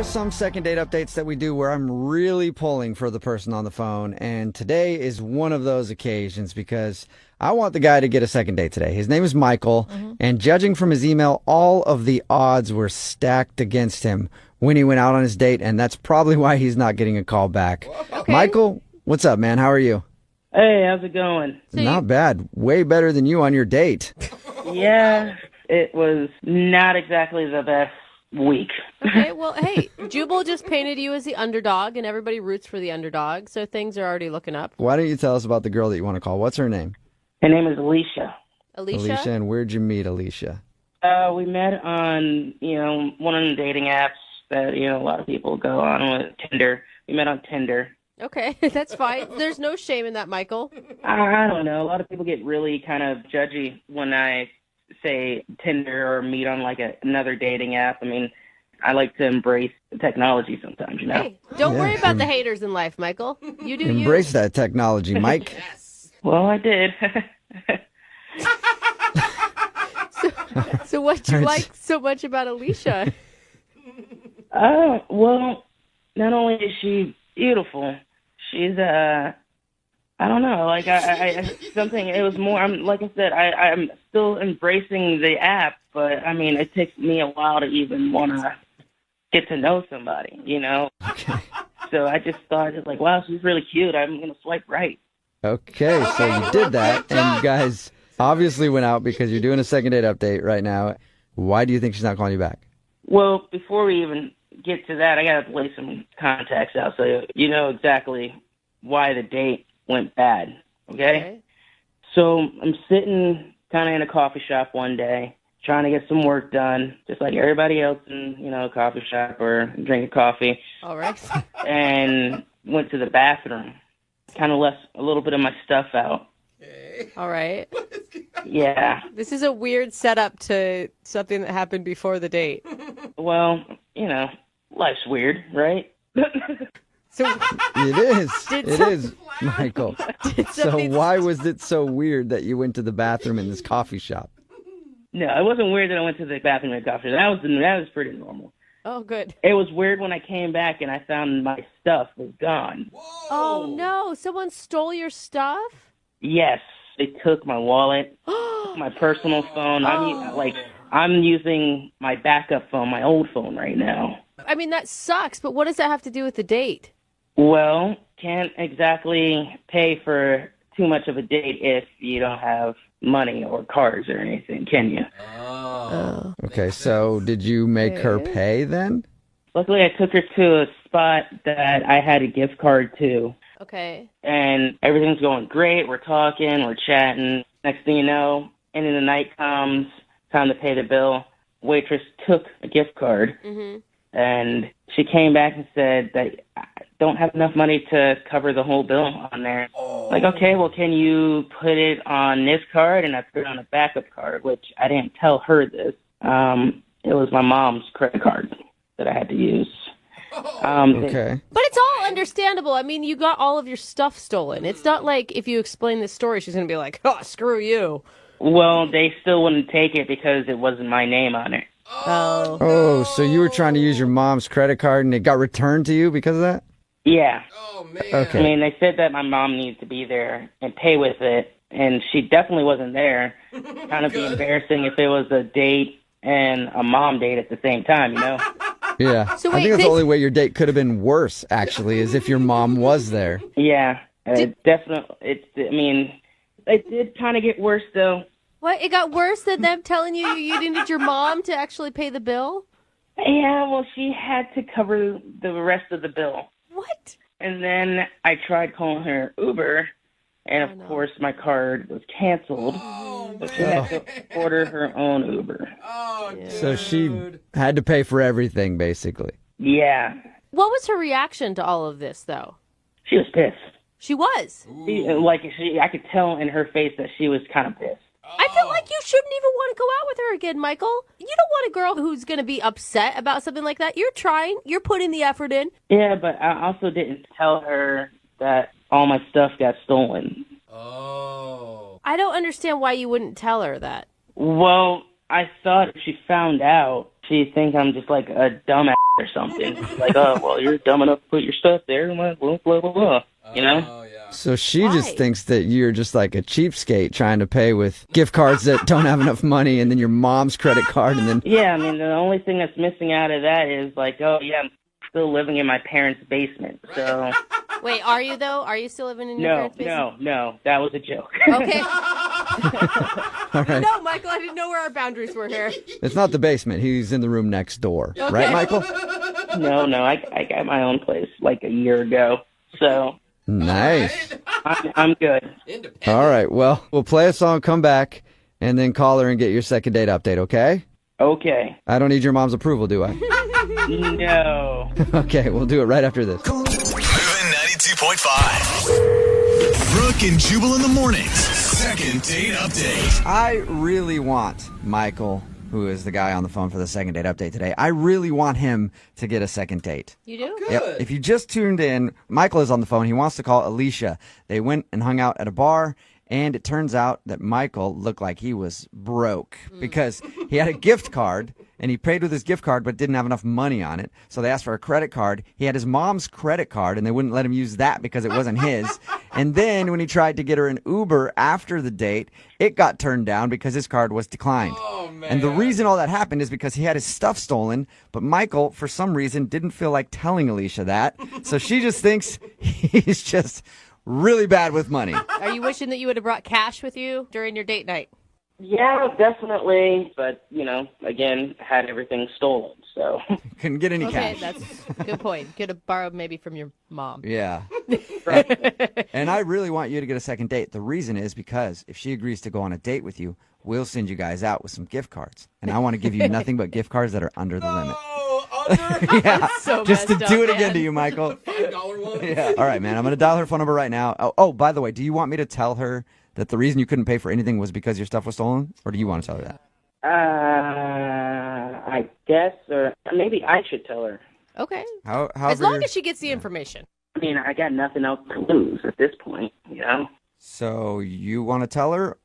some second date updates that we do where I'm really pulling for the person on the phone, and today is one of those occasions because I want the guy to get a second date today. His name is Michael, and judging from his email, all of the odds were stacked against him when he went out on his date, and that's probably why he's not getting a call back. Okay. Michael, what's up, man? How are you? Hey, how's it going? Not bad. Way better than you on your date. Yeah, it was not exactly the best week. Okay, well, hey, Jubal just painted you as the underdog, and everybody roots for the underdog, so things are already looking up. Why don't you tell us about the girl that you want to call? What's her name? Her name is Alicia. Alicia? And where'd you meet Alicia? We met on, one of the dating apps that, a lot of people go on with, Tinder. We met on Tinder. Okay, that's fine. There's no shame in that, Michael. I don't know. A lot of people get really kind of judgy when I say Tinder or meet on like another dating app. I mean, I like to embrace technology sometimes, you know? Hey, don't worry about the haters in life, Michael. You do Embrace that technology, Mike. Well, I did. So what you like so much about Alicia? Well, not only is she beautiful, she's I don't know, like I something. It was more. Like I said, I'm still embracing the app, but I mean, it takes me a while to even want to get to know somebody, you know. Okay. So I just thought, like, wow, she's really cute. I'm gonna swipe right. Okay, so you did that, and you guys obviously went out because you're doing a second date update right now. Why do you think she's not calling you back? Well, before we even get to that, I gotta lay some context out so you know exactly why the date went bad. Okay? So I'm sitting kind of in a coffee shop one day, trying to get some work done, just like everybody else in, a coffee shop or drinking coffee. All right. And went to the bathroom. Kind of left a little bit of my stuff out. All right. Yeah. This is a weird setup to something that happened before the date. Well, life's weird, right? So It is. It is, Michael. So why was it so weird that you went to the bathroom in this coffee shop? No, it wasn't weird that I went to the bathroom in the coffee shop. That was pretty normal. Oh, good. It was weird when I came back and I found my stuff was gone. Whoa. Oh, no. Someone stole your stuff? Yes. They took my wallet, my personal phone. I'm using my backup phone, my old phone right now. I mean, that sucks, but what does that have to do with the date? Well, can't exactly pay for too much of a date if you don't have money or cards or anything, can you? Oh. Okay, so did you make her pay then? Luckily, I took her to a spot that I had a gift card to. Okay. And everything's going great. We're talking, we're chatting. Next thing you know, end of the night comes, time to pay the bill. Waitress took a gift card, and she came back and said that I don't have enough money to cover the whole bill on there. Like, okay, well, can you put it on this card? And I put it on a backup card, which I didn't tell her this. It was my mom's credit card that I had to use. Okay. But it's all understandable. I mean, you got all of your stuff stolen. It's not like if you explain this story, she's going to be like, oh, screw you. Well, they still wouldn't take it because it wasn't my name on it. Oh, so you were trying to use your mom's credit card and it got returned to you because of that? Yeah. Oh, man. Okay. I mean, they said that my mom needs to be there and pay with it, and she definitely wasn't there. Kind of be embarrassing if it was a date and a mom date at the same time, you know? Yeah. So I wait, think that's the only way your date could have been worse, actually, is if your mom was there. Yeah, definitely. It did kind of get worse, though. What? It got worse than them telling you needed your mom to actually pay the bill? Yeah, well, she had to cover the rest of the bill. What? And then I tried calling her Uber, and of course my card was canceled. So she had to order her own Uber. Oh, dude. So she had to pay for everything, basically. Yeah. What was her reaction to all of this, though? She was pissed. She was. I could tell in her face that she was kind of pissed. I feel like you shouldn't even want to go out with her again, Michael. You don't want a girl who's going to be upset about something like that. You're trying. You're putting the effort in. Yeah, but I also didn't tell her that all my stuff got stolen. Oh. I don't understand why you wouldn't tell her that. Well, I thought if she found out, she'd think I'm just like a dumbass or something. Like, oh, well, you're dumb enough to put your stuff there. Blah, blah, blah, blah. You know? Oh, yeah. So she Why? just thinks that you're just like a cheapskate trying to pay with gift cards that don't have enough money and then your mom's credit card and then... Yeah, I mean, the only thing that's missing out of that is like, oh, yeah, I'm still living in my parents' basement. So, Wait, are you though? Are you still living in your parents' basement? no, that was a joke. Okay. All right. No, Michael, I didn't know where our boundaries were here. It's not the basement. He's in the room next door. Right, Michael? No, I got my own place like a year ago. So, Nice. I'm good. Independent. All right. Well, we'll play a song, come back, and then call her and get your second date update, okay? Okay. I don't need your mom's approval, do I? No. Okay, we'll do it right after this. Moving 92.5. Brooke and Jubal in the mornings. Second date update. I really want Michael, who is the guy on the phone for the second date update today, I really want him to get a second date. You do? Yep. If you just tuned in, Michael is on the phone. He wants to call Alicia. They went and hung out at a bar, and it turns out that Michael looked like he was broke because he had a gift card, and he paid with his gift card but didn't have enough money on it. So they asked for a credit card. He had his mom's credit card, and they wouldn't let him use that because it wasn't his. And then when he tried to get her an Uber after the date, it got turned down because his card was declined. Oh, man. And the reason all that happened is because he had his stuff stolen, but Michael, for some reason, didn't feel like telling Alicia that. So she just thinks he's just really bad with money. Are you wishing that you would have brought cash with you during your date night? Yeah, definitely. But, you know, again, had everything stolen. So, Couldn't get any Okay, cash. that's a good point. Could have borrowed maybe from your mom. Yeah. And I really want you to get a second date. The reason is because if she agrees to go on a date with you, we'll send you guys out with some gift cards. And I want to give you nothing but gift cards that are under the limit. Oh, under Yeah. So Just to messed do up, it again man. to you, Michael. $5 one. Yeah. All right, man. I'm going to dial her phone number right now. Oh, by the way, do you want me to tell her that the reason you couldn't pay for anything was because your stuff was stolen? Or do you want to tell her that? I guess, or maybe I should tell her. Okay. However As long you're- as she gets the information. I mean, I got nothing else to lose at this point, you know? So you want to tell her?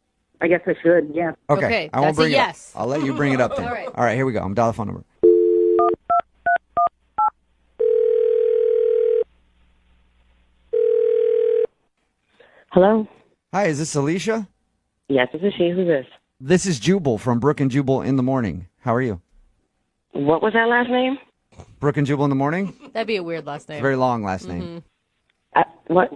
I guess I should, yeah. Okay, I won't that's a bring it yes. up. I'll let you bring it up then. All right. All right, here we go. I'm dialing the phone number. Hello? Hi, is this Alicia? Yes, this is she. Who's this? This is Jubal from Brooke and Jubal in the morning. How are you? What was that last name? Brooke and Jubal in the morning? That'd be a weird last name. Very long last name. What?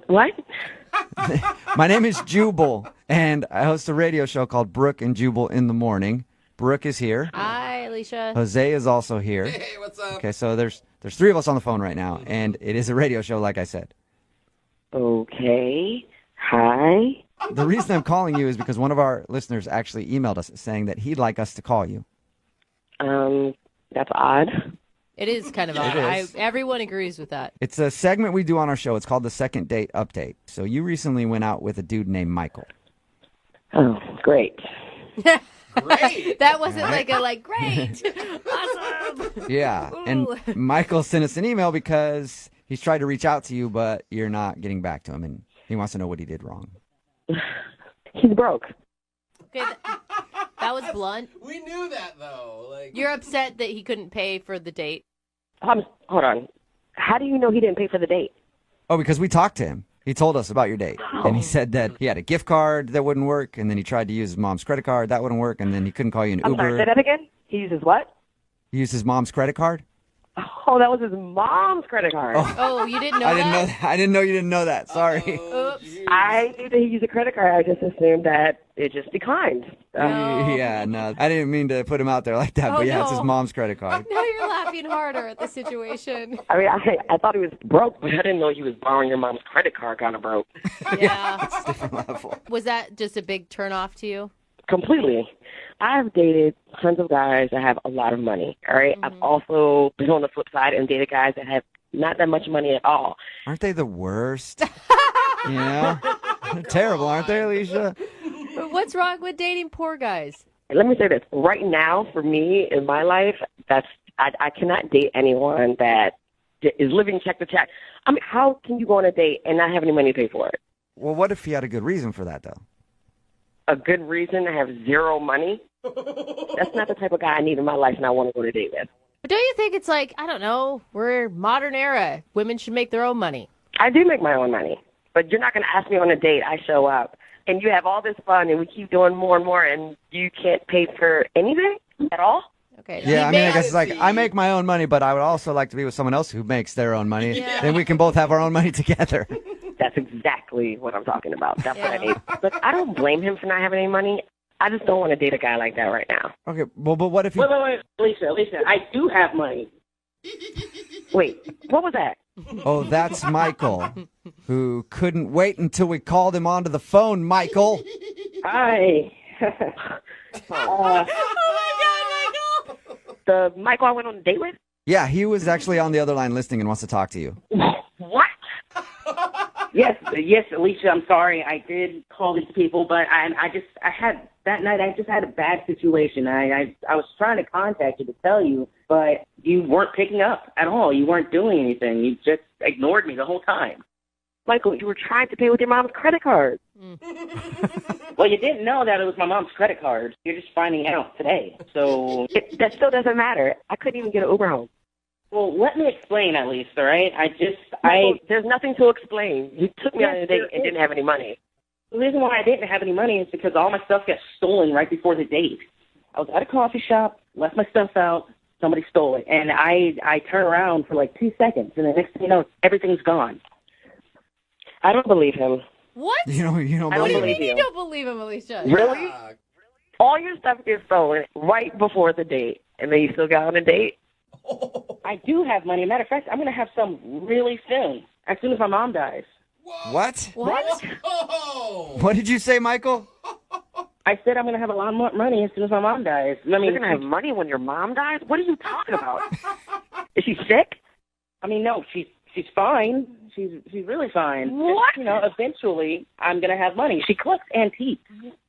My name is Jubal, and I host a radio show called Brooke and Jubal in the morning. Brooke is here. Hi, Alicia. Jose is also here. Hey, what's up? Okay, so there's three of us on the phone right now, and it is a radio show, like I said. Okay. Hi. The reason I'm calling you is because one of our listeners actually emailed us saying that he'd like us to call you. That's odd. It is kind of odd. is. Everyone agrees with that. It's a segment we do on our show. It's called the Second Date Update. So you recently went out with a dude named Michael. Oh, great. Great. That wasn't great. Awesome. Yeah, and Ooh. Michael sent us an email because he's tried to reach out to you, but you're not getting back to him, and he wants to know what he did wrong. He's broke. Okay, that was blunt. We knew that, though. You're upset that he couldn't pay for the date. Hold on. How do you know he didn't pay for the date? Oh, because we talked to him. He told us about your date, and he said that he had a gift card that wouldn't work, and then he tried to use his mom's credit card. That wouldn't work, and then he couldn't call you an I'm Uber. sorry, say that again? He uses what? He used his mom's credit card? Oh, that was his mom's credit card. Oh, you didn't know I didn't know that? that. I didn't know you didn't know that. Sorry. Oops. I knew that he used a credit card. I just assumed that it just declined. Yeah, no. I didn't mean to put him out there like that, Oh, but yeah, it's his no. mom's credit card. Now you're laughing harder at the situation. I mean, I thought he was broke, but I didn't know he was borrowing your mom's credit card kind of broke. Yeah. Different level. Was that just a big turnoff to you? Completely. I've dated tons of guys that have a lot of money, all right? I've also been on the flip side and dated guys that have not that much money at all. Aren't they the worst? You know? They're terrible, aren't they, Alicia? But what's wrong with dating poor guys? Let me say this. Right now, for me, in my life, I cannot date anyone that is living check to check. I mean, how can you go on a date and not have any money to pay for it? Well, what if he had a good reason for that, though? A good reason to have zero money? That's not the type of guy I need in my life and I want to go on a date with. But don't you think it's like, I don't know, we're modern era. Women should make their own money. I do make my own money, but you're not going to ask me on a date. I show up, and you have all this fun, and we keep doing more and more, and you can't pay for anything at all? Okay. Yeah, I mean, I guess it's like, I make my own money, but I would also like to be with someone else who makes their own money. Yeah. Then we can both have our own money together. That's exactly what I'm talking about. That's what I need. Look, I don't blame him for not having any money. I just don't want to date a guy like that right now. Okay, well, but what if you... Wait, Lisa, I do have money. Wait, what was that? Oh, that's Michael, who couldn't wait until we called him onto the phone, Michael. Hi. Oh, my God, Michael! The Michael I went on a date with? Yeah, he was actually on the other line listening and wants to talk to you. What? Yes, Alicia, I'm sorry. I did call these people, but I had that night. I just had a bad situation. I was trying to contact you to tell you, but you weren't picking up at all. You weren't doing anything. You just ignored me the whole time. Michael, you were trying to pay with your mom's credit card. Well, you didn't know that it was my mom's credit card. You're just finding out today. So That still doesn't matter. I couldn't even get an Uber home. well, let me explain at least, all right? Michael, there's nothing to explain. You took me on a date and didn't have any money. The reason why I didn't have any money is because all my stuff got stolen right before the date. I was at a coffee shop, left my stuff out, somebody stole it, and I turned around for like 2 seconds, and the next thing you know, everything's gone. I don't believe him. What? You know, I don't What do you believe mean you you. don't believe him, Alicia? Really? All your stuff gets stolen right before the date, and then you still got on a date? I do have money. Matter of fact, I'm going to have some really soon, as soon as my mom dies. What? What? Oh! What did you say, Michael? I said I'm going to have a lot more money as soon as my mom dies. I mean, You're going to have money when your mom dies? What are you talking about? Is she sick? I mean, no, she's fine. She's really fine. What? Just, eventually I'm going to have money. She collects antiques.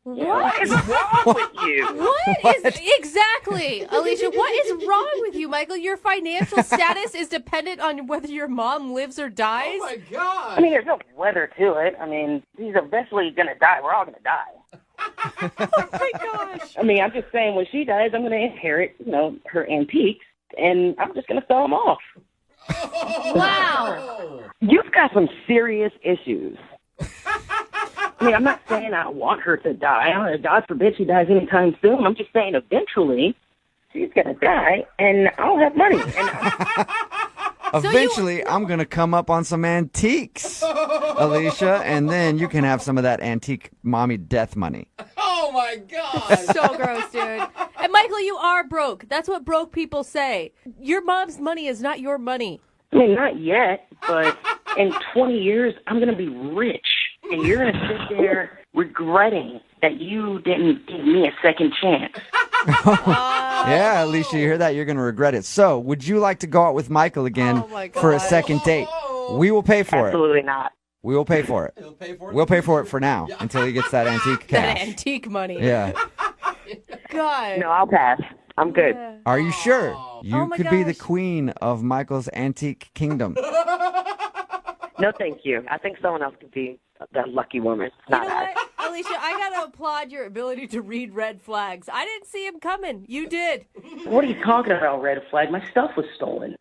What is wrong with you? What is exactly, Alicia? What is wrong with you, Michael? Your financial status is dependent on whether your mom lives or dies. Oh my God! I mean, there's no weather to it. I mean, she's eventually going to die. We're all going to die. Oh my gosh! I mean, I'm just saying when she dies, I'm going to inherit, her antiques, and I'm just going to sell them off. Wow. You've got some serious issues. I mean, I'm not saying I want her to die. God forbid she dies anytime soon. I'm just saying eventually she's going to die, and I'll have money. And Eventually, I'm going to come up on some antiques, Alicia, and then you can have some of that antique mommy death money. Oh my God! So gross, dude. And Michael, you are broke. That's what broke people say. Your mom's money is not your money. I mean, not yet, but in 20 years, I'm going to be rich, and you're going to sit there regretting that you didn't give me a second chance. Yeah, Alicia, you hear that? You're going to regret it. So, would you like to go out with Michael again Oh, my for a God. second date? We will pay for it. Absolutely not. We will pay for it. He'll pay for it. We'll pay for it for now until he gets that antique That cash. antique money. Yeah. God. No, I'll pass. I'm good. Yeah. Are you sure? You Oh my could be the gosh. queen of Michael's antique kingdom. No, thank you. I think someone else could be that lucky woman. You Not know us. what, Alicia? I gotta applaud your ability to read red flags. I didn't see him coming. You did. What are you talking about, red flag? My stuff was stolen.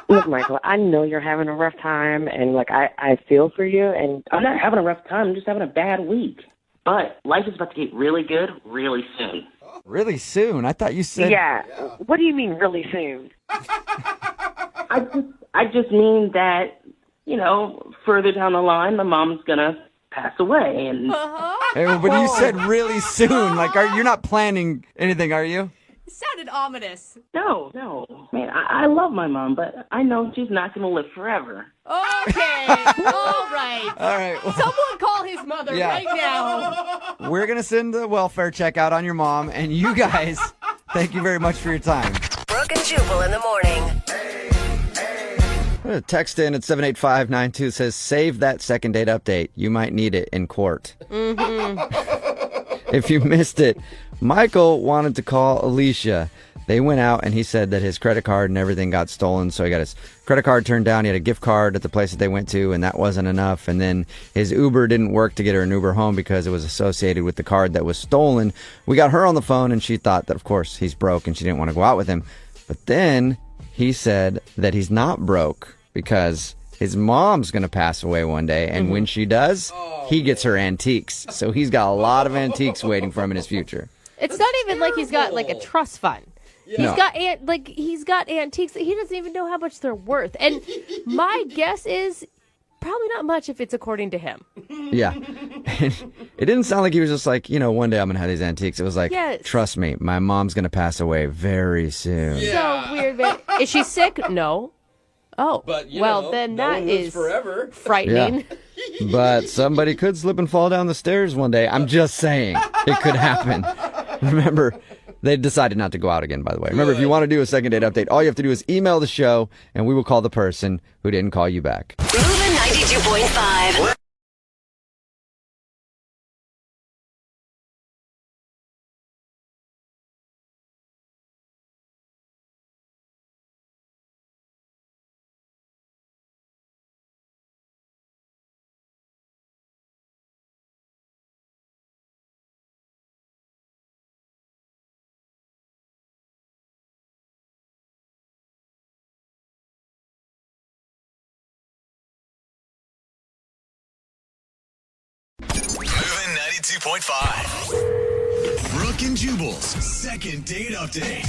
Look, Michael, I know you're having a rough time, and I feel for you, and I'm not having a rough time. I'm just having a bad week. But life is about to get really good really soon. Really soon? I thought you said... yeah. What do you mean really soon? I just mean that, further down the line, my mom's going to pass away. And Uh-huh. Hey, but you said really soon. Like, you're not planning anything, are you? It sounded ominous. no. Man, I love my mom, but I know she's not going to live forever. Okay. All right. All right. Well, Someone call his mother Yeah. right now. we're going to send the welfare check out on your mom. And you guys, thank you very much for your time. Brooke and Jubal in the morning. Text in at 78592 says, save that second date update. You might need it in court. If you missed it, Michael wanted to call Alicia. They went out and he said that his credit card and everything got stolen. So he got his credit card turned down. He had a gift card at the place that they went to, and that wasn't enough. And then his Uber didn't work to get her an Uber home because it was associated with the card that was stolen. We got her on the phone and she thought that, of course, he's broke and she didn't want to go out with him. But then he said that he's not broke because his mom's going to pass away one day. And when she does, he gets her antiques. So he's got a lot of antiques waiting for him in his future. It's not even like he's got like a trust fund. No. He's got antiques that he doesn't even know how much they're worth. And my guess is probably not much if it's according to him. Yeah. It didn't sound like he was just like, one day I'm going to have these antiques. It was like, trust me, my mom's going to pass away very soon. Yeah. So weird, man. Is she sick? No. Oh, but, then no that one lives is forever. Frightening. Yeah. But somebody could slip and fall down the stairs one day. I'm just saying. It could happen. Remember, they decided not to go out again, by the way. Remember, if you want to do a second date update, all you have to do is email the show, and we will call the person who didn't call you back. Moving 92.5. Moving 92.5. Brooke and Jubal's second date update.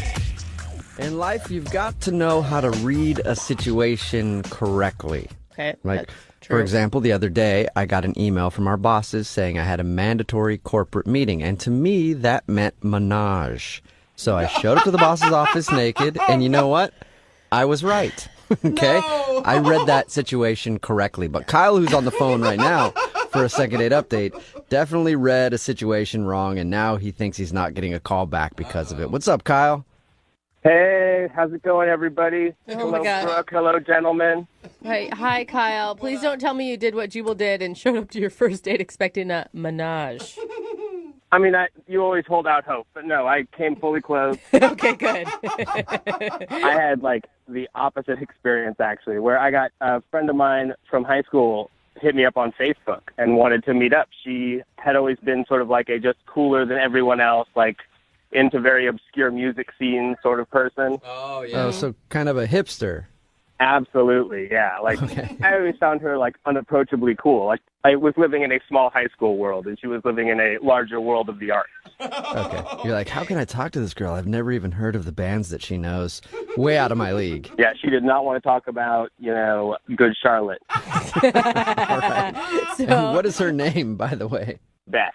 In life, you've got to know how to read a situation correctly. Okay. Like, that's true. for example, the other day, I got an email from our bosses saying I had a mandatory corporate meeting. And to me, that meant menage. So I showed up to the boss's office naked. And you know what? I was right. Okay? No! I read that situation correctly. But Kyle, who's on the phone right now for a second date update, definitely read a situation wrong. And now he thinks he's not getting a call back because of it. What's up, Kyle? Hey, how's it going, everybody? Oh, my God. Brooke. Hello, gentlemen. Hi, Kyle. Please don't tell me you did what Jubal did and showed up to your first date expecting a menage. I mean, you always hold out hope, but no, I came fully clothed. Okay, good. I had, the opposite experience, actually, where I got a friend of mine from high school hit me up on Facebook and wanted to meet up. She had always been sort of like a just cooler than everyone else, into very obscure music scene sort of person. Oh, yeah. Oh, so kind of a hipster. Absolutely, yeah. Okay. I always found her unapproachably cool. I was living in a small high school world, and she was living in a larger world of the arts. Okay. You're like, how can I talk to this girl? I've never even heard of the bands that she knows. Way out of my league. Yeah, she did not want to talk about, Good Charlotte. All right. And what is her name, by the way? Beth.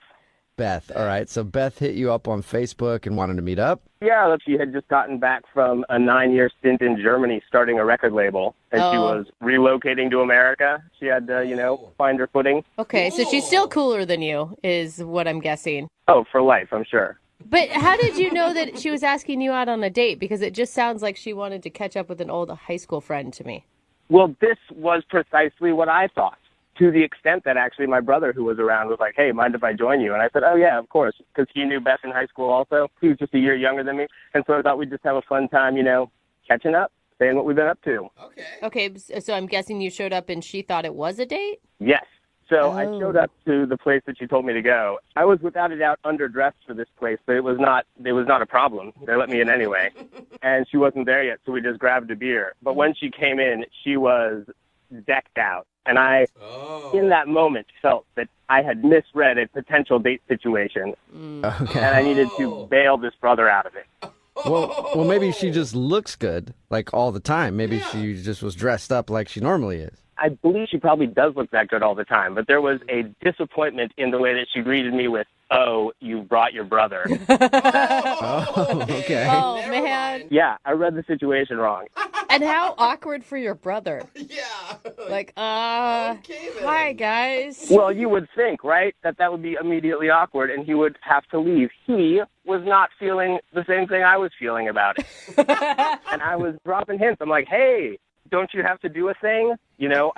Beth. All right. So Beth hit you up on Facebook and wanted to meet up? Yeah, she had just gotten back from a 9-year stint in Germany starting a record label, and she was relocating to America. She had to, find her footing. Okay, so she's still cooler than you, is what I'm guessing. Oh, for life, I'm sure. But how did you know that she was asking you out on a date? Because it just sounds like she wanted to catch up with an old high school friend to me. Well, this was precisely what I thought, to the extent that actually my brother, who was around, was like, hey, mind if I join you? And I said, oh, yeah, of course, because he knew Beth in high school also. He was just a year younger than me. And so I thought we'd just have a fun time, catching up, saying what we've been up to. Okay, so I'm guessing you showed up and she thought it was a date? Yes. So I showed up to the place that she told me to go. I was without a doubt underdressed for this place, but it was not a problem. They let me in anyway. And she wasn't there yet, so we just grabbed a beer. But when she came in, she was decked out. And I, in that moment, felt that I had misread a potential date situation. Okay. And I needed to bail this brother out of it. Well, maybe she just looks good, all the time. Maybe she just was dressed up like she normally is. I believe she probably does look that good all the time, but there was a disappointment in the way that she greeted me with, oh, you brought your brother. Oh, okay. Oh, man. Yeah, I read the situation wrong. And how awkward for your brother. Yeah. Okay, then. Hi, guys. Well, you would think, right, that would be immediately awkward and he would have to leave. He was not feeling the same thing I was feeling about it. And I was dropping hints. I'm like, hey, don't you have to do a thing?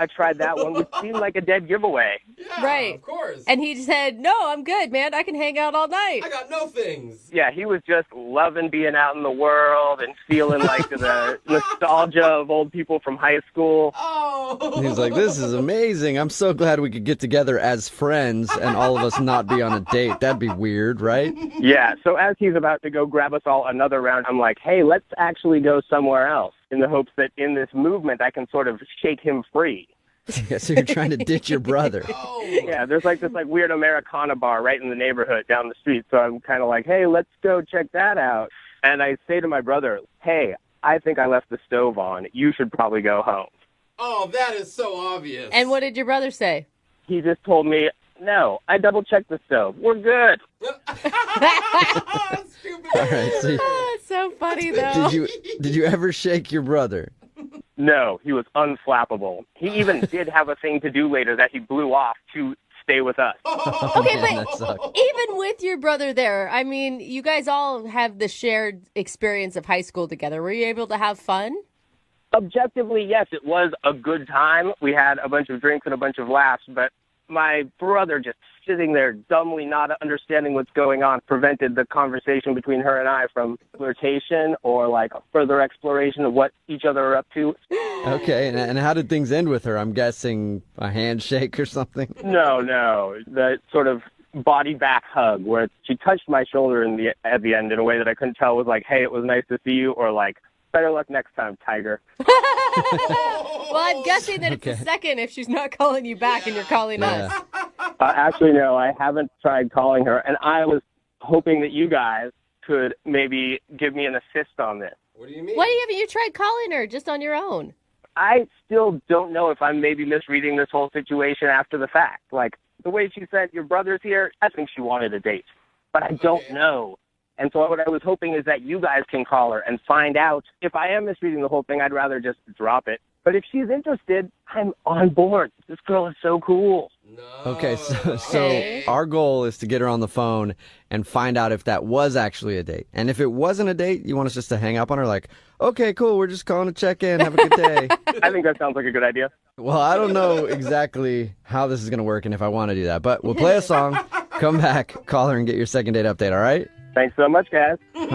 I tried that one, which seemed like a dead giveaway. Yeah, Right. Of course. And he said, no, I'm good, man. I can hang out all night. I got no things. Yeah, he was just loving being out in the world and feeling like the nostalgia of old people from high school. Oh. And he's like, this is amazing. I'm so glad we could get together as friends and all of us not be on a date. That'd be weird, right? Yeah, so as he's about to go grab us all another round, I'm like, hey, let's actually go somewhere else, in the hopes that in this movement I can sort of shake him free. Yeah, so you're trying to ditch your brother. Yeah, there's like this weird Americana bar right in the neighborhood down the street, so I'm kind of like, hey, let's go check that out. And I say to my brother, hey, I think I left the stove on. You should probably go home. Oh, that is so obvious. And what did your brother say? He just told me, no, I double-checked the stove. We're good. Stupid. All right, so Oh, it's so funny, though. did you ever shake your brother? No, he was unflappable. He even did have a thing to do later that he blew off to stay with us. Okay, Man, that but sucks. even with your brother there, I mean, you guys all have the shared experience of high school together. Were you able to have fun? Objectively, yes, it was a good time. We had a bunch of drinks and a bunch of laughs, but my brother just sitting there dumbly not understanding what's going on prevented the conversation between her and I from flirtation or like a further exploration of what each other are up to. Okay, and how did things end with her? I'm guessing a handshake or something? No, the sort of body back hug where she touched my shoulder at the end in a way that I couldn't tell was like, hey, it was nice to see you, or like, better luck next time, Tiger. Well, I'm guessing that it's a second if she's not calling you back and you're calling us. Actually, no, I haven't tried calling her, and I was hoping that you guys could maybe give me an assist on this. What do you mean? Why haven't you tried calling her just on your own? I still don't know if I'm maybe misreading this whole situation after the fact. Like, the way she said, your brother's here, I think she wanted a date. But I don't know. And so what I was hoping is that you guys can call her and find out. If I am misreading the whole thing, I'd rather just drop it. But if she's interested, I'm on board. This girl is so cool. No. Okay, so our goal is to get her on the phone and find out if that was actually a date. And if it wasn't a date, you want us just to hang up on her like, okay, cool, we're just calling to check in. Have a good day. I think that sounds like a good idea. Well, I don't know exactly how this is going to work and if I want to do that, but we'll play a song, come back, call her, and get your second date update, all right? Thanks so much, guys. All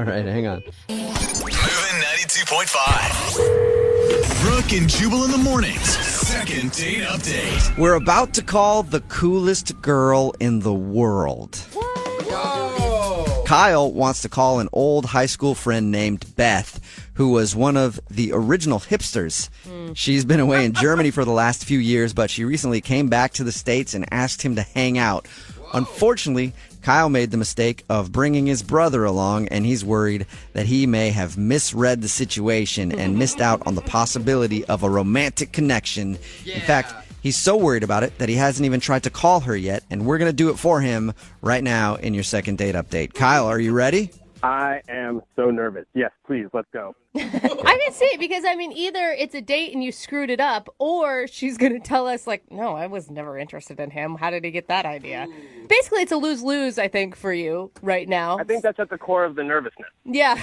right, hang on. Moving 92.5. Brooke and Jubal in the mornings. Second date update. We're about to call the coolest girl in the world. Whoa. Kyle wants to call an old high school friend named Beth, who was one of the original hipsters. She's been away in Germany for the last few years, but she recently came back to the States and asked him to hang out. Unfortunately, Kyle made the mistake of bringing his brother along, and he's worried that he may have misread the situation and missed out on the possibility of a romantic connection. In fact, he's so worried about it that he hasn't even tried to call her yet, and we're going to do it for him right now in your second date update. Kyle, are you ready? I am so nervous. Yes, please, let's go. I can see it because, I mean, either it's a date and you screwed it up, or she's going to tell us, like, no, I was never interested in him. How did he get that idea? Basically, it's a lose-lose, I think, for you right now. I think that's at the core of the nervousness. Yeah.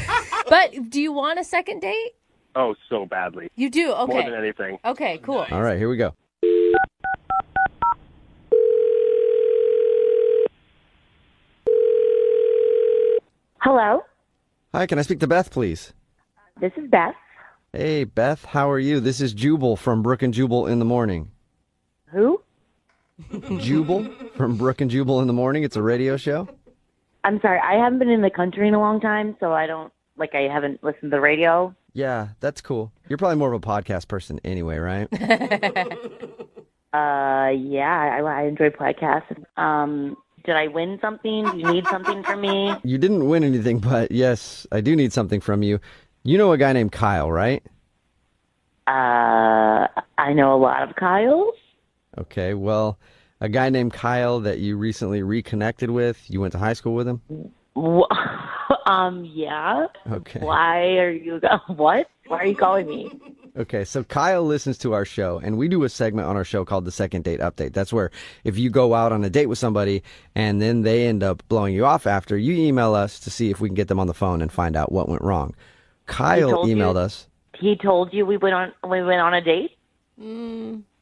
But do you want a second date? Oh, so badly. You do? Okay. More than anything. Okay, cool. All right, here we go. Hello, Hi, can I speak to Beth, please? this is Beth. Hey, Beth, how are you? This is Jubal from Brooke and Jubal in the Morning. Who? Jubal from Brooke and Jubal in the Morning. It's a radio show. I'm sorry, I haven't been in the country in a long time, so I haven't listened to the radio. Yeah, that's cool. You're probably more of a podcast person anyway, right? Yeah, I enjoy podcasts. Did I win something? Do you need something from me? You didn't win anything, but yes, I do need something from you. You know a guy named Kyle, right? I know a lot of Kyles. Okay, well, a guy named Kyle that you recently reconnected with. You went to high school with him? Yeah. Okay. Why are you, what? Why are you calling me? Okay, so Kyle listens to our show, and we do a segment on our show called the Second Date Update. That's where if you go out on a date with somebody and then they end up blowing you off after, you email us to see if we can get them on the phone and find out what went wrong. Kyle emailed us. He told you we went on a date?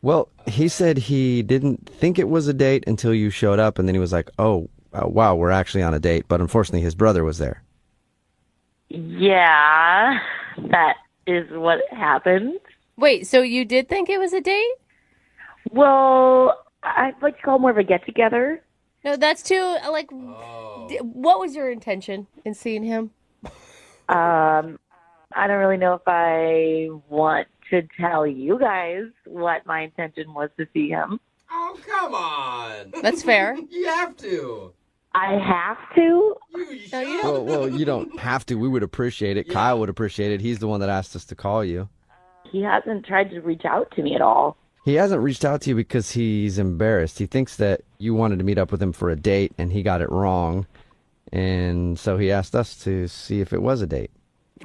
Well, he said he didn't think it was a date until you showed up, and then he was like, oh, wow, we're actually on a date. But unfortunately, his brother was there. Yeah, that is what happened. Wait, so you did think it was a date? Well, I'd like to call it more of a get-together. No, that's too, like, Oh. what was your intention in seeing him? I don't really know if I want to tell you guys what my intention was to see him. Oh, come on. That's fair. You have to. I have to? You No, you should. Well, you don't have to. We would appreciate it. Yeah. Kyle would appreciate it. He's the one that asked us to call you. He hasn't tried to reach out to me at all. He hasn't reached out to you because he's embarrassed. He thinks that you wanted to meet up with him for a date and he got it wrong. And so he asked us to see if it was a date.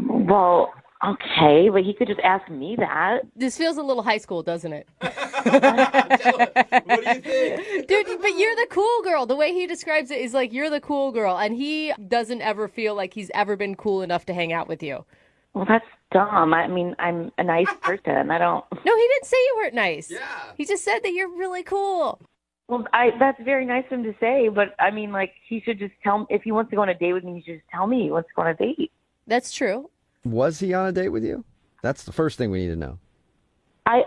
Well, okay, but he could just ask me that. This feels a little high school, doesn't it? Tell him. What do you think? Dude, but you're the cool girl. The way he describes it is like you're the cool girl, and he doesn't ever feel like he's ever been cool enough to hang out with you. Well, that's dumb. I mean, I'm a nice person. I don't... No, he didn't say you weren't nice. Yeah. He just said that you're really cool. Well, that's very nice of him to say, but I mean, like, he should just tell me, if he wants to go on a date with me, he should just tell me he wants to go on a date. That's true. Was he on a date with you? That's the first thing we need to know. I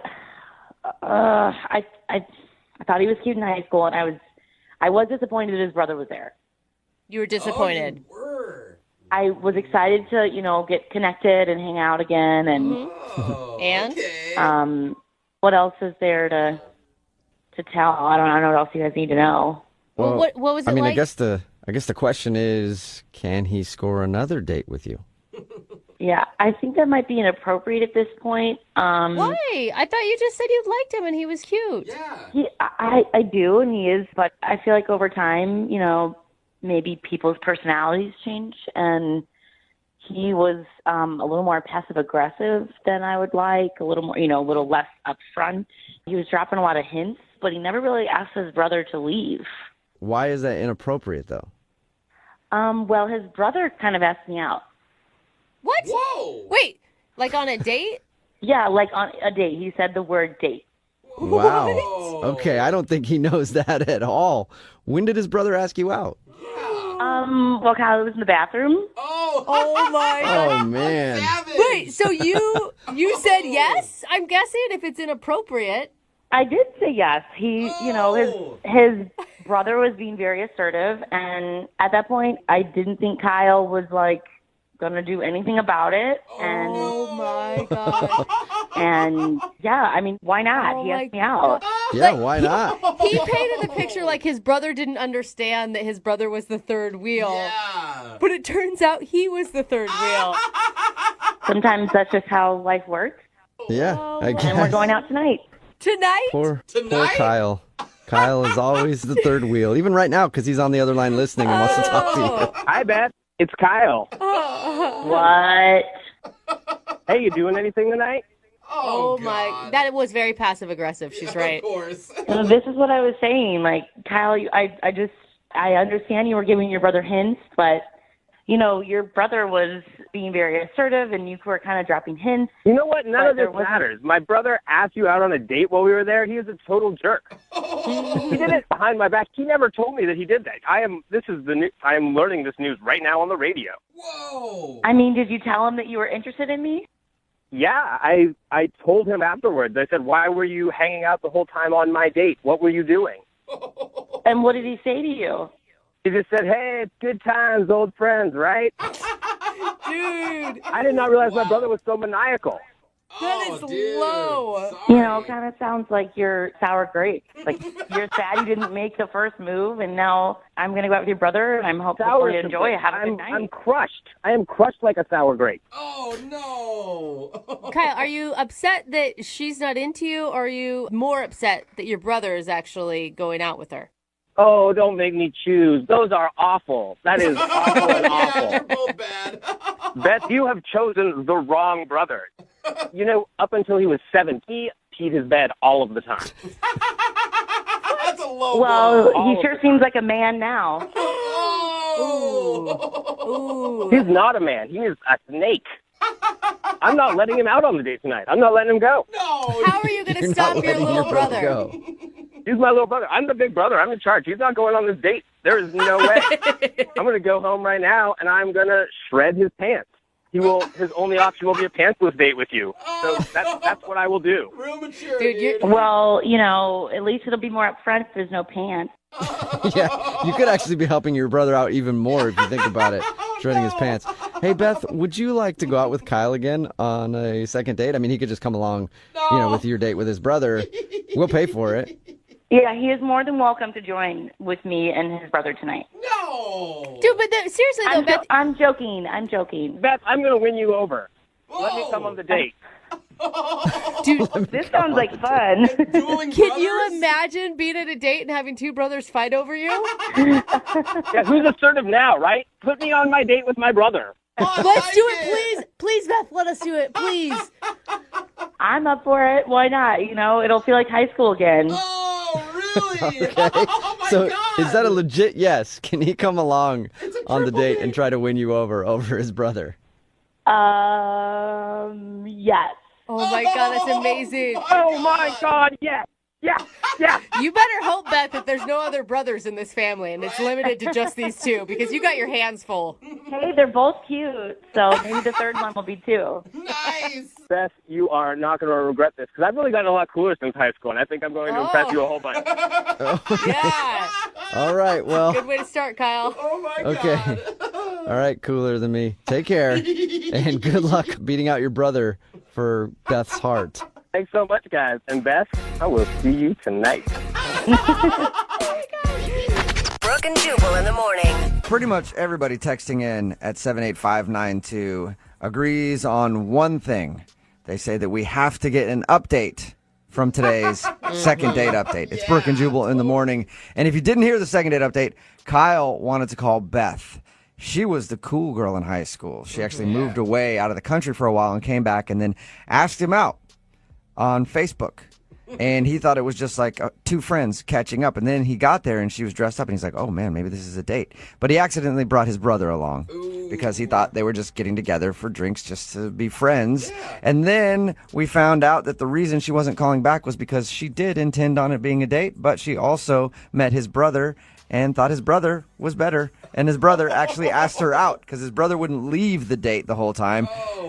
thought he was cute in high school, and I was disappointed that his brother was there. You were disappointed. Oh, you were. I was excited to, get connected and hang out again, and Oh, And? Okay. what else is there to tell? I don't know what else you guys need to know. Well, what was it I mean, like? I guess the question is, can he score another date with you? Yeah, I think that might be inappropriate at this point. Why? I thought you just said you liked him and he was cute. Yeah. I do, and he is, but I feel like over time, maybe people's personalities change, and he was a little more passive aggressive than I would like, a little more, a little less upfront. He was dropping a lot of hints, but he never really asked his brother to leave. Why is that inappropriate, though? Well, his brother kind of asked me out. What? Whoa. Wait, like on a date? Yeah, like on a date. He said the word date. Wow. Whoa. Okay, I don't think he knows that at all. When did his brother ask you out? Well, Kyle was in the bathroom. Oh my god. Oh, man. Savage. Wait, so you said yes? I'm guessing if it's inappropriate. I did say yes. He, Oh. his brother was being very assertive, and at that point, I didn't think Kyle was gonna do anything about it. And Oh my god. and yeah, I mean, why not? Oh He my asked me out. Yeah, why not? He painted the picture like his brother didn't understand that his brother was the third wheel. Yeah. But it turns out he was the third wheel. Sometimes that's just how life works. Yeah, I guess. And we're going out tonight. Tonight? Poor Tonight? Kyle. Kyle is always the third wheel, even right now, because he's on the other line listening and wants to talk to you. Hi, Beth. It's Kyle. What? Hey, you doing anything tonight? Oh my, God. that was very passive aggressive. She's right. Of course. This is what I was saying. Kyle, I understand you were giving your brother hints, but your brother was being very assertive, and you were kind of dropping hints. You know what? None But of there this wasn't- matters. My brother asked you out on a date while we were there. He was a total jerk. He did it behind my back. He never told me that he did that. I am learning this news right now on the radio. Whoa. I mean, did you tell him that you were interested in me? Yeah, I told him afterwards. I said, "Why were you hanging out the whole time on my date? What were you doing?" And what did he say to you? He just said, "Hey, it's good times, old friends, right?" Dude, I did not realize my brother was so maniacal. that is dude. low. Sorry. Kind of sounds like you're sour grapes. You're sad you didn't make the first move, and now I'm going to go out with your brother, and I'm hopeful you enjoy it. Have a good night. I'm crushed. I am crushed like a sour grape. Oh, no. Kyle, are you upset that she's not into you, or are you more upset that your brother is actually going out with her? Oh, don't make me choose. Those are awful. That is awful and Yeah, awful. they're both bad. Beth, you have chosen the wrong brother. Up until he was 7, he peed his bed all of the time. That's a low Well, blow. he sure seems like a man now. Oh. Ooh. He's not a man. He is a snake. I'm not letting him out on the date tonight. I'm not letting him go. No. How are you going to You're stop not your letting little brother? go. He's my little brother. I'm the big brother. I'm in charge. He's not going on this date. There is no way. I'm going to go home right now, and I'm going to shred his pants. his only option will be a pantsless date with you. So that's what I will do. Real mature, Dude, Well, at least it'll be more upfront if there's no pants. Yeah, you could actually be helping your brother out even more if you think about it, shredding his pants. Hey, Beth, would you like to go out with Kyle again on a second date? I mean, he could just come along, with your date with his brother. We'll pay for it. Yeah, he is more than welcome to join with me and his brother tonight. No. Dude, but seriously though, Beth, I'm joking. Beth, I'm going to win you over. Let me come on the date. dude, This sounds like fun. Dueling can you brothers? imagine being at a date and having two brothers fight over you? Yeah, who's assertive now, right? Put me on my date with my brother. Let's do it, please, Beth. Let us do it, please. I'm up for it. Why not? It'll feel like high school again. Oh, really? Okay. Oh, my So God. is that a legit yes? Can he come along It's a on the triple date date. and try to win you over his brother? Yes. Oh my God, that's amazing. Oh, my God, yes. Yeah. You better hope, Beth, that there's no other brothers in this family and it's limited to just these two because you got your hands full. Hey, they're both cute, so maybe the third one will be too. Nice. Beth, you are not going to regret this because I've really gotten a lot cooler since high school, and I think I'm going to impress you a whole bunch. Yeah. All right, well, Good way to start, Kyle. Oh, my okay. God. All right, cooler than me. Take care, and good luck beating out your brother for Beth's heart. Thanks so much, guys. And Beth, I will see you tonight. Brooke and Jubal in the morning. Pretty much everybody texting in at 78592 agrees on one thing. They say that we have to get an update from today's second date update. It's Brooke and Jubal in the morning. And if you didn't hear the second date update, Kyle wanted to call Beth. She was the cool girl in high school. She actually moved away out of the country for a while and came back and then asked him out on Facebook. And he thought it was just like two friends catching up. And then he got there and she was dressed up and he's like, oh man, maybe this is a date. But he accidentally brought his brother along because he thought they were just getting together for drinks just to be friends. And then we found out that the reason she wasn't calling back was because she did intend on it being a date, but she also met his brother and thought his brother was better. And his brother actually asked her out because his brother wouldn't leave the date the whole time.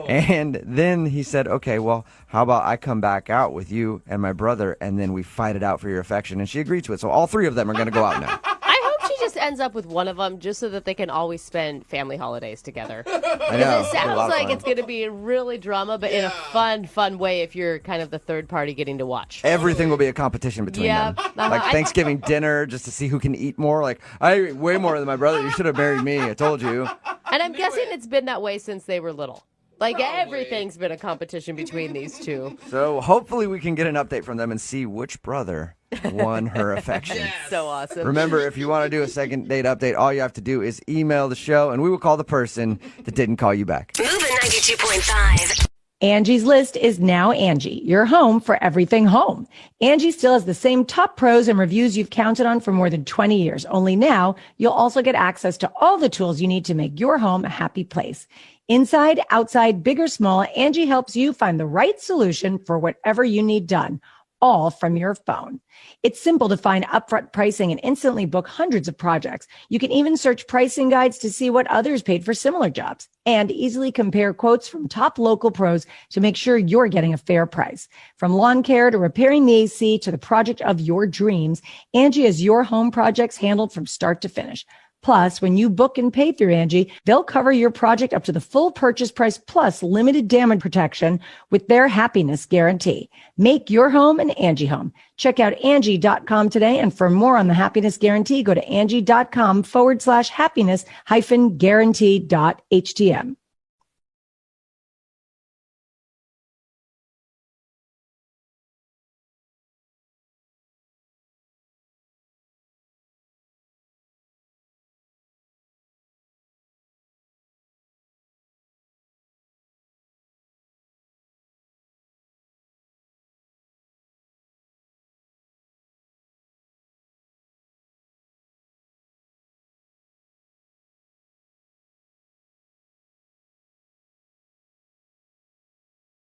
And then he said, okay, well, how about I come back out with you and my brother and then we fight it out for your affection? And she agreed to it. So all three of them are going to go out now. I hope she just ends up with one of them just so that they can always spend family holidays together. I know. It It'll be a sounds lot of like fun. it's going to be really drama, but in a fun way if you're kind of the third party getting to watch. Everything will be a competition between Yeah. them. Like Thanksgiving dinner just to see who can eat more. Like, I eat way more than my brother. You should have married me. I told you. And I'm guessing it's been that way since they were little. Like everything's been a competition between these two. So hopefully we can get an update from them and see which brother won her affection. So awesome. Remember, if you want to do a second date update, all you have to do is email the show and we will call the person that didn't call you back. Moving 92.5. Angie's List is now Angie, your home for everything home. Angie still has the same top pros and reviews you've counted on for more than 20 years. Only now, you'll also get access to all the tools you need to make your home a happy place. Inside, outside, big or small, Angie helps you find the right solution for whatever you need done, all from your phone. It's simple to find upfront pricing and instantly book hundreds of projects. You can even search pricing guides to see what others paid for similar jobs and easily compare quotes from top local pros to make sure you're getting a fair price. From lawn care to repairing the AC to the project of your dreams, Angie has your home projects handled from start to finish. Plus, when you book and pay through Angie, they'll cover your project up to the full purchase price plus limited damage protection with their happiness guarantee. Make your home an Angie home. Check out Angie.com today. And for more on the happiness guarantee, go to Angie.com/happiness-guarantee.htm.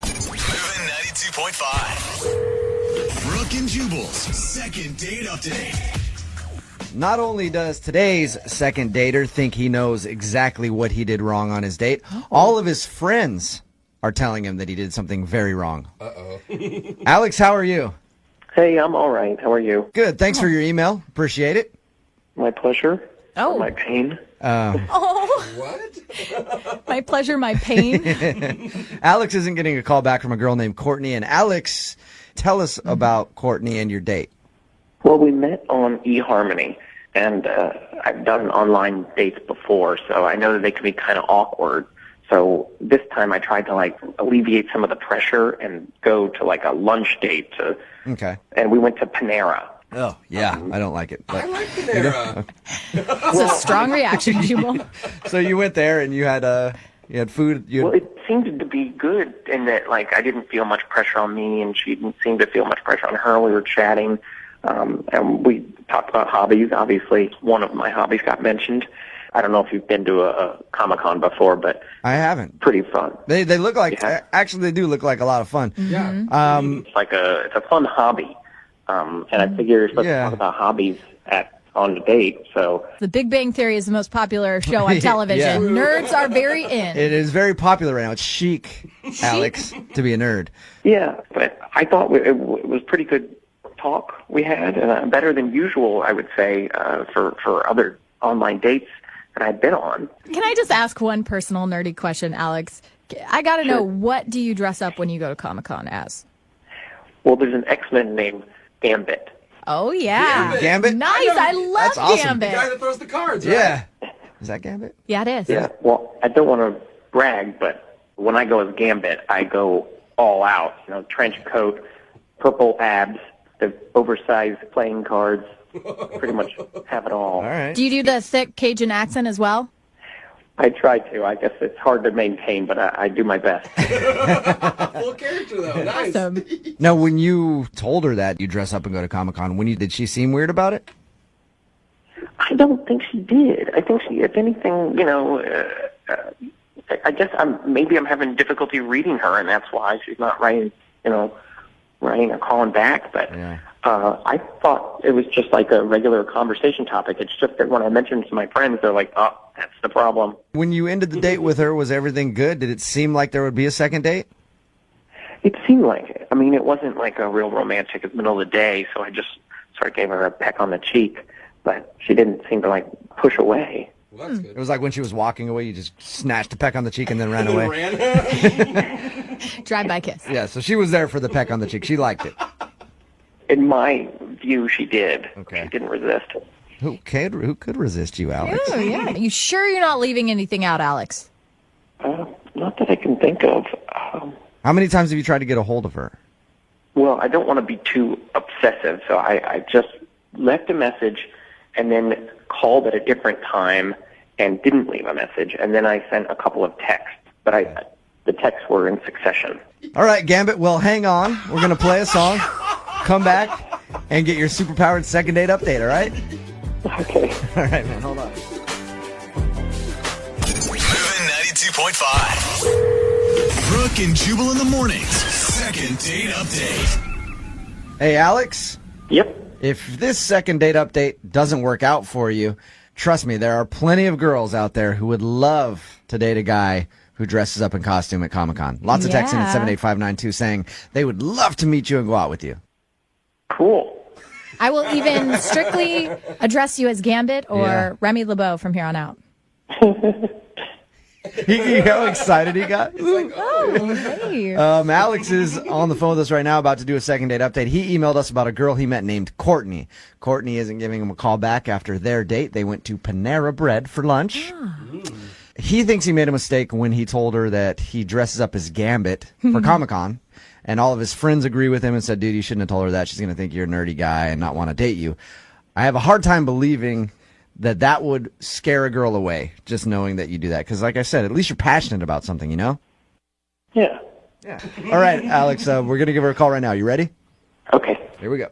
Moving 92.5. Brooke and Jubal's second date update. Not only does today's second dater think he knows exactly what he did wrong on his date, all of his friends are telling him that he did something very wrong. Uh-oh. Alex, how are you? Hey, I'm all right. How are you? Good. Thanks for your email. Appreciate it. My pleasure. Oh. Or my pain. Oh. What? My pleasure, my pain. Alex isn't getting a call back from a girl named Courtney. And Alex, tell us about Courtney and your date. Well, we met on eHarmony, and I've done online dates before, so I know that they can be kind of awkward. So this time I tried to, like, alleviate some of the pressure and go to, like, a lunch date. Okay. And we went to Panera. Oh, yeah. I don't like it. But I like Panera. That's a strong reaction, Jubal. So you went there and you had food. Well, it seemed to be good in that, like, I didn't feel much pressure on me, and she didn't seem to feel much pressure on her. We were chatting, and we talked about hobbies. Obviously, one of my hobbies got mentioned. I don't know if you've been to a Comic-Con before, but I haven't. pretty fun. They look like, Yeah. actually they do look like a lot of fun. Yeah. It's a fun hobby, and I figure you're supposed to talk about hobbies on the date. So The Big Bang Theory is the most popular show on television. Yeah. Nerds are very in. It is very popular right now. It's chic, Alex, to be a nerd. yeah, but I thought it was pretty good talk we had, and better than usual, I would say, for other online dates that I'd been on. Can I just ask one personal nerdy question, Alex? I got to know, what do you dress up when you go to Comic-Con as? Well, there's an X-Men named Gambit. Oh, yeah. Gambit? Nice. I love That's awesome. The Gambit. guy that throws the cards, right? Yeah. Is that Gambit? Yeah, it is. Yeah, well, I don't want to brag, but when I go as Gambit, I go all out. You know, trench coat, purple abs, the oversized playing cards, pretty much have it all. All right. Do you do the thick Cajun accent as well? I try to. I guess it's hard to maintain, but I do my best. Full character, though. Nice. Awesome. Now, when you told her that you dress up and go to Comic-Con, did she seem weird about it? I don't think she did. I think she, if anything, I guess maybe I'm having difficulty reading her, and that's why she's not writing or calling back. But Yeah. I thought it was just like a regular conversation topic. It's just that when I mentioned it to my friends, they're like, "Oh, that's the problem." When you ended the date with her, was everything good? Did it seem like there would be a second date? It seemed like it. I mean, it wasn't like a real romantic in the middle of the day, so I just sort of gave her a peck on the cheek, but she didn't seem to, like, push away. Well, that's It good. was like when she was walking away, you just snatched a peck on the cheek and then ran away. Ran. Drive-by kiss. Yeah, so she was there for the peck on the cheek. She liked it. In my view, she did. Okay. She didn't resist. Who could resist you, Alex? Oh, yeah. You sure you're not leaving anything out, Alex? Not that I can think of. How many times have you tried to get a hold of her? Well, I don't want to be too obsessive, so I just left a message and then called at a different time and didn't leave a message, and then I sent a couple of texts, but the texts were in succession. All right, Gambit, well, hang on. We're going to play a song, come back, and get your superpowered second date update, all right? Okay. All right, man, hold on. Moving 92.5. Brooke and Jubal in the mornings. Second date update. Hey, Alex, Yep. if this second date update doesn't work out for you, trust me, there are plenty of girls out there who would love to date a guy who dresses up in costume at Comic-Con. Lots of texting at Yeah. 78592 saying they would love to meet you and go out with you. Cool. I will even strictly address you as Gambit or Yeah. Remy LeBeau from here on out. How excited he got? Hey. Alex is on the phone with us right now about to do a second date update. He emailed us about a girl he met named Courtney. Courtney isn't giving him a call back after their date. They went to Panera Bread for lunch. He thinks he made a mistake when he told her that he dresses up as Gambit for Comic-Con. And all of his friends agree with him and said, dude, you shouldn't have told her that. She's going to think you're a nerdy guy and not want to date you. I have a hard time believing that would scare a girl away, just knowing that you do that. Because like I said, at least you're passionate about something, you know? Yeah. Yeah. All right, Alex, we're going to give her a call right now. You ready? Okay. Here we go.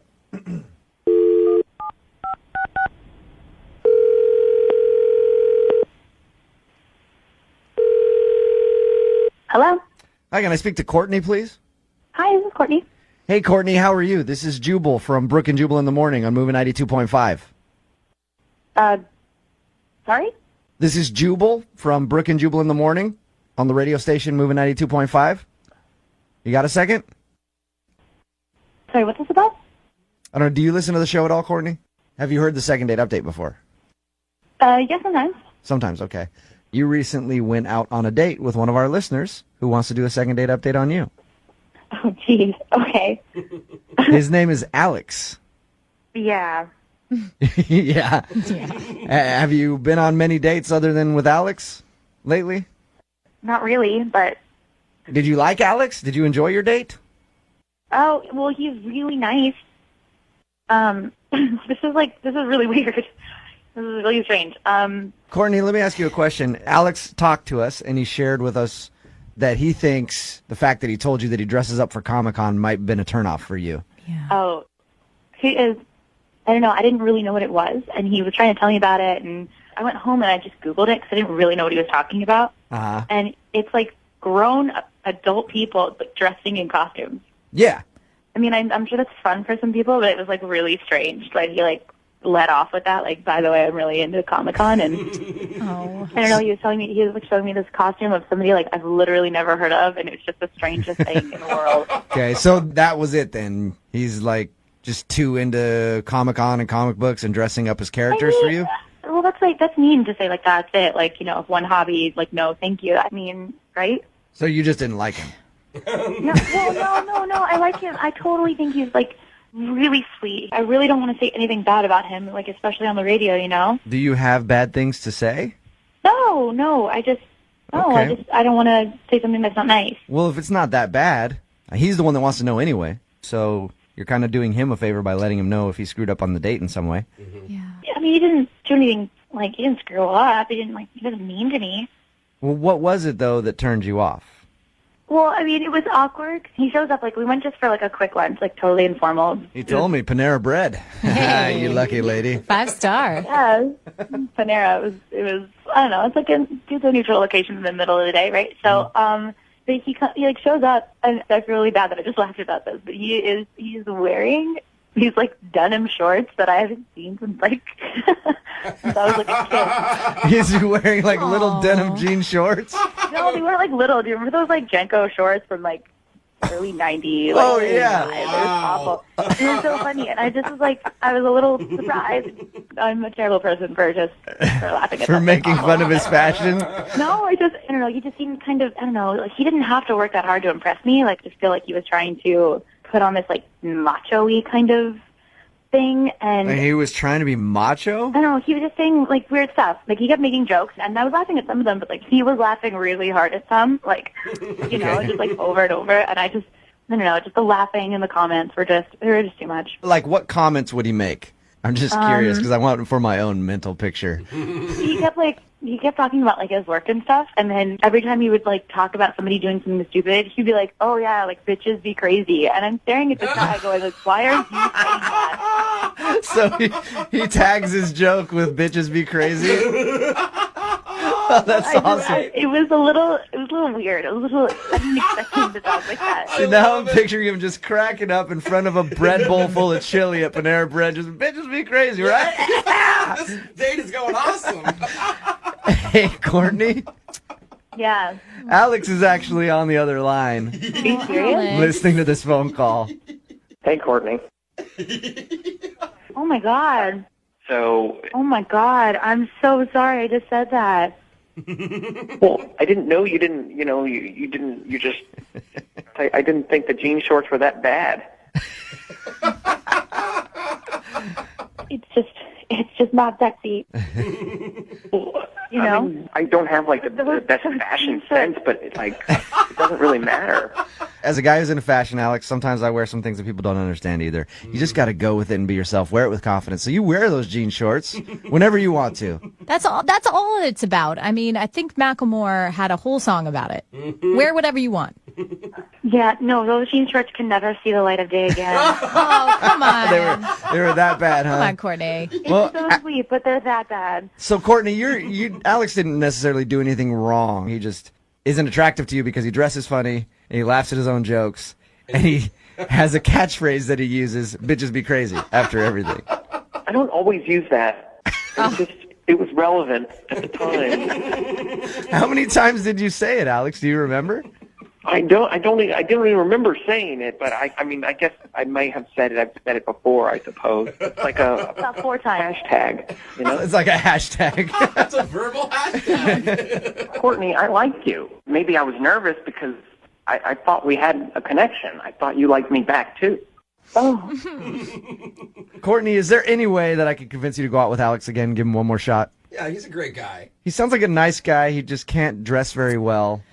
Hello? Hi, can I speak to Courtney, please? Hi, this is Courtney. Hey, Courtney, how are you? This is Jubal from Brooke and Jubal in the Morning on Moving 92.5. Sorry? This is Jubal from Brooke and Jubal in the morning on the radio station Moving 92.5. You got a second? Sorry, what's this about? I don't know. Do you listen to the show at all, Courtney? Have you heard the second date update before? Yes, sometimes. Sometimes, okay. You recently went out on a date with one of our listeners who wants to do a second date update on you. Oh, geez. Okay. His name is Alex. Yeah. Yeah. Have you been on many dates other than with Alex lately? Not really, but... Did you like Alex? Did you enjoy your date? Oh, well, he's really nice. This is really weird. This is really strange. Courtney, let me ask you a question. Alex talked to us, and he shared with us that he thinks the fact that he told you that he dresses up for Comic-Con might have been a turnoff for you. Yeah. Oh, he is... I don't know. I didn't really know what it was, and he was trying to tell me about it, and I went home and I just Googled it because I didn't really know what he was talking about. Uh-huh. And it's like grown adult people like, dressing in costumes. Yeah. I mean, I'm sure that's fun for some people, but it was like really strange. Like he like let off with that. Like, by the way, I'm really into Comic-Con, and Oh. I don't know. He was like showing me this costume of somebody like I've literally never heard of, and it's just the strangest thing in the world. Okay, so that was it then. He's like just too into Comic-Con and comic books and dressing up as characters for you? Well, that's mean to say like that's it. Like, you know, if one hobby, like no, thank you. I mean, right? So you just didn't like him? No. I like him. I totally think he's like really sweet. I really don't want to say anything bad about him, like especially on the radio, you know? Do you have bad things to say? No. I don't want to say something that's not nice. Well, if it's not that bad, he's the one that wants to know anyway. So you're kind of doing him a favor by letting him know if he screwed up on the date in some way. Yeah. I mean, he didn't do anything, like, he didn't screw up. He wasn't mean to me. Well, what was it, though, that turned you off? Well, I mean, it was awkward. He shows up, like, we went just for, like, a quick lunch, like, totally informal. He told me Panera Bread. You lucky lady. 5-star. Yeah, Panera. It was, I don't know, it's like it's a neutral location in the middle of the day, right? So, but he like shows up, and I feel really bad that I just laughed about this, but he's wearing these like denim shorts that I haven't seen since like since I was like a kid. He's wearing like little denim jean shorts? No, they weren't like little. Do you remember those like Jenko shorts from like early 90s? Like, Oh, yeah. It was awful. It was so funny, and I just was like, I was a little surprised. I'm a terrible person for laughing at For that. making fun of his fashion? No, I don't know. He just seemed kind of, I don't know, like he didn't have to work that hard to impress me. Like, I just feel like he was trying to put on this like macho-y kind of thing, and He was trying to be macho? I don't know, he was just saying like weird stuff. Like he kept making jokes, and I was laughing at some of them, but like he was laughing really hard at some, like you know, just like over and over. And I don't know, just the laughing and the comments were just too much. Like, what comments would he make? I'm just curious because I want it for my own mental picture. He kept talking about like his work and stuff, and then every time he would like talk about somebody doing something stupid, he'd be like, "Oh yeah, like bitches be crazy," and I'm staring at this guy going, like, "Why are you saying that?" So he tags his joke with "bitches be crazy." Oh, that's awesome. It was a little weird. I didn't expect him to talk like that. See, now I'm picturing him just cracking up in front of a bread bowl full of chili at Panera Bread. Just bitches be crazy, right? This date is going awesome. Hey, Courtney. Yeah. Alex is actually on the other line, Are you serious? listening to this phone call. Hey, Courtney. Oh my god. So, Oh my god. I'm so sorry. I just said that. well, I didn't know you didn't, you didn't, you just, I didn't think the jean shorts were that bad. It's just not sexy. You know? I mean, I don't have like the best fashion sense, but it doesn't really matter. As a guy who's into fashion, Alex, sometimes I wear some things that people don't understand either. You just got to go with it and be yourself. Wear it with confidence. So you wear those jean shorts whenever you want to. That's all it's about. I mean, I think Macklemore had a whole song about it. Wear whatever you want. Yeah, no, those jean shorts can never see the light of day again. Oh, come on. They were that bad, huh? Come on, Courtney. It's Well, so sweet, but they're that bad. So, Courtney, Alex didn't necessarily do anything wrong. He just isn't attractive to you because he dresses funny and he laughs at his own jokes and he has a catchphrase that he uses, "bitches be crazy," after everything. I don't always use that. It was relevant at the time. How many times did you say it, Alex? Do you remember? I don't even remember saying it, but I mean, I guess I might have said it. I've said it before, I suppose. It's like About 4 times. hashtag, you know? It's like a hashtag. That's a verbal hashtag. Courtney, I like you. Maybe I was nervous because I thought we had a connection. I thought you liked me back, too. Oh. Courtney, is there any way that I could convince you to go out with Alex again and give him one more shot? Yeah, he's a great guy. He sounds like a nice guy. He just can't dress very well.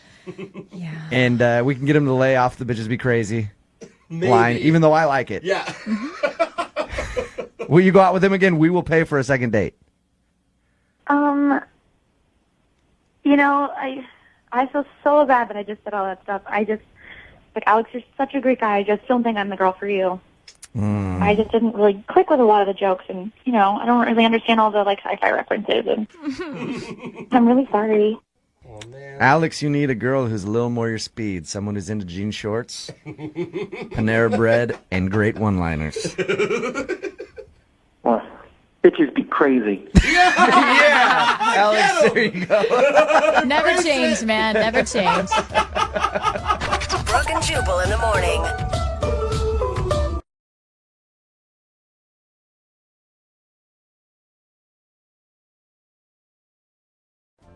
Yeah. And we can get him to lay off the bitches be crazy Maybe. line, even though I like it. Yeah. Will you go out with him again? We will pay for a second date. You know, I feel so bad that I just said all that stuff. Alex, you're such a great guy. I just don't think I'm the girl for you. I just didn't really click with a lot of the jokes, and, you know, I don't really understand all the, sci-fi references, and I'm really sorry. Oh, man. Alex, you need a girl who's a little more your speed. Someone who's into jean shorts, Panera Bread, and great one-liners. Well, bitches be crazy. Yeah! Alex, there you go. Never change, man. Never change. Brooke and Jubal in the morning.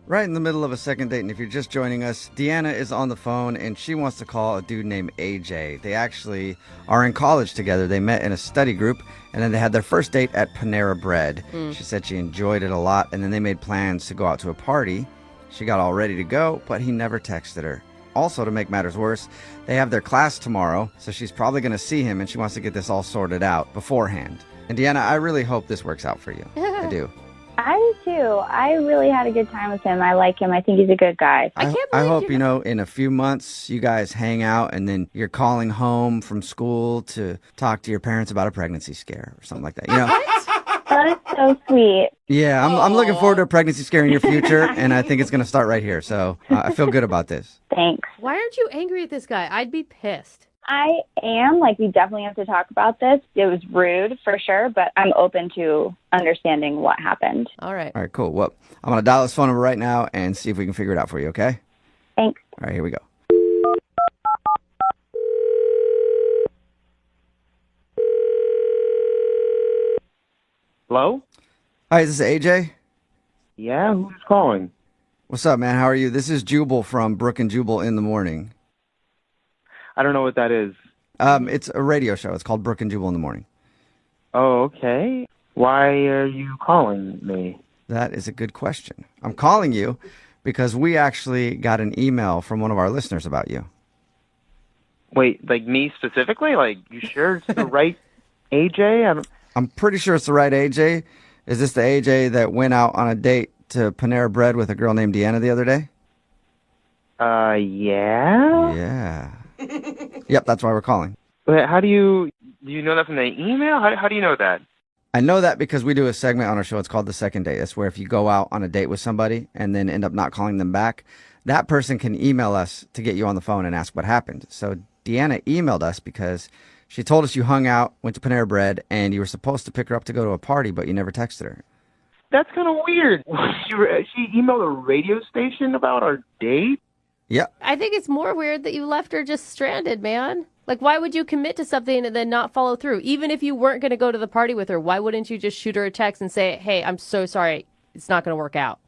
Right in the middle of a second date, and if you're just joining us, Deanna is on the phone, and she wants to call a dude named AJ. They actually are in college together. They met in a study group, and then they had their first date at Panera Bread. She said she enjoyed it a lot, and then they made plans to go out to a party. She got all ready to go, but he never texted her. Also, to make matters worse, they have their class tomorrow, so she's probably going to see him, and she wants to get this all sorted out beforehand. And Deanna, I really hope this works out for you. I do. I do too. I really had a good time with him. I like him. I think he's a good guy. I hope, in a few months you guys hang out and then you're calling home from school to talk to your parents about a pregnancy scare or something like that. You know? That is so sweet. Yeah, I'm looking forward to a pregnancy scare in your future, and I think it's going to start right here. So I feel good about this. Thanks. Why aren't you angry at this guy? I'd be pissed. I am. We definitely have to talk about this. It was rude for sure, but I'm open to understanding what happened. All right. All right, cool. Well, I'm going to dial his phone number right now and see if we can figure it out for you, okay? Thanks. All right, here we go. Hello? Hi, is this AJ? Yeah, who's calling? What's up, man? How are you? This is Jubal from Brooke and Jubal in the morning. I don't know what that is. It's a radio show. It's called Brooke and Jubal in the morning. Oh, okay. Why are you calling me? That is a good question. I'm calling you because we actually got an email from one of our listeners about you. Wait, me specifically? You sure it's the right AJ? I'm pretty sure it's the right AJ. Is this the AJ that went out on a date to Panera Bread with a girl named Deanna the other day? Yeah? Yeah. Yep, that's why we're calling. But how do you know that from the email? How do you know that? I know that because we do a segment on our show. It's called The Second Date. That's where if you go out on a date with somebody and then end up not calling them back, that person can email us to get you on the phone and ask what happened. So Deanna emailed us because she told us you hung out, went to Panera Bread, and you were supposed to pick her up to go to a party, but you never texted her. That's kind of weird. She emailed a radio station about our date? Yep. I think it's more weird that you left her just stranded, man. Why would you commit to something and then not follow through? Even if you weren't going to go to the party with her, why wouldn't you just shoot her a text and say, hey, I'm so sorry, it's not going to work out?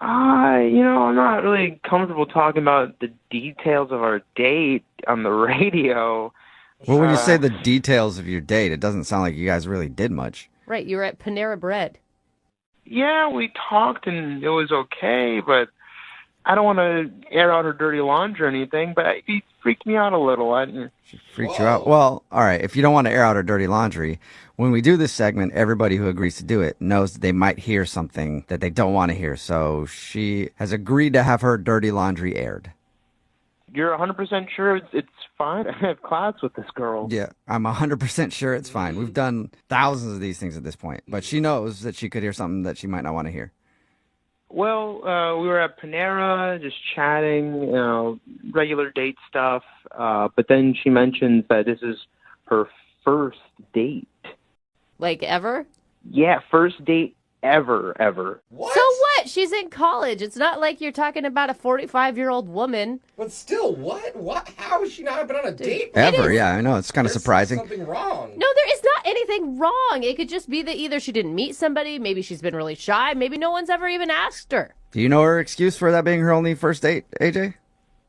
I'm not really comfortable talking about the details of our date on the radio. Well, when you say the details of your date, it doesn't sound like you guys really did much. Right, you were at Panera Bread. Yeah, we talked and it was okay, but I don't want to air out her dirty laundry or anything, but it freaked me out a little. She freaked you out? Well, all right, if you don't want to air out her dirty laundry, when we do this segment, everybody who agrees to do it knows that they might hear something that they don't want to hear. So she has agreed to have her dirty laundry aired. You're 100% sure it's fine? I have class with this girl. Yeah, I'm 100% sure it's fine. We've done thousands of these things at this point, but she knows that she could hear something that she might not want to hear. Well, we were at Panera, just chatting, regular date stuff. But then she mentions that this is her first date. Ever? Yeah, first date ever. What? So what? She's in college. It's not like you're talking about a 45-year-old woman. But still, what? What? How has she not been on a date? Ever, yeah, I know. It's kind of There's surprising. something wrong. No, there is not anything wrong. It could just be that either she didn't meet somebody, maybe she's been really shy, maybe no one's ever even asked her. Do you know her excuse for that being her only first date, AJ?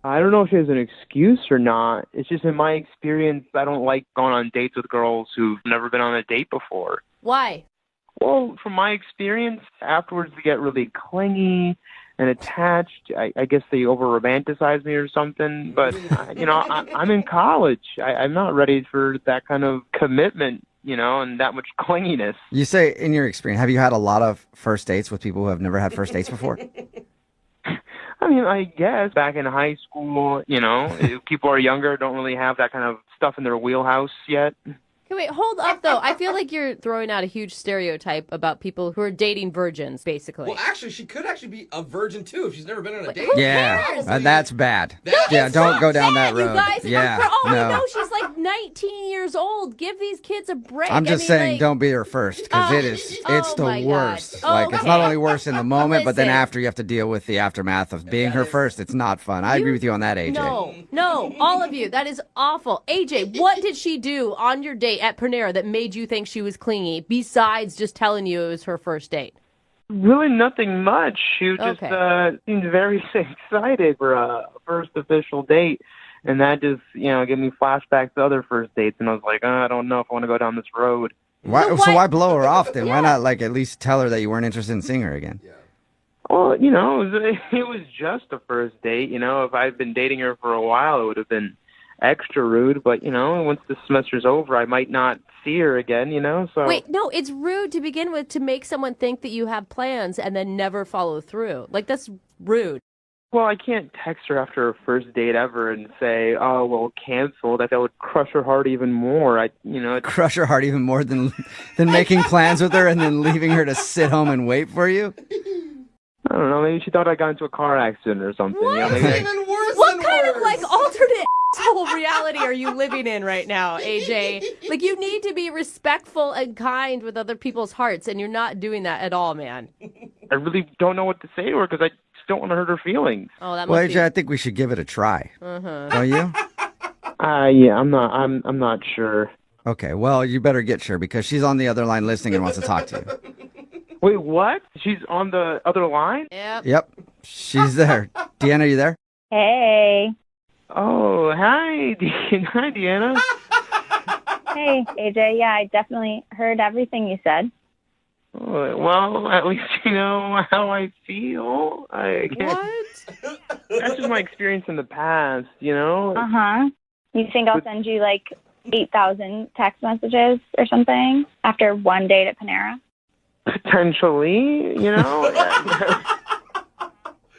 I don't know if she has an excuse or not. It's just in my experience, I don't like going on dates with girls who've never been on a date before. Why? Well, from my experience, afterwards they get really clingy and attached. I guess they over-romanticize me or something. But, I'm in college. I'm not ready for that kind of commitment, and that much clinginess. You say, in your experience, have you had a lot of first dates with people who have never had first dates before? I mean, I guess back in high school, if people are younger, don't really have that kind of stuff in their wheelhouse yet. Okay, wait, hold up, though. I feel like you're throwing out a huge stereotype about people who are dating virgins, basically. Well, actually, she could actually be a virgin, too, if she's never been on a date. Yeah, that's bad. That Yeah, is don't not go down that You road. guys, Yeah, for all I no. know, she's like 19 years old. Give these kids a break. I'm just saying, like, don't be her first, because it's the my God. worst. Like, it's not Okay. only worse in the moment, but then Listen. after you have to deal with the aftermath of being her first. It's not fun. I agree with you on that, AJ. No, all of you. That is awful. AJ, what did she do on your date at Panera that made you think she was clingy, besides just telling you it was her first date? Really nothing much. She just seemed very excited for a first official date. And that just, gave me flashbacks to other first dates. And I was like, I don't know if I want to go down this road. So why blow her off then? Why not, at least tell her that you weren't interested in seeing her again? Yeah. Well, it was just a first date. If I'd been dating her for a while, it would have been extra rude. But, once the semester's over, I might not see her again, so. Wait, no, it's rude to begin with to make someone think that you have plans and then never follow through. That's rude. Well, I can't text her after her first date ever and say, "Oh, well, cancel." That would crush her heart even more. Crush her heart even more than making plans with her and then leaving her to sit home and wait for you? I don't know. Maybe she thought I got into a car accident or something. What? Maybe Even worse What than kind of worse. alternate whole reality are you living in right now, AJ? You need to be respectful and kind with other people's hearts, and you're not doing that at all, man. I really don't know what to say to her because I just don't want to hurt her feelings. Oh, that Well, must AJ, I think we should give it a try. Don't you? Yeah, I'm not sure. Okay, well, you better get sure because she's on the other line listening and wants to talk to you. Wait, what? She's on the other line? Yep, she's there. Deanna, you there? Hey. Oh, hi, hi, Deanna. Hey, AJ. Yeah, I definitely heard everything you said. Oh, well, at least you know how I feel. I guess. What? That's just my experience in the past, Uh-huh. You think I'll send you 8,000 text messages or something after one date at Panera? Potentially,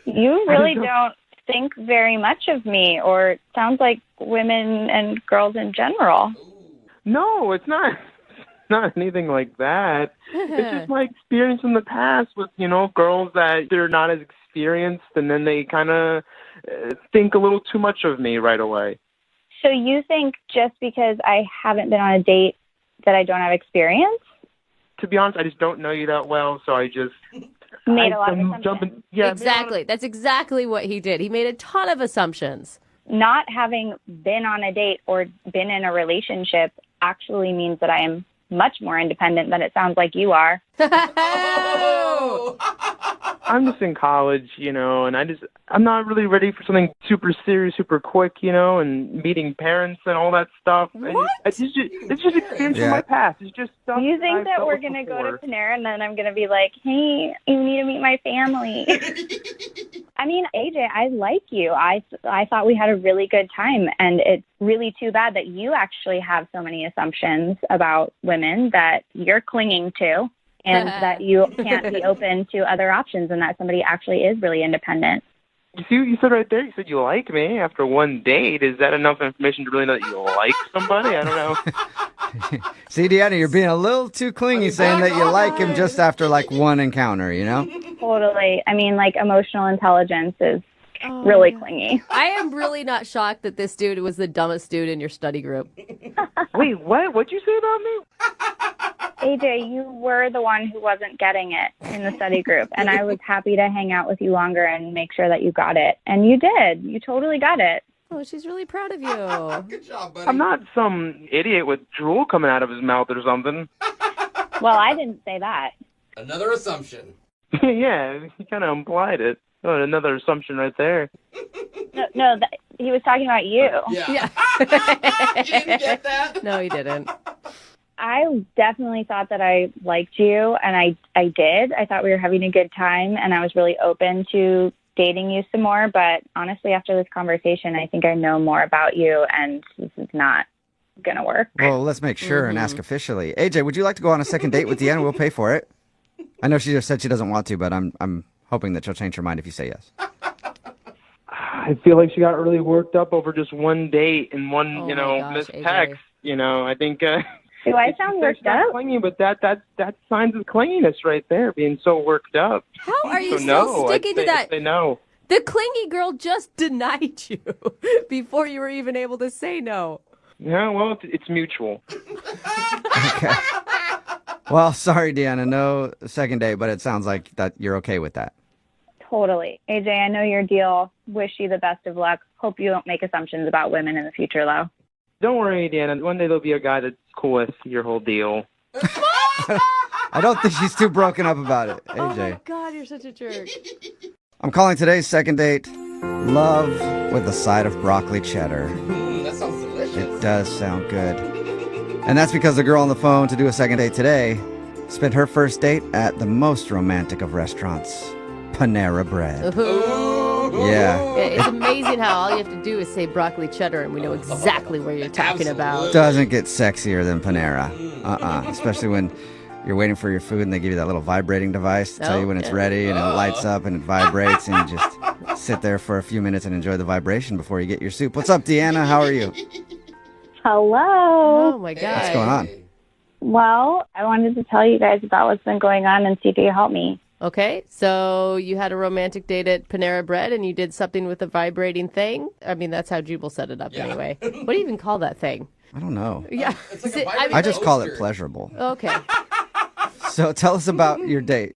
You really don't think very much of me, or it sounds like women and girls in general. No, it's not. Not anything like that. It's just my experience in the past with, girls that they're not as experienced and then they kind of think a little too much of me right away. So you think just because I haven't been on a date that I don't have experience? To be honest, I just don't know you that well, so I just Made a lot of assumptions. Exactly. That's exactly what he did. He made a ton of assumptions. Not having been on a date or been in a relationship actually means that I am much more independent than it sounds like you are. Oh! I'm just in college, and I'm not really ready for something super serious, super quick, and meeting parents and all that stuff. What? It's just experience from my past. It's just stuff. You think I've that dealt we're with going to go before. to Panera and then I'm going to be like, hey, you need to meet my family. I mean, AJ, I like you. I thought we had a really good time, and it's really too bad that you actually have so many assumptions about women that you're clinging to, and that you can't be open to other options, and that somebody actually is really independent. You see what you said right there? You said you like me after one date. Is that enough information to really know that you like somebody? I don't know. See, Deanna, you're being a little too clingy saying that you like him just after one encounter, Totally. I mean, emotional intelligence is really clingy. I am really not shocked that this dude was the dumbest dude in your study group. Wait, what? What'd you say about me? AJ, you were the one who wasn't getting it in the study group, and I was happy to hang out with you longer and make sure that you got it. And you did. You totally got it. Oh, she's really proud of you. Good job, buddy. I'm not some idiot with drool coming out of his mouth or something. Well, I didn't say that. Another assumption. Yeah, he kind of implied it. Oh, another assumption right there. No, he was talking about you. Yeah. You didn't get that? No, he didn't. I definitely thought that I liked you, and I did. I thought we were having a good time, and I was really open to dating you some more. But honestly, after this conversation, I think I know more about you, and this is not going to work. Well, let's make sure and ask officially. AJ, would you like to go on a second date with Deanna? We'll pay for it. I know she just said she doesn't want to, but I'm hoping that she'll change her mind if you say yes. I feel like she got really worked up over just one date and one, Oh my gosh, missed AJ. text. I think. Do I sound worked up? Clingy, but that signs of clinginess right there, being so worked up. How are you So still no, sticking to I'd that? say no. The clingy girl just denied you before you were even able to say no. Yeah, well, it's mutual. Okay. Well, sorry, Deanna, no second date, but it sounds like that you're okay with that. Totally. AJ, I know your deal. Wish you the best of luck. Hope you don't make assumptions about women in the future, though. Don't worry, Deanna. One day there'll be a guy that's cool with your whole deal. I don't think she's too broken up about it, Oh my AJ. God, you're such a jerk. I'm calling today's second date love with a side of broccoli cheddar. That sounds delicious. It does sound good. And that's because the girl on the phone to do a second date today spent her first date at the most romantic of restaurants, Panera Bread. Ooh. Yeah. It's amazing how all you have to do is say broccoli cheddar and we know exactly what you're talking about. Doesn't get sexier than Panera. Especially when you're waiting for your food and they give you that little vibrating device to tell you when it's ready, and it lights up and it vibrates, and you just sit there for a few minutes and enjoy the vibration before you get your soup. What's up, Deanna? How are you? Hello. Oh my God. What's going on? Well, I wanted to tell you guys about what's been going on and see if you can help me. Okay, so you had a romantic date at Panera Bread and you did something with a vibrating thing? I mean, that's how Jubal set it up anyway. What do you even call that thing? I don't know. Yeah. It's like Is it- I just call it toaster. pleasurable. Okay. So tell us about your date.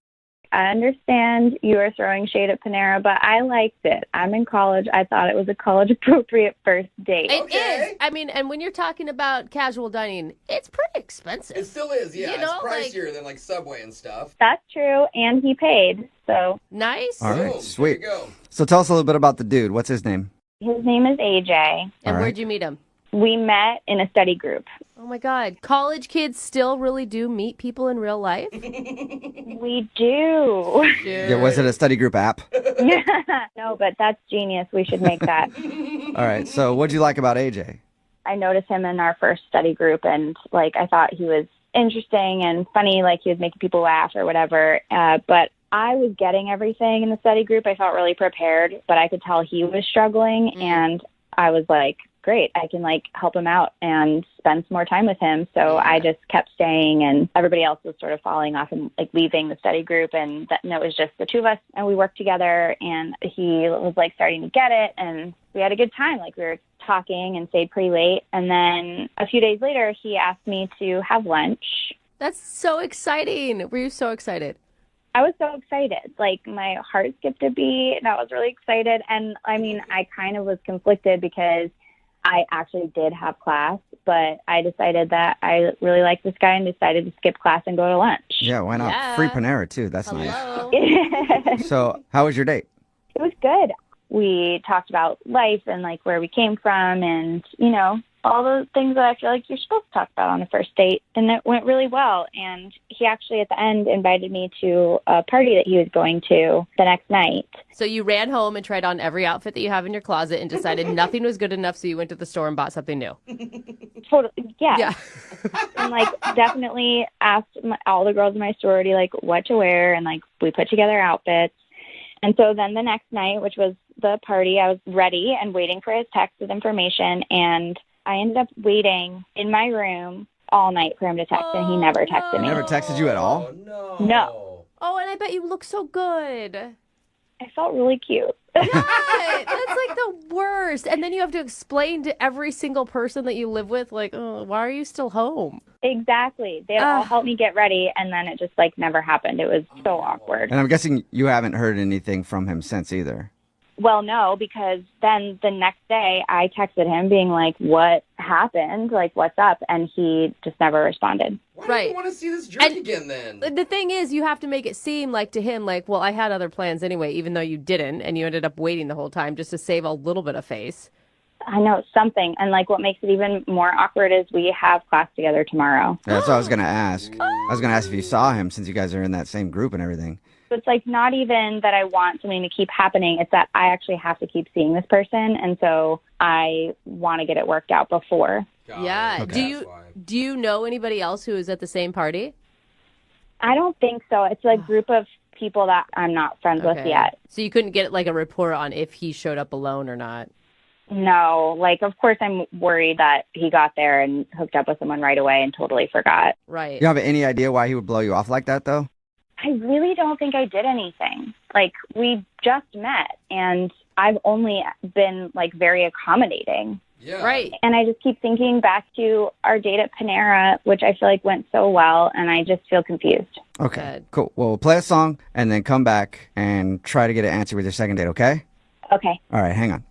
I understand you are throwing shade at Panera, but I liked it. I'm in college. I thought it was a college-appropriate first date. It is. I mean, and when you're talking about casual dining, it's pretty expensive. It still is, yeah. You know, it's pricier than like Subway and stuff. That's true, and he paid. So Nice. All right, Boom, sweet. There you go. So tell us a little bit about the dude. What's his name? his name is AJ. And All right. where'd you meet him? We met in a study group. Oh my God. College kids still really do meet people in real life? We do. Yeah, was it a study group app? No, but that's genius. We should make that. All right. So what'd you like about AJ? I noticed him in our first study group, and I thought he was interesting and funny, he was making people laugh or whatever. But I was getting everything in the study group. I felt really prepared, but I could tell he was struggling, and I was like, great, I can help him out and spend some more time with him. So I just kept staying, and everybody else was sort of falling off and leaving the study group, and it was just the two of us, and we worked together, and he was starting to get it, and we had a good time. We were talking and stayed pretty late, and then a few days later he asked me to have lunch. That's so exciting. Were you so excited? I was so excited. My heart skipped a beat, and I was really excited. And I kind of was conflicted because I actually did have class, but I decided that I really liked this guy and decided to skip class and go to lunch. Yeah, why not? Yeah. Free Panera, too. That's Hello. It So how was your date? was good. We talked about life and where we came from and, all those things that I feel like you're supposed to talk about on a first date. And it went really well. And he actually at the end invited me to a party that he was going to the next night. So you ran home and tried on every outfit that you have in your closet and decided nothing was good enough, so you went to the store and bought something new. Totally, yeah. Yeah. And definitely asked all the girls in my sorority what to wear, and we put together outfits. And so then the next night, which was the party, I was ready and waiting for his text with information, and I ended up waiting in my room all night for him to text, and he never texted He me. never texted you at all? Oh, no. No. Oh, and I bet you look so good. I felt really cute. That's like the worst. And then you have to explain to every single person that you live with, like, oh, why are you still home? Exactly. They all helped me get ready, and then it just, like, never happened. It was so awkward. And I'm guessing you haven't heard anything from him since either. Well, no, because then the next day I texted him being like, what happened? Like, what's up? And he just never responded. Why do you want to see this jerk again then? The thing is, you have to make it seem like to him, like, well, I had other plans anyway, even though you didn't, and you ended up waiting the whole time just to save a little bit of face. I know, something. And, like, what makes it even more awkward is we have class together tomorrow. That's what I was going to ask. I was going to ask if you saw him since you guys are in that same group and everything. So it's, like, not even that I want something to keep happening. It's that I actually have to keep seeing this person, and so I want to get it worked out before. Yeah. Okay. Do you know anybody else who is at the same party? I don't think so. It's a group of people that I'm not friends with yet. So you couldn't get, like, a report on if he showed up alone or not? No. Like, of course I'm worried that he got there and hooked up with someone right away and totally forgot. Right. You have any idea why he would blow you off like that, though? I really don't think I did anything. Like, we just met, and I've only been, like, very accommodating. Yeah. Right. And I just keep thinking back to our date at Panera, which I feel like went so well, and I just feel confused. Okay, cool. Well, we'll play a song and then come back and try to get an answer with your second date, okay? Okay. All right, hang on.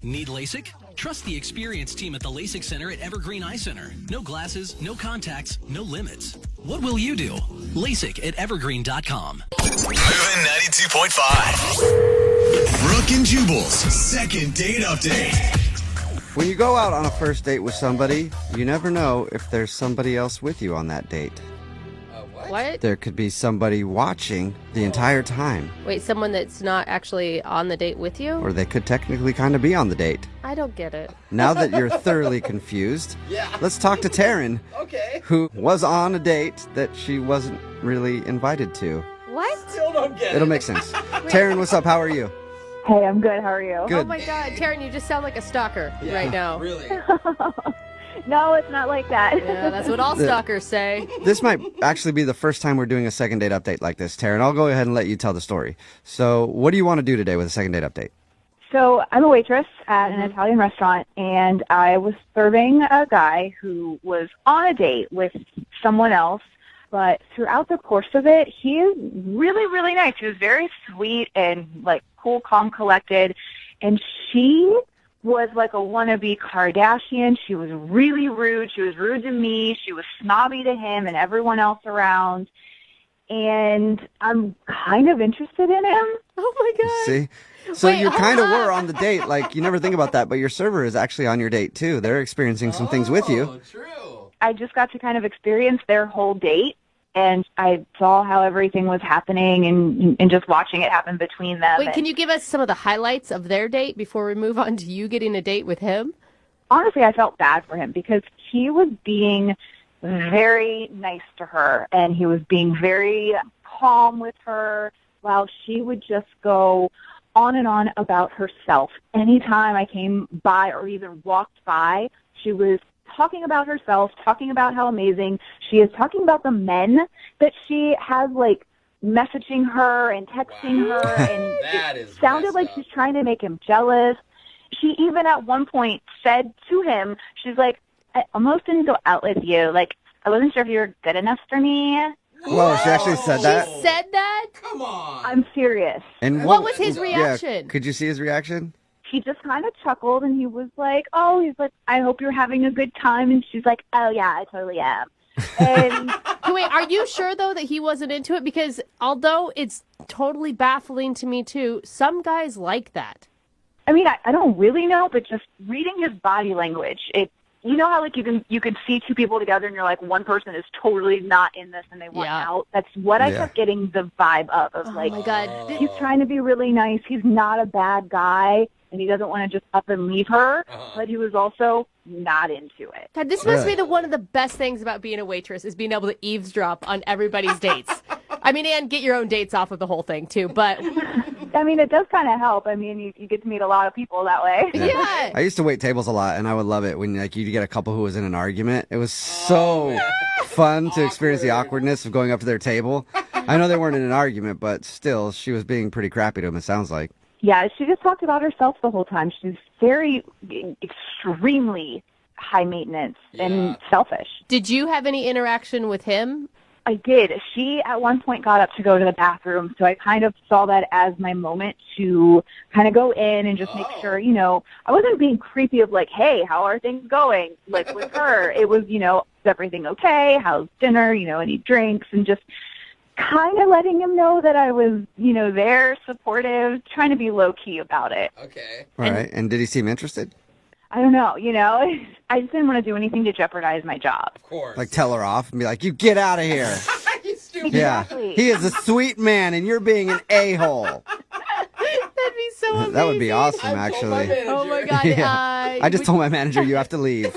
Need LASIK? Trust the experienced team at the LASIK Center at Evergreen Eye Center. No glasses, no contacts, no limits. What will you do? LASIK at evergreen.com. Moving 92.5. Brooke and Jubal's second date update. When you go out on a first date with somebody, you never know if there's somebody else with you on that date. What? There could be somebody watching the entire time. Wait, someone that's not actually on the date with you? Or they could technically kind of be on the date. I don't get it. Now that you're thoroughly confused, let's talk to Taryn, who was on a date that she wasn't really invited to. What? Still don't get it. It'll make sense. Taryn, what's up? How are you? Hey, I'm good. How are you? Good. Oh my God, Taryn, you just sound like a stalker right now. Really? No, it's not like that. Yeah, that's what all stalkers say. This might actually be the first time we're doing a second date update like this, Taryn. I'll go ahead and let you tell the story. So what do you want to do today with a second date update? So I'm a waitress at an Italian restaurant, and I was serving a guy who was on a date with someone else. But throughout the course of it, he is really, really nice. He was very sweet and, like, cool, calm, collected. And she was like a wannabe Kardashian. She was really rude. She was rude to me. She was snobby to him and everyone else around. And I'm kind of interested in him. Oh, my God. See? So Wait, you kind of hold were up. on the date. Like, you never think about that, but your server is actually on your date, too. They're experiencing some things with you. True. I just got to kind of experience their whole date. And I saw how everything was happening and just watching it happen between them. Wait, can you give us some of the highlights of their date before we move on to you getting a date with him? Honestly, I felt bad for him because he was being very nice to her and he was being very calm with her while she would just go on and on about herself. Anytime I came by or even walked by, she was talking about herself, talking about how amazing she is, talking about the men that she has, like, messaging her and texting her, and That it is sounded messed like up. she's trying to make him jealous. She even at one point said to him, she's like, I almost didn't go out with you. Like, I wasn't sure if you were good enough for me. Whoa, she actually said that? She said that? Come on. I'm serious. And What was his Yeah, reaction? could you see his reaction? He just kind of chuckled, and he was like, he's like, I hope you're having a good time. And she's like, oh, yeah, I totally am. And Wait, are you sure, though, that he wasn't into it? Because although it's totally baffling to me, too, some guys like that. I mean, I don't really know, but just reading his body language, you know how, like, you can see two people together and you're like, one person is totally not in this and they want out? That's what I kept getting the vibe of like, my God. he's trying to be really nice. He's not a bad guy and he doesn't want to just up and leave her, but he was also not into it. God, this must be one of the best things about being a waitress is being able to eavesdrop on everybody's dates. I mean, and get your own dates off of the whole thing, too. But I mean, it does kind of help. I mean, you get to meet a lot of people that way. Yeah. I used to wait tables a lot, and I would love it when like you get a couple who was in an argument. It was so fun to experience the awkwardness of going up to their table. I know they weren't in an argument, but still, she was being pretty crappy to him, it sounds like. Yeah, she just talked about herself the whole time. She's very, extremely high maintenance and selfish. Did you have any interaction with him? I did. She at one point got up to go to the bathroom, so I kind of saw that as my moment to kind of go in and just make sure, I wasn't being creepy of like, hey, how are things going? Like with her, it was, is everything okay? How's dinner? Any drinks? And just kind of letting him know that I was, there, supportive, trying to be low-key about it. Okay. All right. And did he seem interested? I don't know, I just didn't want to do anything to jeopardize my job. Of course. Like tell her off and be like, you get out of here. You stupid. Yeah. Exactly. He is a sweet man, and you're being an a-hole. That'd be so amazing. That would be awesome, I told my actually. manager. Oh my God. Yeah. I just told my manager you have to leave.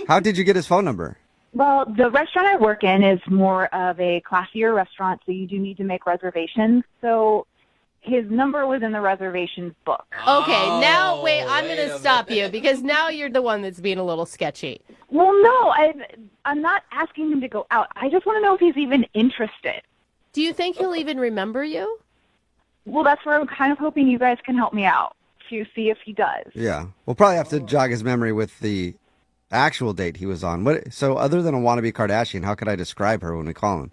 How did you get his phone number? Well, the restaurant I work in is more of a classier restaurant, so you do need to make reservations. So his number was in the reservations book. Okay, now wait, I'm wait going to a stop you because now you're the one that's being a little sketchy. Well, no, I'm not asking him to go out. I just want to know if he's even interested. Do you think he'll even remember you? Well, that's where I'm kind of hoping you guys can help me out to see if he does. Yeah. We'll probably have to jog his memory with the actual date he was on. So other than a wannabe Kardashian, how could I describe her when we call him?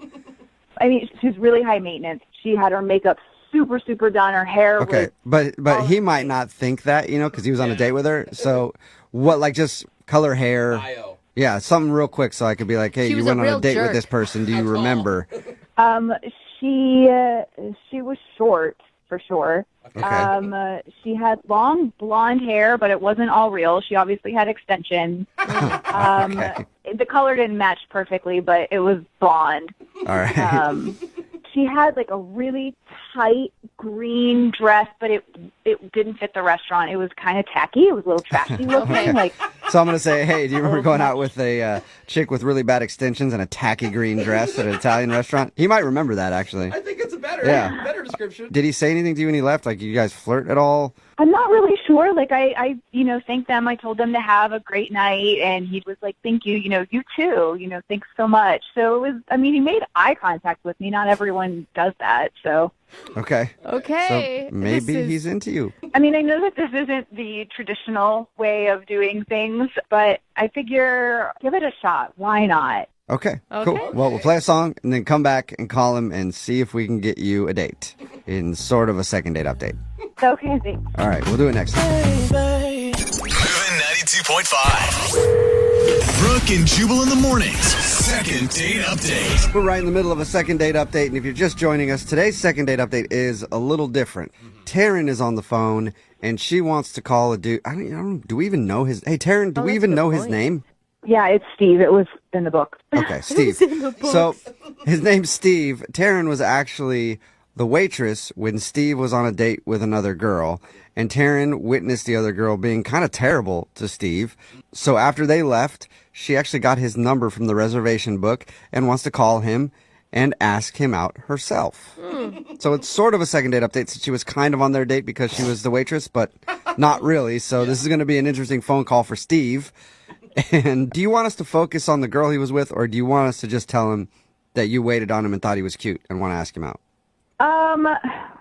I mean, she's really high maintenance. She had her makeup super, super done. Her hair Okay, was... but he might not think that, because he was on a date with her. So what, like just color hair? Bio. Yeah, something real quick so I could be like, hey, She you was a went on real a date jerk. with this person. Do you remember? She was short, for sure. Okay. She had long blonde hair, but it wasn't all real. She obviously had extensions. Okay. The color didn't match perfectly, but it was blonde. All right. She had like a really tight green dress, but it didn't fit the restaurant. It was kind of tacky. It was a little trashy looking. Okay. Like, So I'm going to say, hey, do you remember going out with a chick with really bad extensions and a tacky green dress at an Italian restaurant? He might remember that, actually. I think it's a better description. Did he say anything to you when he left? Like, you guys flirt at all? I'm not really sure. Like, I thanked them. I told them to have a great night, and he was like, thank you. You too. Thanks so much. So it was, he made eye contact with me. Not everyone does that, so. Okay. Okay. So maybe he's into you. I know that this isn't the traditional way of doing things, but I figure give it a shot. Why not? Okay, Okay. cool. Well, we'll play a song and then come back and call him and see if we can get you a date in sort of a second date update. Okay, thanks. All right, we'll do it next time. Moving 92.5. Brooke and Jubal in the mornings. Second date update. We're right in the middle of a second date update, and if you're just joining us, today's second date update is a little different. Taryn is on the phone, and she wants to call a dude. I don't do we even know his... Hey, Taryn, do we even know his name? Yeah, it's Steve. It was in the book. Okay, Steve. So his name's Steve. Taryn was actually the waitress when Steve was on a date with another girl, and Taryn witnessed the other girl being kind of terrible to Steve. So after they left, she actually got his number from the reservation book and wants to call him and ask him out herself. So it's sort of a second date update since she was kind of on their date because she was the waitress, but not really. So this is going to be an interesting phone call for Steve. And do you want us to focus on the girl he was with, or do you want us to just tell him that you waited on him and thought he was cute and want to ask him out?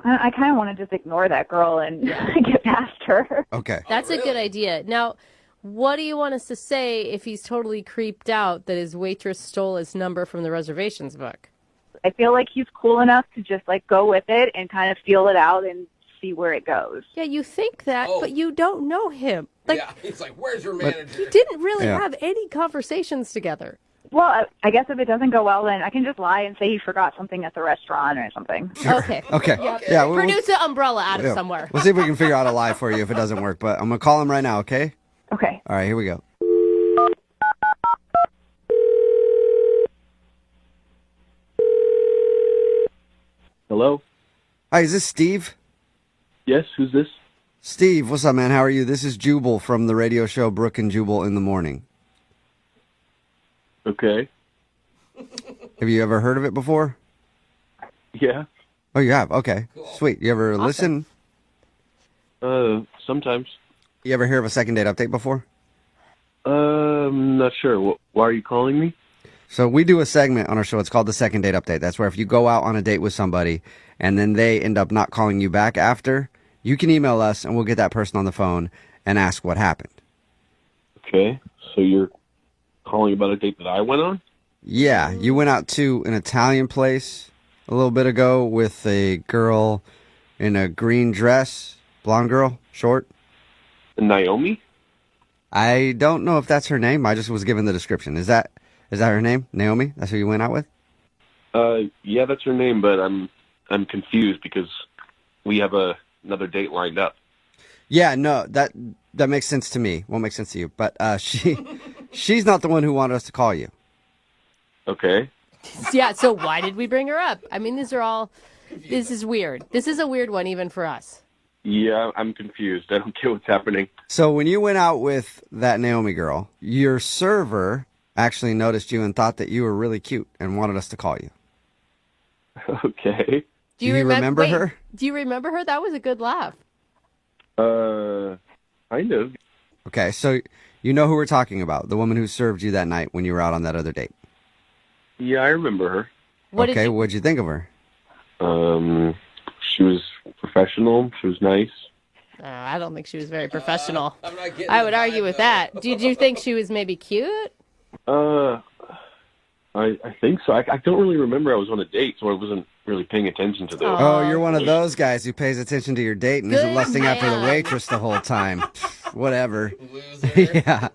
I kind of want to just ignore that girl and get past her. Okay. That's a good idea. Now, what do you want us to say if he's totally creeped out that his waitress stole his number from the reservations book? I feel like he's cool enough to just like go with it and kind of feel it out and see where it goes. Yeah, you think that, but you don't know him. Like, Yeah, he's like, where's your manager? you didn't really Yeah. have any conversations together. Well, I guess if it doesn't go well, then I can just lie and say he forgot something at the restaurant or something. Okay. Okay. Yeah. Produce an umbrella out of yeah. somewhere. We'll see if we can figure out a lie for you if it doesn't work. But I'm going to call him right now, okay? Okay. All right, here we go. Hello? Hi, is this Steve? Yes, who's this? Steve, what's up, man? How are you? This is Jubal from the radio show Brooke and Jubal in the Morning. Okay. Have you ever heard of it before? Yeah. Oh, you have? Okay. Sweet. You ever listen Sometimes. You ever hear of a second date update before? Not sure. Why are you calling me? So we do a segment on our show. It's called the second date update. That's where if you go out on a date with somebody and then they end up not calling you back after, you can email us and we'll get that person on the phone and ask what happened. Okay, so you're calling about a date that I went on? Yeah, you went out to an Italian place a little bit ago with a girl in a green dress, blonde girl, short. Naomi? I don't know if that's her name. I just was given the description. Is that her name? Naomi? That's who you went out with? Yeah, that's her name, but I'm confused because we have another date lined up. Yeah, no, that makes sense to me. Won't make sense to you. But she's not the one who wanted us to call you. Okay. Yeah, so why did we bring her up? I mean, this is weird. This is a weird one even for us. Yeah, I'm confused. I don't get what's happening. So when you went out with that Naomi girl, your server actually noticed you and thought that you were really cute and wanted us to call you. Okay. Do you remember her? Do you remember her? That was a good laugh. Kind of. Okay, so you know who we're talking about, the woman who served you that night when you were out on that other date. Yeah, I remember her. What'd you think of her? She was professional. She was nice. I don't think she was very professional. I would argue with that. Did you think she was maybe cute? I think so. I don't really remember. I was on a date, so I wasn't really paying attention to those. Oh, you're one of those guys who pays attention to your date and isn't lusting after the waitress the whole time. Whatever. Yeah.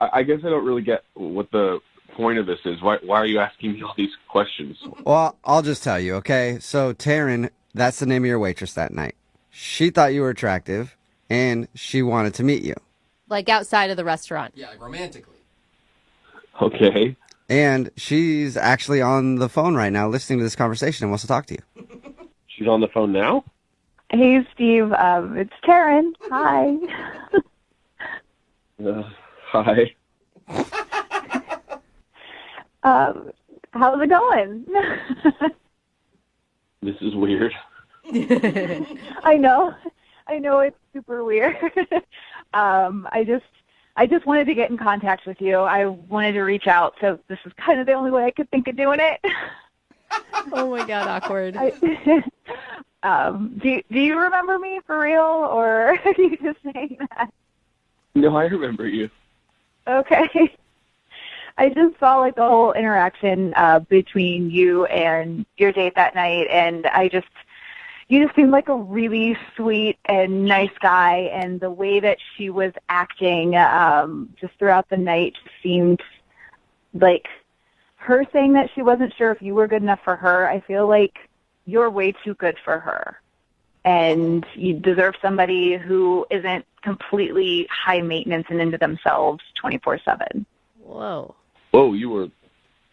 I guess I don't really get what the point of this is. Why are you asking me all these questions? Well, I'll just tell you, okay? So Taryn, that's the name of your waitress that night. She thought you were attractive, and she wanted to meet you. Like outside of the restaurant. Yeah, like romantically. Okay. And she's actually on the phone right now listening to this conversation and wants to talk to you. She's on the phone now? Hey, Steve. It's Taryn. Hi. Hi. How's it going? This is weird. I know it's super weird. I just wanted to get in contact with you. I wanted to reach out, so this is kind of the only way I could think of doing it. Oh my God, awkward. Do you remember me for real, or are you just saying that? No, I remember you. Okay. I just saw like the whole interaction between you and your date that night, and you just seemed like a really sweet and nice guy, and the way that she was acting just throughout the night seemed like her saying that she wasn't sure if you were good enough for her. I feel like you're way too good for her, and you deserve somebody who isn't completely high maintenance and into themselves 24/7. Whoa. Whoa, you were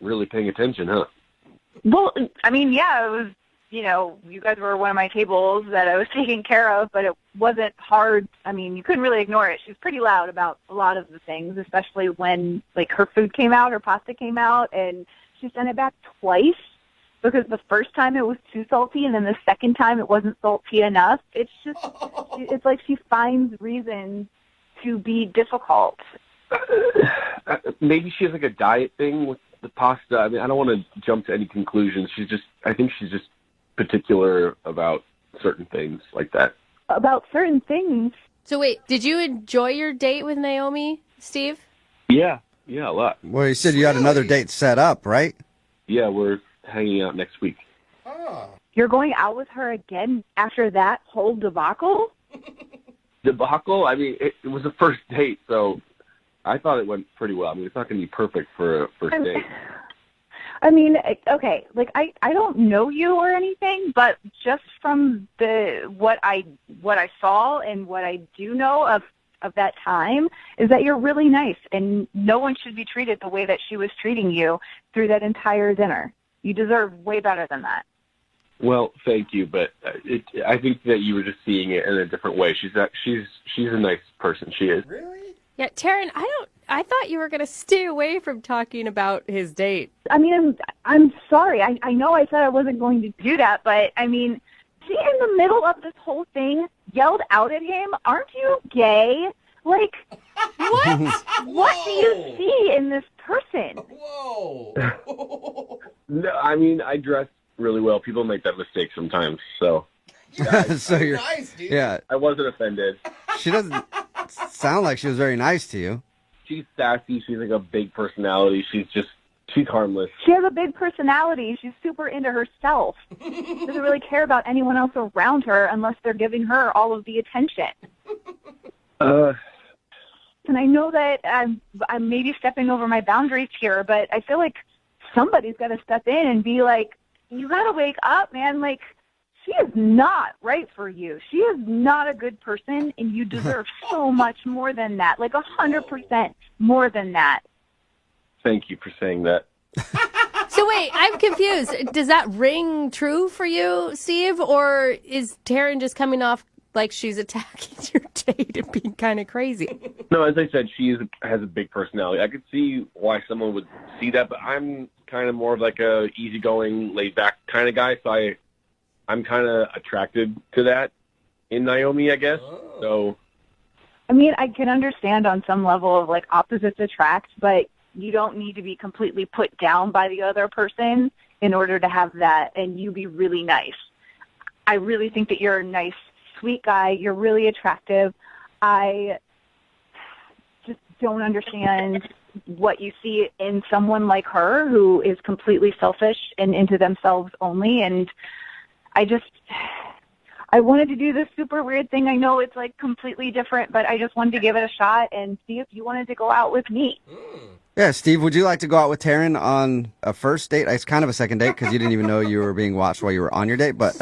really paying attention, huh? Well, I mean, yeah, it was, you guys were one of my tables that I was taking care of, but it wasn't hard. I mean, you couldn't really ignore it. She was pretty loud about a lot of the things, especially when, like, her food came out, her pasta came out, and she sent it back twice because the first time it was too salty, and then the second time it wasn't salty enough. It's just, it's like she finds reasons to be difficult. Maybe she has like a diet thing with the pasta. I mean, I don't want to jump to any conclusions. I think she's just particular about certain things like that. About certain things? So wait, did you enjoy your date with Naomi, Steve? Yeah, a lot. Well, you said you had another date set up, right? Yeah, we're hanging out next week. You're going out with her again after that whole debacle? Debacle? I mean, it was a first date, so I thought it went pretty well. I mean, it's not going to be perfect for a first date. I mean, okay, like I don't know you or anything, but just from what I saw and what I do know of that time is that you're really nice, and no one should be treated the way that she was treating you through that entire dinner. You deserve way better than that. Well, thank you, but I think that you were just seeing it in a different way. She's a nice person. She is. Really? Yeah, Taryn, I thought you were going to stay away from talking about his date. I mean, I'm sorry. I know I said I wasn't going to do that, but I mean, she, in the middle of this whole thing, yelled out at him, "Aren't you gay?" Like, what? What do you see in this person? Whoa. No, I mean, I dress really well. People make that mistake sometimes, so. So you're nice, dude. Yeah. I wasn't offended. She doesn't sound like she was very nice to you. She's sassy. She's like a big personality. She's harmless. She has a big personality. She's super into herself. Doesn't really care about anyone else around her unless they're giving her all of the attention. And I know that I'm maybe stepping over my boundaries here, but I feel like somebody's got to step in and be like, you got to wake up, man. Like, she is not right for you. She is not a good person, and you deserve so much more than that, like 100% more than that. Thank you for saying that. So wait, I'm confused. Does that ring true for you, Steve, or is Taryn just coming off like she's attacking your date and being kind of crazy? No, as I said, she has a big personality. I could see why someone would see that, but I'm kind of more of like a easygoing, laid-back kind of guy, so I'm kind of attracted to that in Naomi, I guess. So, I mean, I can understand on some level of like opposites attract, but you don't need to be completely put down by the other person in order to have that and you be really nice. I really think that you're a nice, sweet guy. You're really attractive. I just don't understand what you see in someone like her who is completely selfish and into themselves only. And I wanted to do this super weird thing. I know it's like completely different, but I just wanted to give it a shot and see if you wanted to go out with me. Yeah, Steve, would you like to go out with Taryn on a first date? It's kind of a second date because you didn't even know you were being watched while you were on your date. But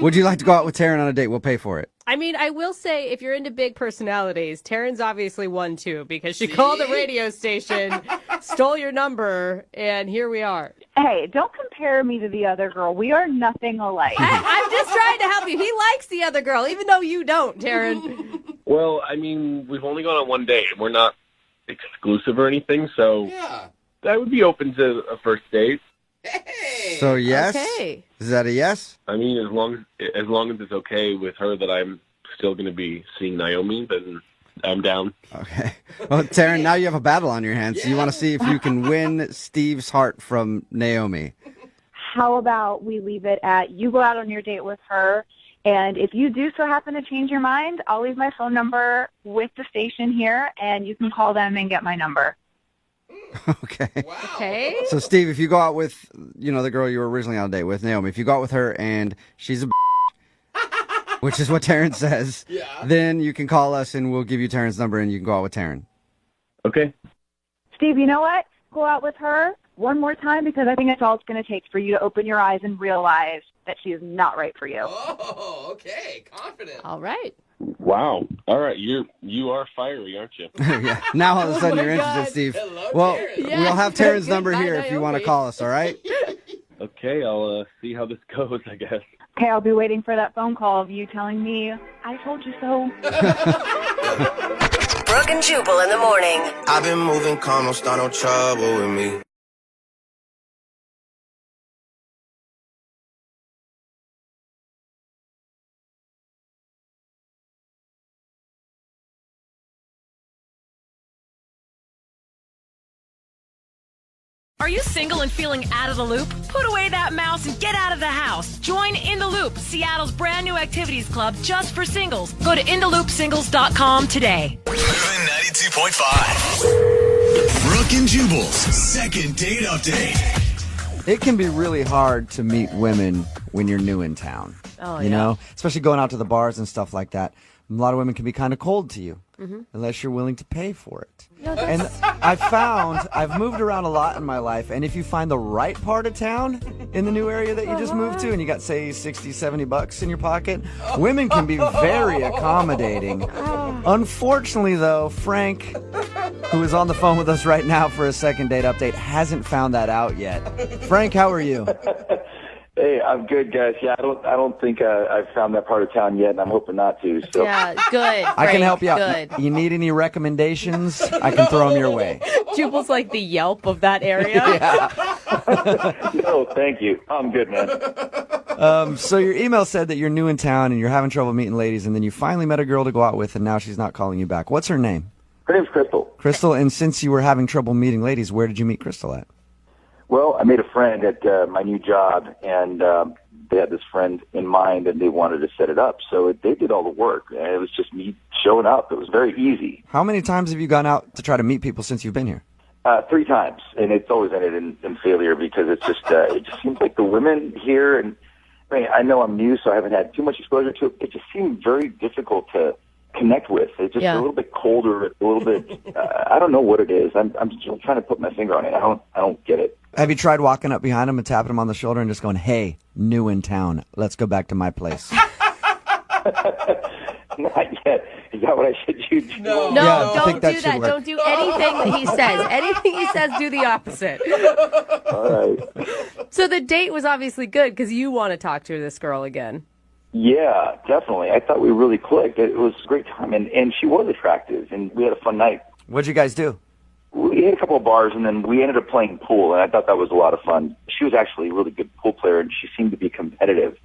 would you like to go out with Taryn on a date? We'll pay for it. I mean, I will say, if you're into big personalities, Taryn's obviously one, too, because she called the radio station, stole your number, and here we are. Hey, don't compare me to the other girl. We are nothing alike. I'm just trying to help you. He likes the other girl, even though you don't, Taryn. well, I mean, we've only gone on one date, and we're not exclusive or anything, so I would be open to a first date. Hey. So yes, Okay. Is that a yes? I mean, as long as it's okay with her that I'm still going to be seeing Naomi, then I'm down. Okay. Well, Taryn, now you have a battle on your hands. So you want to see if you can win Steve's heart from Naomi. How about we leave it at you go out on your date with her, and if you do so happen to change your mind, I'll leave my phone number with the station here, and you can call them and get my number. Okay. Wow. Okay. So, Steve, if you go out with, the girl you were originally on a date with, Naomi, if you go out with her and she's a which is what Taryn says, then you can call us and we'll give you Taryn's number and you can go out with Taryn. Okay. Steve, you know what? Go out with her one more time because I think that's all it's going to take for you to open your eyes and realize that she is not right for you. Oh, okay. Confident. All right. Wow. All right. You are fiery, aren't you? Yeah. Now all of a sudden you're interested, God. Steve. Hello, Well, Taryn. we'll have Taryn's Good number night, here if you want to Naomi. call us, all right? Okay. I'll see how this goes, I guess. Okay, I'll be waiting for that phone call of you telling me, I told you so. Brooke and Jubal in the morning. I've been moving calm, don't start no trouble with me. Are you single and feeling out of the loop? Put away that mouse and get out of the house. Join In the Loop, Seattle's brand new activities club just for singles. Go to intheloopsingles.com today. Moving 92.5. Brooke and Jubal's second date update. It can be really hard to meet women when you're new in town. Oh, you know, especially going out to the bars and stuff like that. A lot of women can be kind of cold to you unless you're willing to pay for it. And I've moved around a lot in my life, and if you find the right part of town in the new area that you just moved to and you got, say, 60, 70 bucks in your pocket, women can be very accommodating. Unfortunately, though, Frank, who is on the phone with us right now for a second date update, hasn't found that out yet. Frank, how are you? Hey, I'm good, guys. Yeah, I don't think I've found that part of town yet, and I'm hoping not to. So. Yeah, good. I can help you out. Good. You need any recommendations? I can throw them your way. Jubal's like the Yelp of that area. Yeah. No, thank you. I'm good, man. So your email said that you're new in town and you're having trouble meeting ladies, and then you finally met a girl to go out with, and now she's not calling you back. What's her name? Her name's Crystal. Crystal, and since you were having trouble meeting ladies, where did you meet Crystal at? Well, I made a friend at my new job, and they had this friend in mind, and they wanted to set it up. So they did all the work, and it was just me showing up. It was very easy. How many times have you gone out to try to meet people since you've been here? 3 times, and it's always ended in failure because it's just it just seems like the women here, and I mean, I know I'm new, so I haven't had too much exposure to it. It just seemed very difficult to connect with. It's just a little bit colder, a little bit. I don't know what it is. I'm still trying to put my finger on it. I don't get it. Have you tried walking up behind him and tapping him on the shoulder and just going, "Hey, new in town, let's go back to my place"? Not yet. Is that what I should do? No, Yeah, I don't think that do should that. work. Don't do anything that he says. Anything he says, do the opposite. All right. So the date was obviously good because you want to talk to this girl again. Yeah, definitely. I thought we really clicked. It was a great time, and she was attractive, and we had a fun night. What'd you guys do? We had a couple of bars, and then we ended up playing pool, and I thought that was a lot of fun. She was actually a really good pool player, and she seemed to be competitive.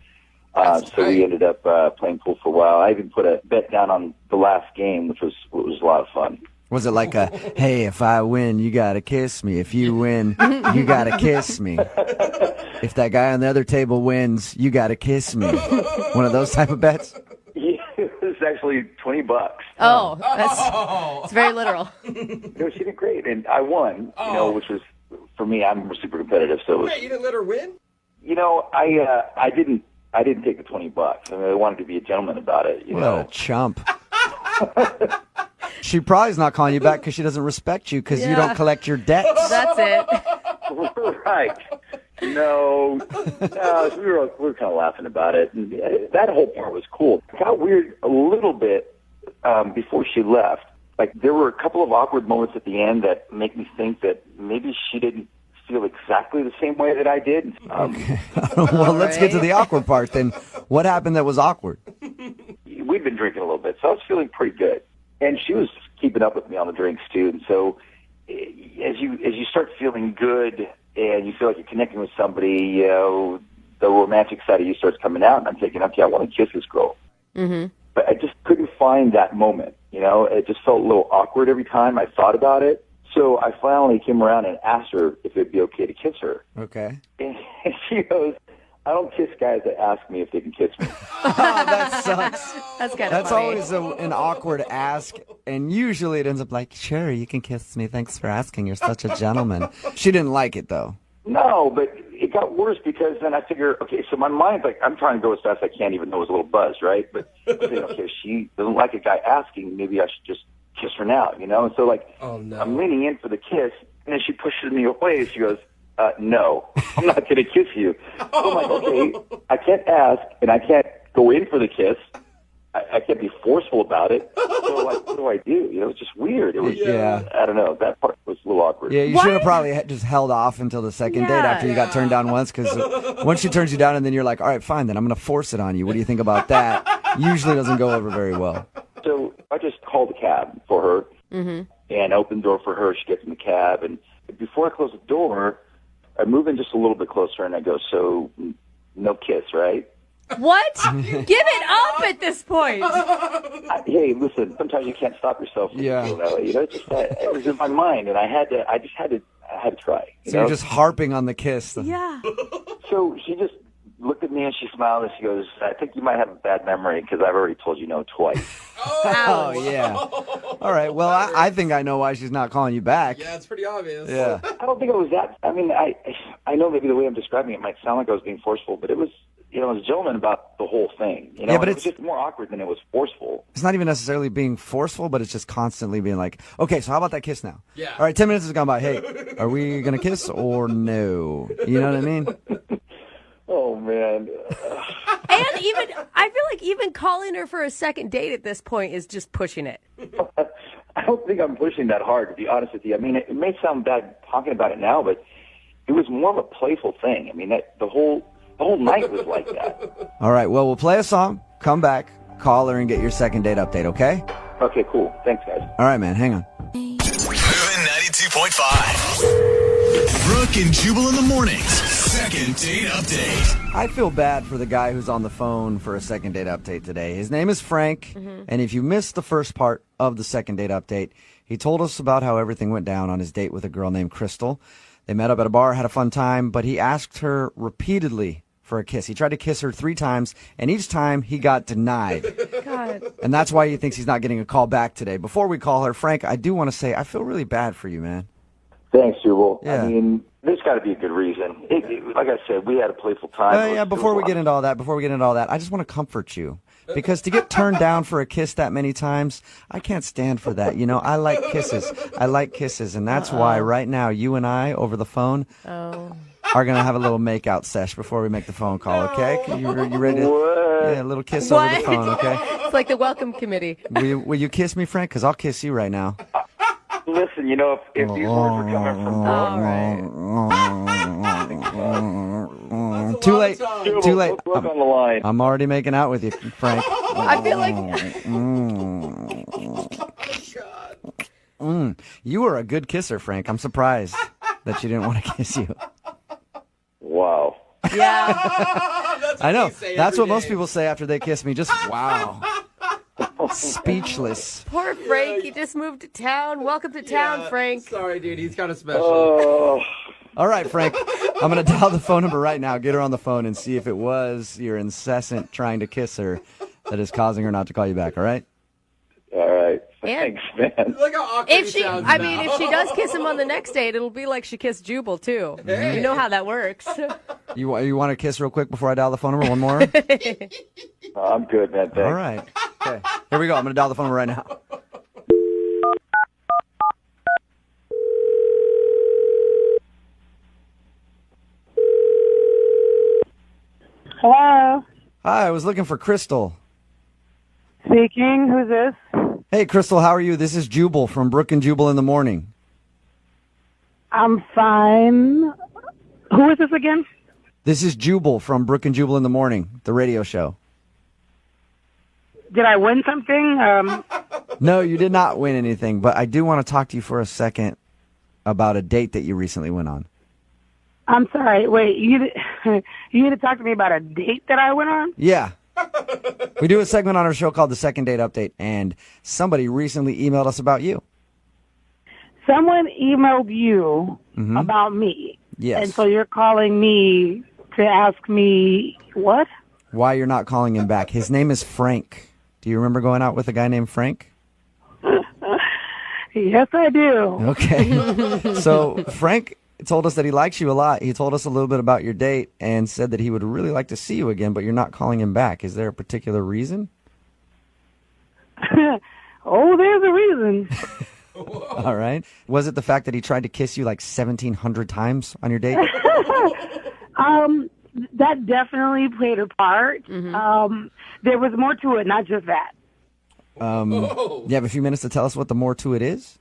So we ended up playing pool for a while. I even put a bet down on the last game, which was a lot of fun. Was it like a, "Hey, if I win, you gotta kiss me. If you win, you gotta kiss me. If that guy on the other table wins, you gotta kiss me"? One of those type of bets? Yeah, it was actually $20. Oh, it's very literal. No, she did great, and I won. Which was for me. I'm super competitive, so it was, Wait, you didn't let her win? I didn't take the $20. I mean, I wanted to be a gentleman about it. What a chump. She probably's not calling you back because she doesn't respect you because you don't collect your debts. That's it. Right. No, we were kind of laughing about it. And that whole part was cool. It got weird a little bit before she left. Like, there were a couple of awkward moments at the end that make me think that maybe she didn't feel exactly the same way that I did. Okay. Well, let's get to the awkward part then. What happened that was awkward? We'd been drinking a little bit, so I was feeling pretty good. And she was keeping up with me on the drinks, too. And so as you start feeling good and you feel like you're connecting with somebody, the romantic side of you starts coming out. And I'm thinking, okay, I want to kiss this girl. Mm-hmm. But I just couldn't find that moment. It just felt a little awkward every time I thought about it. So I finally came around and asked her if it'd be okay to kiss her. Okay. And she goes, "I don't kiss guys that ask me if they can kiss me." Oh, that sucks. That's kind of That's funny. always an awkward ask, and usually it ends up like, "Sure, you can kiss me. Thanks for asking. You're such a gentleman." She didn't like it, though. No, but it got worse because then I figure, okay, so my mind's like, I'm trying to go as fast as I can, even though it was a little buzz, right? But I'm thinking, okay, if she doesn't like a guy asking, maybe I should just kiss her now, And so, like, Oh, no. I'm leaning in for the kiss, and then she pushes me away. She goes, "No, I'm not going to kiss you." So I'm like, okay, I can't ask, and I can't go in for the kiss. I can't be forceful about it. So, like, what do I do? It's just weird. It was, I don't know. That part was a little awkward. Yeah, you should have probably just held off until the second date after you got turned down once, because once she turns you down and then you're like, "All right, fine, then I'm going to force it on you. What do you think about that?" Usually doesn't go over very well. So I just called a cab for her and opened the door for her. She gets in the cab, and before I close the door, I move in just a little bit closer, and I go, "So, no kiss, right?" What? Give it up at this point. Hey, listen, sometimes you can't stop yourself from feeling that way. It was in my mind, and I had to try. So you're just harping on the kiss. Yeah. So she just looked at me and she smiled and she goes, "I think you might have a bad memory because I've already told you no twice." Oh, yeah. All right. Well, I think I know why she's not calling you back. Yeah, it's pretty obvious. Yeah. I don't think it was that. I mean, I know maybe the way I'm describing it might sound like I was being forceful, but it was, I was a gentleman about the whole thing. Yeah, but it was just more awkward than it was forceful. It's not even necessarily being forceful, but it's just constantly being like, "Okay, so how about that kiss now?" Yeah. All right, 10 minutes has gone by. Hey, are we going to kiss or no? You know what I mean? Oh, man. And I feel like even calling her for a second date at this point is just pushing it. I don't think I'm pushing that hard, to be honest with you. I mean, it may sound bad talking about it now, but it was more of a playful thing. I mean, the whole night was like that. All right, well, we'll play a song, come back, call her, and get your second date update, okay? Okay, cool. Thanks, guys. All right, man, hang on. Moving 92.5. Brooke and Jubal in the mornings. Second date update. I feel bad for the guy who's on the phone for a second date update today. His name is Frank, and if you missed the first part of the second date update, he told us about how everything went down on his date with a girl named Crystal. They met up at a bar, had a fun time, but he asked her repeatedly for a kiss. He tried to kiss her 3 times, and each time he got denied. God. And that's why he thinks he's not getting a call back today. Before we call her, Frank, I do want to say I feel really bad for you, man. Thanks, Jubal. Yeah. I mean, there's got to be a good reason. Like I said, we had a playful time. Yeah, before we get into all that, I just want to comfort you. Because to get turned down for a kiss that many times, I can't stand for that. You know, I like kisses. And that's why right now you and I over the phone are going to have a little makeout sesh before we make the phone call, okay? You ready to? Yeah, a little kiss over the phone, okay? It's like the welcome committee. Will you kiss me, Frank? Because I'll kiss you right now. Listen, you know, if these words were coming from All right. Too late. Look on the line. I'm already making out with you, Frank. I feel like... You were a good kisser, Frank. I'm surprised that she didn't want to kiss you. Wow. Yeah. I know. That's what most people say after they kiss me. Just wow. Speechless. Poor Frank. He just moved to town. Welcome to town, Frank. Sorry, dude. He's kind of special. All right, Frank. I'm going to dial the phone number right now. Get her on the phone and see if it was your incessant trying to kiss her that is causing her not to call you back, all right? All right. And Thanks, man. Look how awkward if he she, sounds I now. mean, if she does kiss him on the next date, it'll be like she kissed Jubal too. Hey. You know how that works. You want to kiss real quick before I dial the phone number? One more? I'm good, man. Thanks. All right. Okay. Here we go. I'm going to dial the phone number right now. Hello. Hi, I was looking for Crystal. Speaking. Who's this? Hey, Crystal, how are you? This is Jubal from Brooke and Jubal in the Morning. I'm fine. Who is this again? This is Jubal from Brooke and Jubal in the Morning, the radio show. Did I win something? No, you did not win anything, but I do want to talk to you for a second about a date that you recently went on. I'm sorry. Wait, you need to talk to me about a date that I went on? Yeah. We do a segment on our show called The Second Date Update, and somebody recently emailed us about you. Someone emailed you about me. Yes. And so you're calling me to ask me what? Why you're not calling him back. His name is Frank. Do you remember going out with a guy named Frank? Yes, I do. Okay. So Frank told us that he likes you a lot. He told us a little bit about your date and said that he would really like to see you again, but you're not calling him back. Is there a particular reason? Oh, there's a reason. All right. Was it the fact that he tried to kiss you like 1,700 times on your date? That definitely played a part. There was more to it, not just that. You have a few minutes to tell us what the more to it is?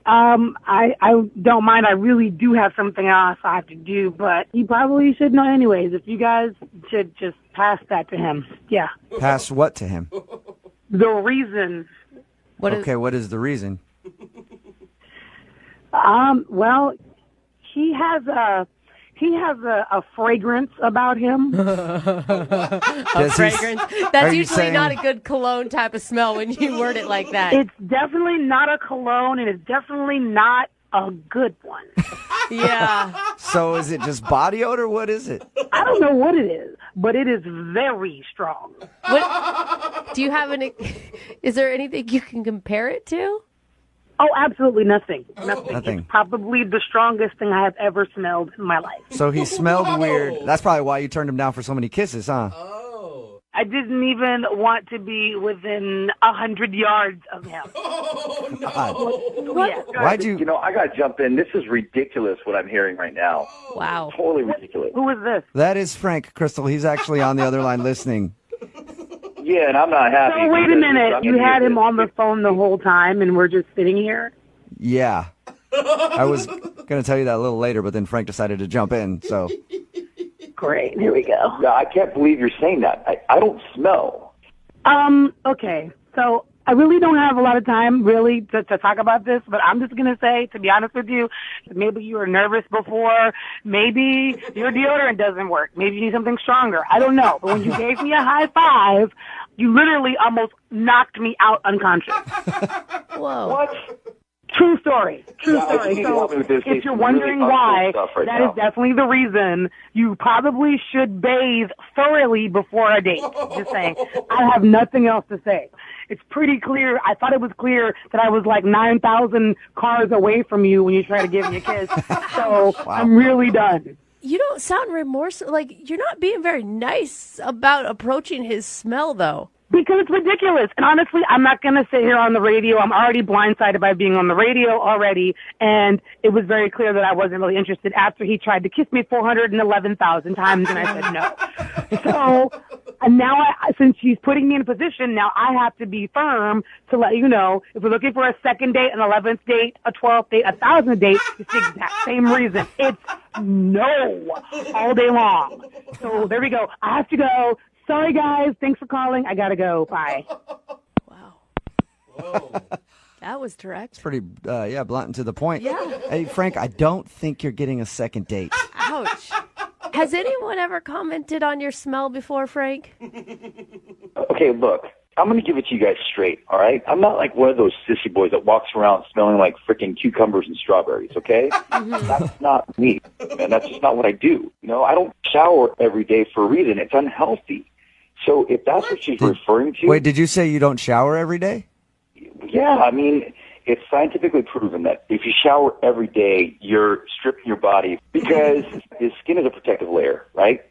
I don't mind. I really do have something else I have to do, but he probably should know anyways. If you guys should just pass that to him. Yeah. Pass what to him? The reason. What is the reason? Well, he has a fragrance about him. A fragrance. That's usually not a good cologne type of smell when you word it like that. It's definitely not a cologne, and it's definitely not a good one. Yeah. So is it just body odor? What is it? I don't know what it is, but it is very strong. What, do you have any? Is there anything you can compare it to? Oh, absolutely nothing. Nothing. It's probably the strongest thing I have ever smelled in my life. So he smelled weird. That's probably why you turned him down for so many kisses, huh? I didn't even want to be within 100 yards of him. God. Yeah. Why'd you? You know, I got to jump in. This is ridiculous what I'm hearing right now. Wow. Totally ridiculous. Who is this? That is Frank, Crystal. He's actually on the other line listening. Yeah, and I'm not happy. So wait a because minute. I'm You gonna had use him this. on the phone the whole time, and we're just sitting here? Yeah. I was going to tell you that a little later, but then Frank decided to jump in, so. Great. Here we go. No, I can't believe you're saying that. I don't smell. Okay. So I really don't have a lot of time, really, to talk about this, but I'm just going to say, to be honest with you, maybe you were nervous before. Maybe your deodorant doesn't work. Maybe you need something stronger. I don't know. But when you gave me a high five, you literally almost knocked me out unconscious. Whoa. What? True story. True Yeah, I just story. need to help me with this. If It's you're really wondering uncool why, stuff right that now. is definitely the reason you probably should bathe thoroughly before a date. Just saying. I have nothing else to say. It's pretty clear. I thought it was clear that I was like 9,000 cars away from you when you try to give me a kiss. So I'm really done. You don't sound remorseful. Like, you're not being very nice about approaching his smell, though. Because it's ridiculous. And honestly, I'm not going to sit here on the radio. I'm already blindsided by being on the radio already. And it was very clear that I wasn't really interested after he tried to kiss me 411,000 times and I said no. So, and now since he's putting me in a position, now I have to be firm to let you know, if we're looking for a second date, an 11th date, a 12th date, a 1,000th date, it's the exact same reason. It's no all day long. So there we go. I have to go. Sorry, guys. Thanks for calling. I got to go. Bye. Whoa. That was direct. It's pretty, blunt and to the point. Yeah. Hey, Frank, I don't think you're getting a second date. Ouch. Has anyone ever commented on your smell before, Frank? Okay, look, I'm going to give it to you guys straight, all right? I'm not like one of those sissy boys that walks around smelling like freaking cucumbers and strawberries, okay? That's not me, man. That's just not what I do. You know, I don't shower every day for a reason. It's unhealthy. So if that's what she's referring to... Wait, did you say you don't shower every day? Yeah, I mean, it's scientifically proven that if you shower every day, you're stripping your body because the skin is a protective layer, right?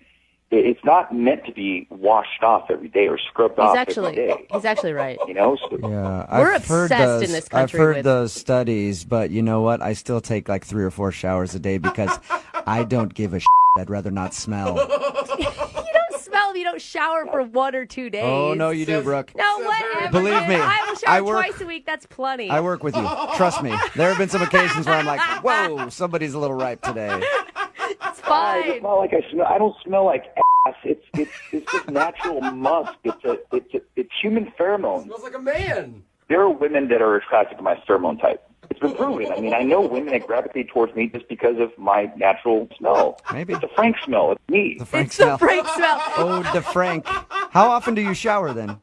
It's not meant to be washed off every day or scrubbed off every day. He's actually right. You know? So, Yeah, We're obsessed in this country I've heard with- those studies, but you know what? I still take like 3 or 4 showers a day because I don't give a shit. I'd rather not smell. You don't smell if you don't shower for 1 or 2 days. Oh, no, you do, Brooke. No, whatever. Believe me, I will shower I work- twice a week. That's plenty. I work with you. Trust me. There have been some occasions where I'm like, whoa, somebody's a little ripe today. It's fine. It's not like I smell. I don't smell like ass. It's just natural musk. It's human pheromones. Smells like a man. There are women that are attracted to my pheromone type. It's been proven. I mean, I know women that gravitate towards me just because of my natural smell. Maybe. It's a Frank smell. It's me. The Frank It's smell. the Frank smell. Oh, the Frank. How often do you shower then?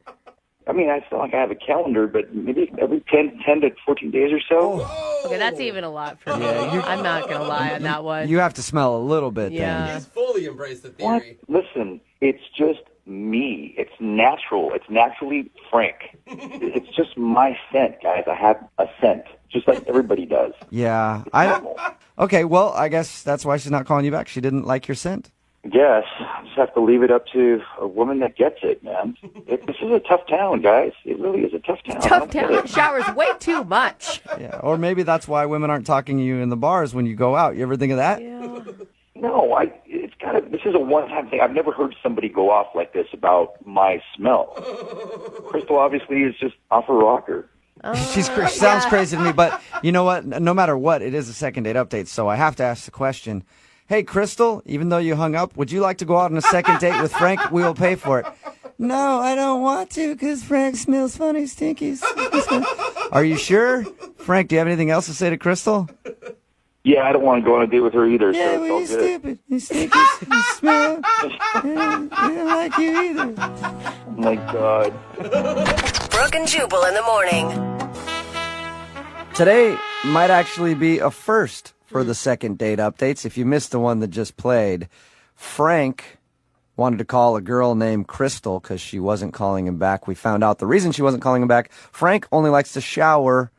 I mean, I feel like I have a calendar, but maybe every 10 to 14 days or so. Okay, that's even a lot for me. Yeah, I'm not going to lie on that one. You have to smell a little bit Yeah. then. He's fully embraced the What? theory. Listen, it's just me. It's natural. It's naturally Frank. It's just my scent, guys. I have a scent, just like everybody does. Yeah. Normal. Okay, well, I guess that's why she's not calling you back. She didn't like your scent. Yes, I just have to leave it up to a woman that gets it, man. This is a tough town, guys. It really is a tough town. I Tough don't get town. it. Showers way too much. Yeah. Or maybe that's why women aren't talking to you in the bars when you go out. You ever think of that? No, it's kind of. This is a one-time thing. I've never heard somebody go off like this about my smell. Crystal obviously is just off a rocker. She sounds crazy to me, but you know what? No matter what, it is a second date update, so I have to ask the question. Hey, Crystal, even though you hung up, would you like to go out on a second date with Frank? We will pay for it. No, I don't want to because Frank smells funny, stinky. Are you sure? Frank, do you have anything else to say to Crystal? Yeah, I don't want to go on a date with her either, Yeah, so well, it's you're all good. stupid. You stinky. You smell. I don't like you either. Oh, my God. Brooke and Jubal in the morning. Today might actually be a first for the second date updates. If you missed the one that just played, Frank wanted to call a girl named Crystal because she wasn't calling him back. We found out the reason she wasn't calling him back. Frank only likes to shower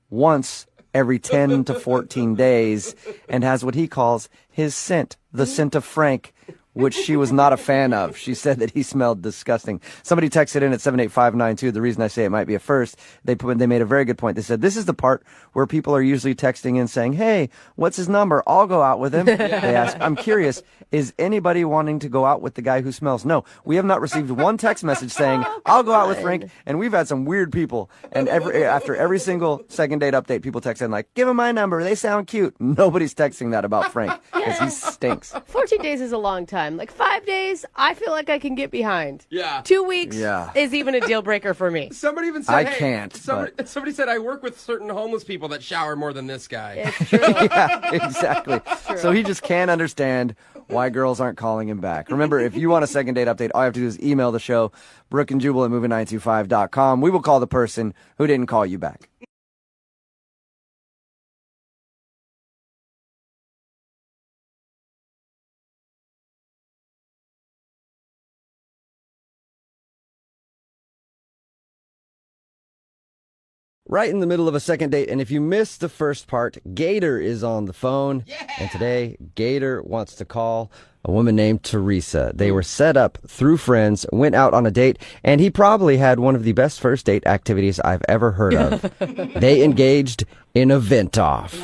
once every 10 to 14 days and has what he calls his scent, the scent of Frank, which she was not a fan of. She said that he smelled disgusting. Somebody texted in at 78592. The reason I say it might be a first, they made a very good point. They said, this is the part where people are usually texting in saying, hey, what's his number? I'll go out with him. They ask, I'm curious, is anybody wanting to go out with the guy who smells? No, we have not received one text message saying, I'll go out with Frank. And we've had some weird people. And after every single second date update, people text in like, give him my number. They sound cute. Nobody's texting that about Frank because he stinks. 14 days is a long time. Like 5 days, I feel like I can get behind. Yeah. 2 weeks Yeah. is even a deal breaker for me. Somebody even said, I hey, can't, Somebody said, I work with certain homeless people that shower more than this guy. It's true. Yeah, exactly. So he just can't understand why girls aren't calling him back. Remember, if you want a second date update, all you have to do is email the show, Brooke and Jubal at movie925.com. We will call the person who didn't call you back. Right in the middle of a second date, and if you missed the first part, Gator is on the phone, and today Gator wants to call a woman named Teresa. They were set up through friends, went out on a date, and he probably had one of the best first date activities I've ever heard of. They engaged in a vent-off.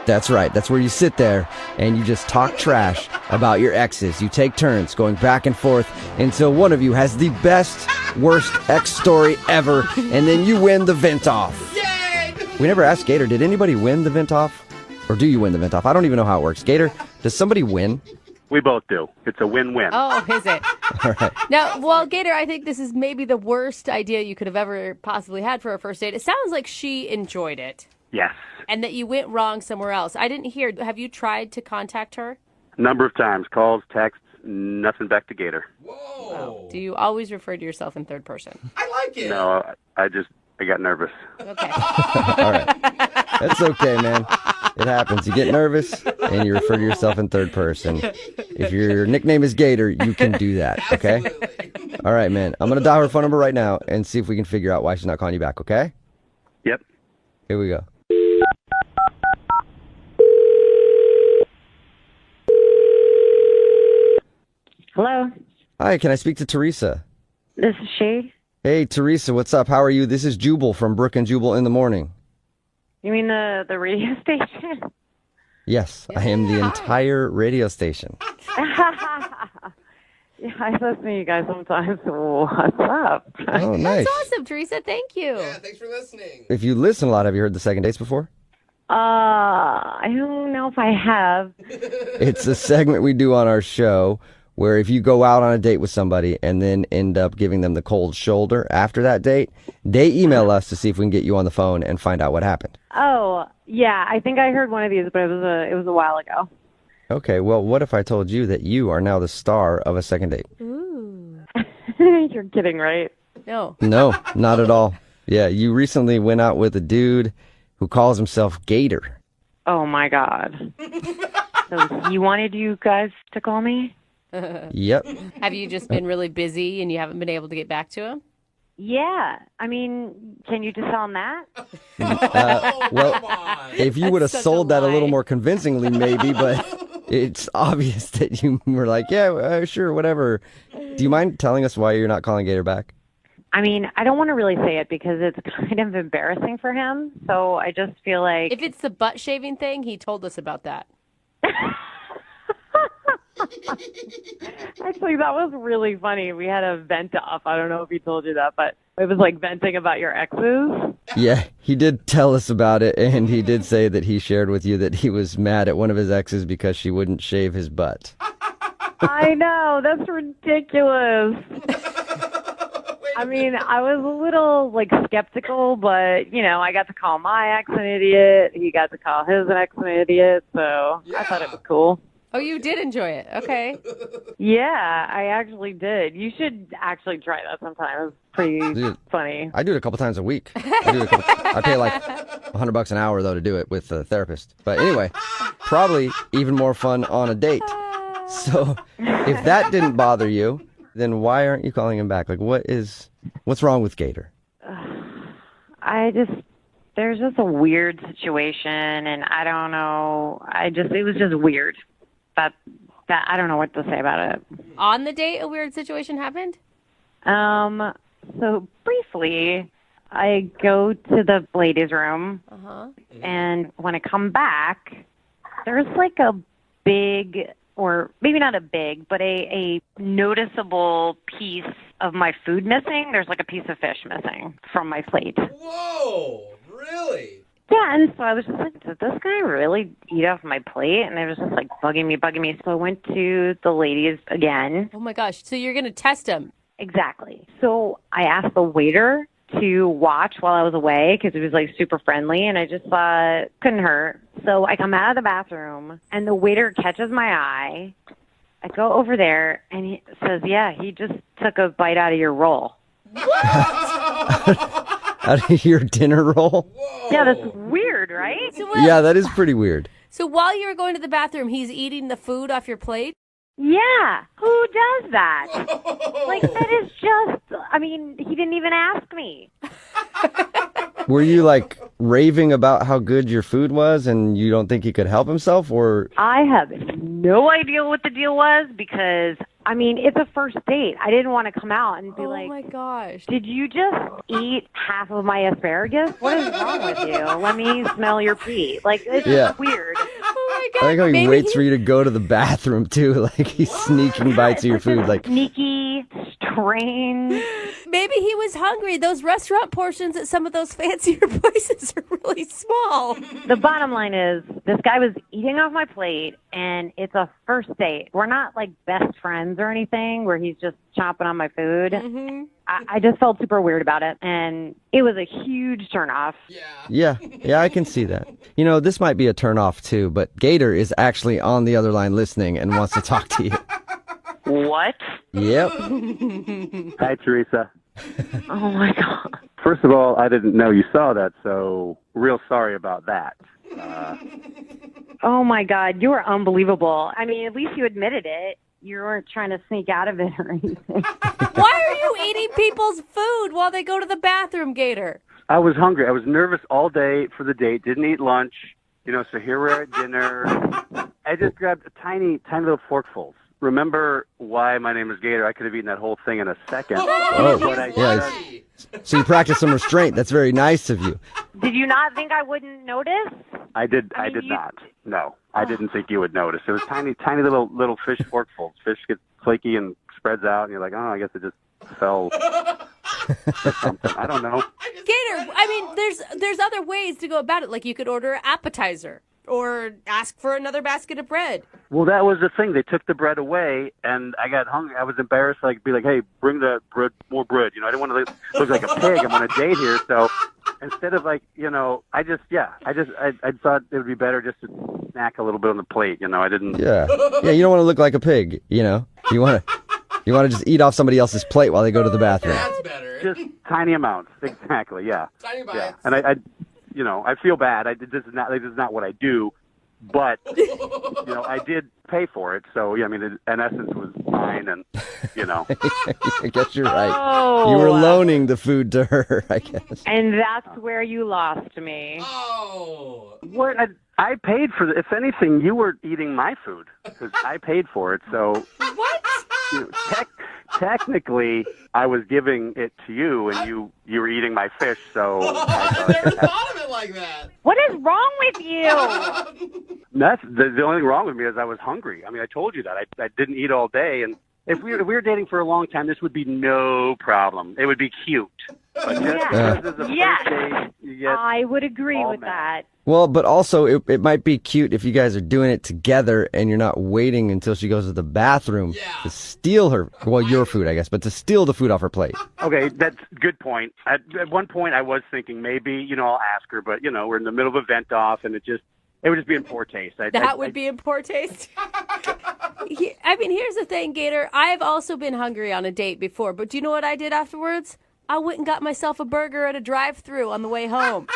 That's right. That's where you sit there and you just talk trash about your exes. You take turns going back and forth until one of you has the best, worst ex story ever, and then you win the vent-off. Yay! We never asked Gator, did anybody win the vent-off? Or do you win the vent-off? I don't even know how it works. Gator, does somebody win? We both do. It's a win-win. Oh, is it? All right. Now, well, Gator, I think this is maybe the worst idea you could have ever possibly had for a first date. It sounds like she enjoyed it. Yes. And that you went wrong somewhere else. I didn't hear. Have you tried to contact her? A number of times. Calls, texts, nothing back to Gator. Whoa. Do you always refer to yourself in third person? I like it. No, I got nervous. Okay. All right. That's okay, man. It happens. You get nervous and you refer to yourself in third person. If your nickname is Gator, you can do that, okay? Absolutely. All right, man. I'm going to dial her phone number right now and see if we can figure out why she's not calling you back, okay? Yep. Here we go. Hello, Hi, can I speak to Teresa? this is she. Hey, Teresa, what's up? How are you? This is Jubal from Brooke and Jubal in the morning. You mean the radio station? Yes, I am the entire radio station. Yeah, I listen to you guys sometimes. What's up? Oh, nice. That's awesome, Teresa. Thank you. Yeah, thanks for listening. If you listen a lot, have you heard the second dates before? I don't know if I have. It's a segment we do on our show where if you go out on a date with somebody and then end up giving them the cold shoulder after that date, they email us to see if we can get you on the phone and find out what happened. Oh, yeah, I think I heard one of these, but it was a while ago. Okay, well, what if I told you that you are now the star of a second date? Ooh. You're kidding, right? No. No, not at all. Yeah, you recently went out with a dude who calls himself Gator. Oh my God. So he wanted you guys to call me? Yep. Have you just been really busy and you haven't been able to get back to him? Yeah. I mean, can you just tell him that? Well, if you would have sold that a little more convincingly, maybe, but it's obvious that you were like, yeah, sure, whatever. Do you mind telling us why you're not calling Gator back? I mean, I don't want to really say it because it's kind of embarrassing for him. So I just feel like... If it's the butt shaving thing, he told us about that. Actually, that was really funny. We had a vent off. I don't know if he told you that, but it was like venting about your exes. Yeah, he did tell us about it, and he did say that he shared with you that he was mad at one of his exes because she wouldn't shave his butt. I know. That's ridiculous. I mean, I was a little, skeptical, but, I got to call my ex an idiot. He got to call his ex an idiot, so I thought it was cool. Oh, you did enjoy it. Okay. Yeah, I actually did. You should actually try that sometime. It's pretty funny. I do it a couple times a week. I pay like $100 an hour, though, to do it with a therapist. But anyway, probably even more fun on a date. So if that didn't bother you, then why aren't you calling him back? What's wrong with Gator? There's just a weird situation, and I don't know. It was just weird. That I don't know what to say about it. On the date, a weird situation happened? So briefly, I go to the ladies' room, Uh-huh. and when I come back, there's like a big, or maybe not a big, but a noticeable piece of my food missing. There's like a piece of fish missing from my plate. Whoa, really? Yeah, and so I was just like, did this guy really eat off my plate? And it was just like bugging me. So I went to the ladies again. Oh my gosh, so you're going to test him. Exactly. So I asked the waiter to watch while I was away because he was like super friendly, and I just thought couldn't hurt. So I come out of the bathroom and the waiter catches my eye. I go over there and he says, yeah, he just took a bite out of your roll. Out of your dinner roll? Yeah, that's weird, right? Yeah, that is pretty weird. So while you were going to the bathroom, he's eating the food off your plate? Yeah, who does that? Like, that is just, I mean, he didn't even ask me. Were you like raving about how good your food was and you don't think he could help himself, or? I have no idea what the deal was because, I mean, it's a first date. I didn't want to come out and be like, oh my gosh, did you just eat half of my asparagus? What is wrong with you? Let me smell your pee. Like, it's weird. Oh my I like how he waits for you to go to the bathroom too, like he's sneaking bites of your food. Like sneaky, strange. Maybe he was hungry. Those restaurant portions at some of those fancier places are really small. The bottom line is, this guy was eating off my plate, and it's a first date. We're not like best friends or anything where he's just chomping on my food. Mm-hmm. I just felt super weird about it, and it was a huge turnoff. Yeah, I can see that. You know, this might be a turnoff too, but Gator is actually on the other line listening and wants to talk to you. What? Yep. Hi, Teresa. Oh, my God. First of all, I didn't know you saw that, so real sorry about that. Oh, my God. You are unbelievable. I mean, at least you admitted it. You weren't trying to sneak out of it or anything. Why are you eating people's food while they go to the bathroom, Gator? I was hungry. I was nervous all day for the date. Didn't eat lunch. You know, so here we're at dinner. I just grabbed a tiny little forkfuls. Remember why my name is Gator? I could have eaten that whole thing in a second. Oh, But I yeah. So you practiced some restraint. That's very nice of you. Did you not think I wouldn't notice? I did not. No, I didn't think you would notice. It was tiny little fish forkfuls. Fish gets flaky and spreads out, and you're like, oh, I guess it just fell. Or something. I don't know. Gator, I mean, there's other ways to go about it. Like you could order an appetizer or ask for another basket of bread. Well, that was the thing. They took the bread away, and I got hungry. I was embarrassed. Like, be like, hey, bring the bread, more bread. You know, I didn't want to look like a pig. I'm on a date here, so instead of like, you know, I thought it would be better just to snack a little bit on the plate. You know, I didn't. Yeah. You don't want to look like a pig. You know, you want to just eat off somebody else's plate while they go to the bathroom. That's better. Just tiny amounts, exactly. Yeah. Tiny bites. Yeah, and I feel bad. This is not what I do, but you know, I did pay for it. So yeah, I mean, in essence, it was mine, and you know. I guess you're right. Oh. You were loaning the food to her, I guess. And that's where you lost me. Oh. What? I paid for the. If anything, you were eating my food because I paid for it. So what? You know, technically, I was giving it to you, and you were eating my fish. So I never thought of it like that. What is wrong with you? That's the only thing wrong with me is I was hungry. I mean, I told you that I didn't eat all day, and if we were dating for a long time, this would be no problem. It would be cute. But just because it's a first date, you get I would agree with mad. that. Well, but also it might be cute if you guys are doing it together and you're not waiting until she goes to the bathroom to steal your food, I guess, but to steal the food off her plate. Okay, that's a good point. At one point, I was thinking maybe, you know, I'll ask her, but, you know, we're in the middle of a vent off, and it would just be in poor taste. That would be in poor taste. I mean, here's the thing, Gator. I've also been hungry on a date before, but do you know what I did afterwards? I went and got myself a burger at a drive-thru on the way home.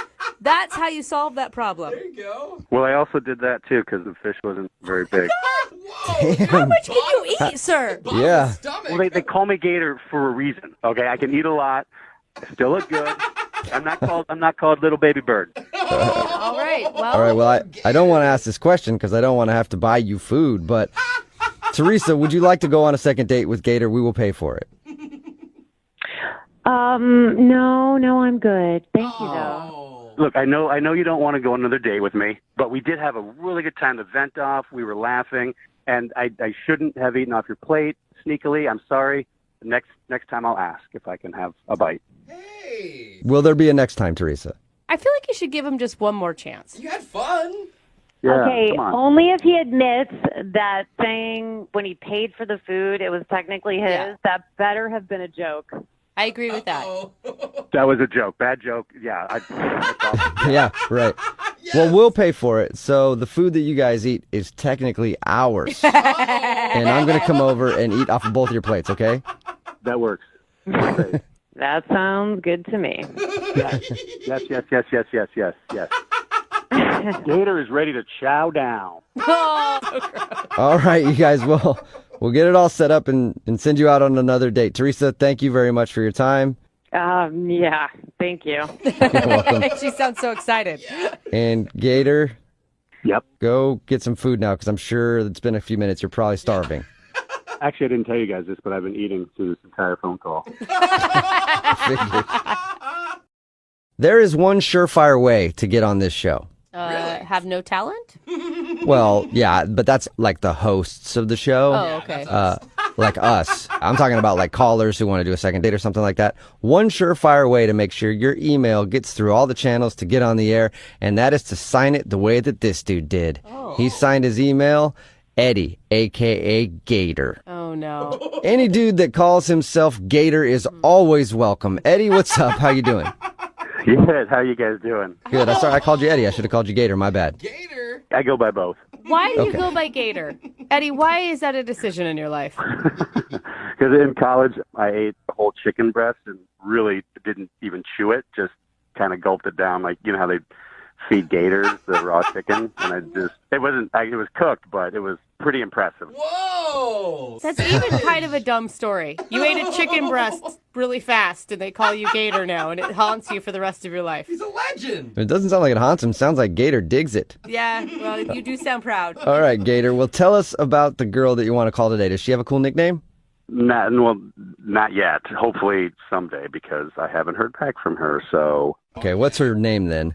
That's how you solve that problem. There you go. Well, I also did that, too, because the fish wasn't very big. How much can you eat, sir? Yeah. Well, they call me Gator for a reason, okay? I can eat a lot. I still look good. I'm not called Little Baby Bird. All right. All right, well, I don't want to ask this question because I don't want to have to buy you food, but Teresa, would you like to go on a second date with Gator? We will pay for it. No, I'm good. Thank you, though. Look, I know you don't want to go on another date with me, but we did have a really good time to vent off. We were laughing, and I shouldn't have eaten off your plate sneakily. I'm sorry. Next time I'll ask if I can have a bite. Will there be a next time, Teresa? I feel like you should give him just one more chance. You had fun. Yeah, Okay, come on. only if he admits that saying when he paid for the food, it was technically his. Yeah. That better have been a joke. I agree with that. That was a joke. Bad joke. Yeah. That's awesome. Yeah, right. Well, we'll pay for it. So the food that you guys eat is technically ours. And I'm going to come over and eat off of both of your plates, okay? That works. Great. That sounds good to me. Yes. Gator is ready to chow down. All right, you guys, we'll get it all set up and send you out on another date. Teresa, thank you very much for your time. Yeah, thank you. You're welcome. She sounds so excited. And Gator, Yep. go get some food now because I'm sure it's been a few minutes. You're probably starving. Actually, I didn't tell you guys this, but I've been eating through this entire phone call. Figured. There is one surefire way to get on this show. Have no talent? Well, yeah, but that's like the hosts of the show. Oh, okay. Like us. I'm talking about like callers who want to do a second date or something like that. One surefire way to make sure your email gets through all the channels to get on the air, and that is to sign it the way that this dude did. He signed his email, Eddie, a.k.a. Gator. Oh, no. Any dude that calls himself Gator is always welcome. Eddie, what's up? How you doing? Good. How you guys doing? Good. Sorry, I called you Eddie. I should have called you Gator. My bad. I go by both. Why do you Okay. go by Gator? Eddie, why is that a decision in your life? Because in college, I ate a whole chicken breast and really didn't even chew it. Just kind of gulped it down, like you know how they feed gators the raw chicken, and it was cooked, but it was pretty impressive. Whoa! That's even kind of a dumb story. You ate a chicken breast really fast, and they call you Gator now, and it haunts you for the rest of your life. He's a legend. It doesn't sound like it haunts him. Sounds like Gator digs it. Yeah, well, you do sound proud. All right, Gator. Well, tell us about the girl that you want to call today. Does she have a cool nickname? Not yet. Hopefully someday, because I haven't heard back from her. So Okay, what's her name then?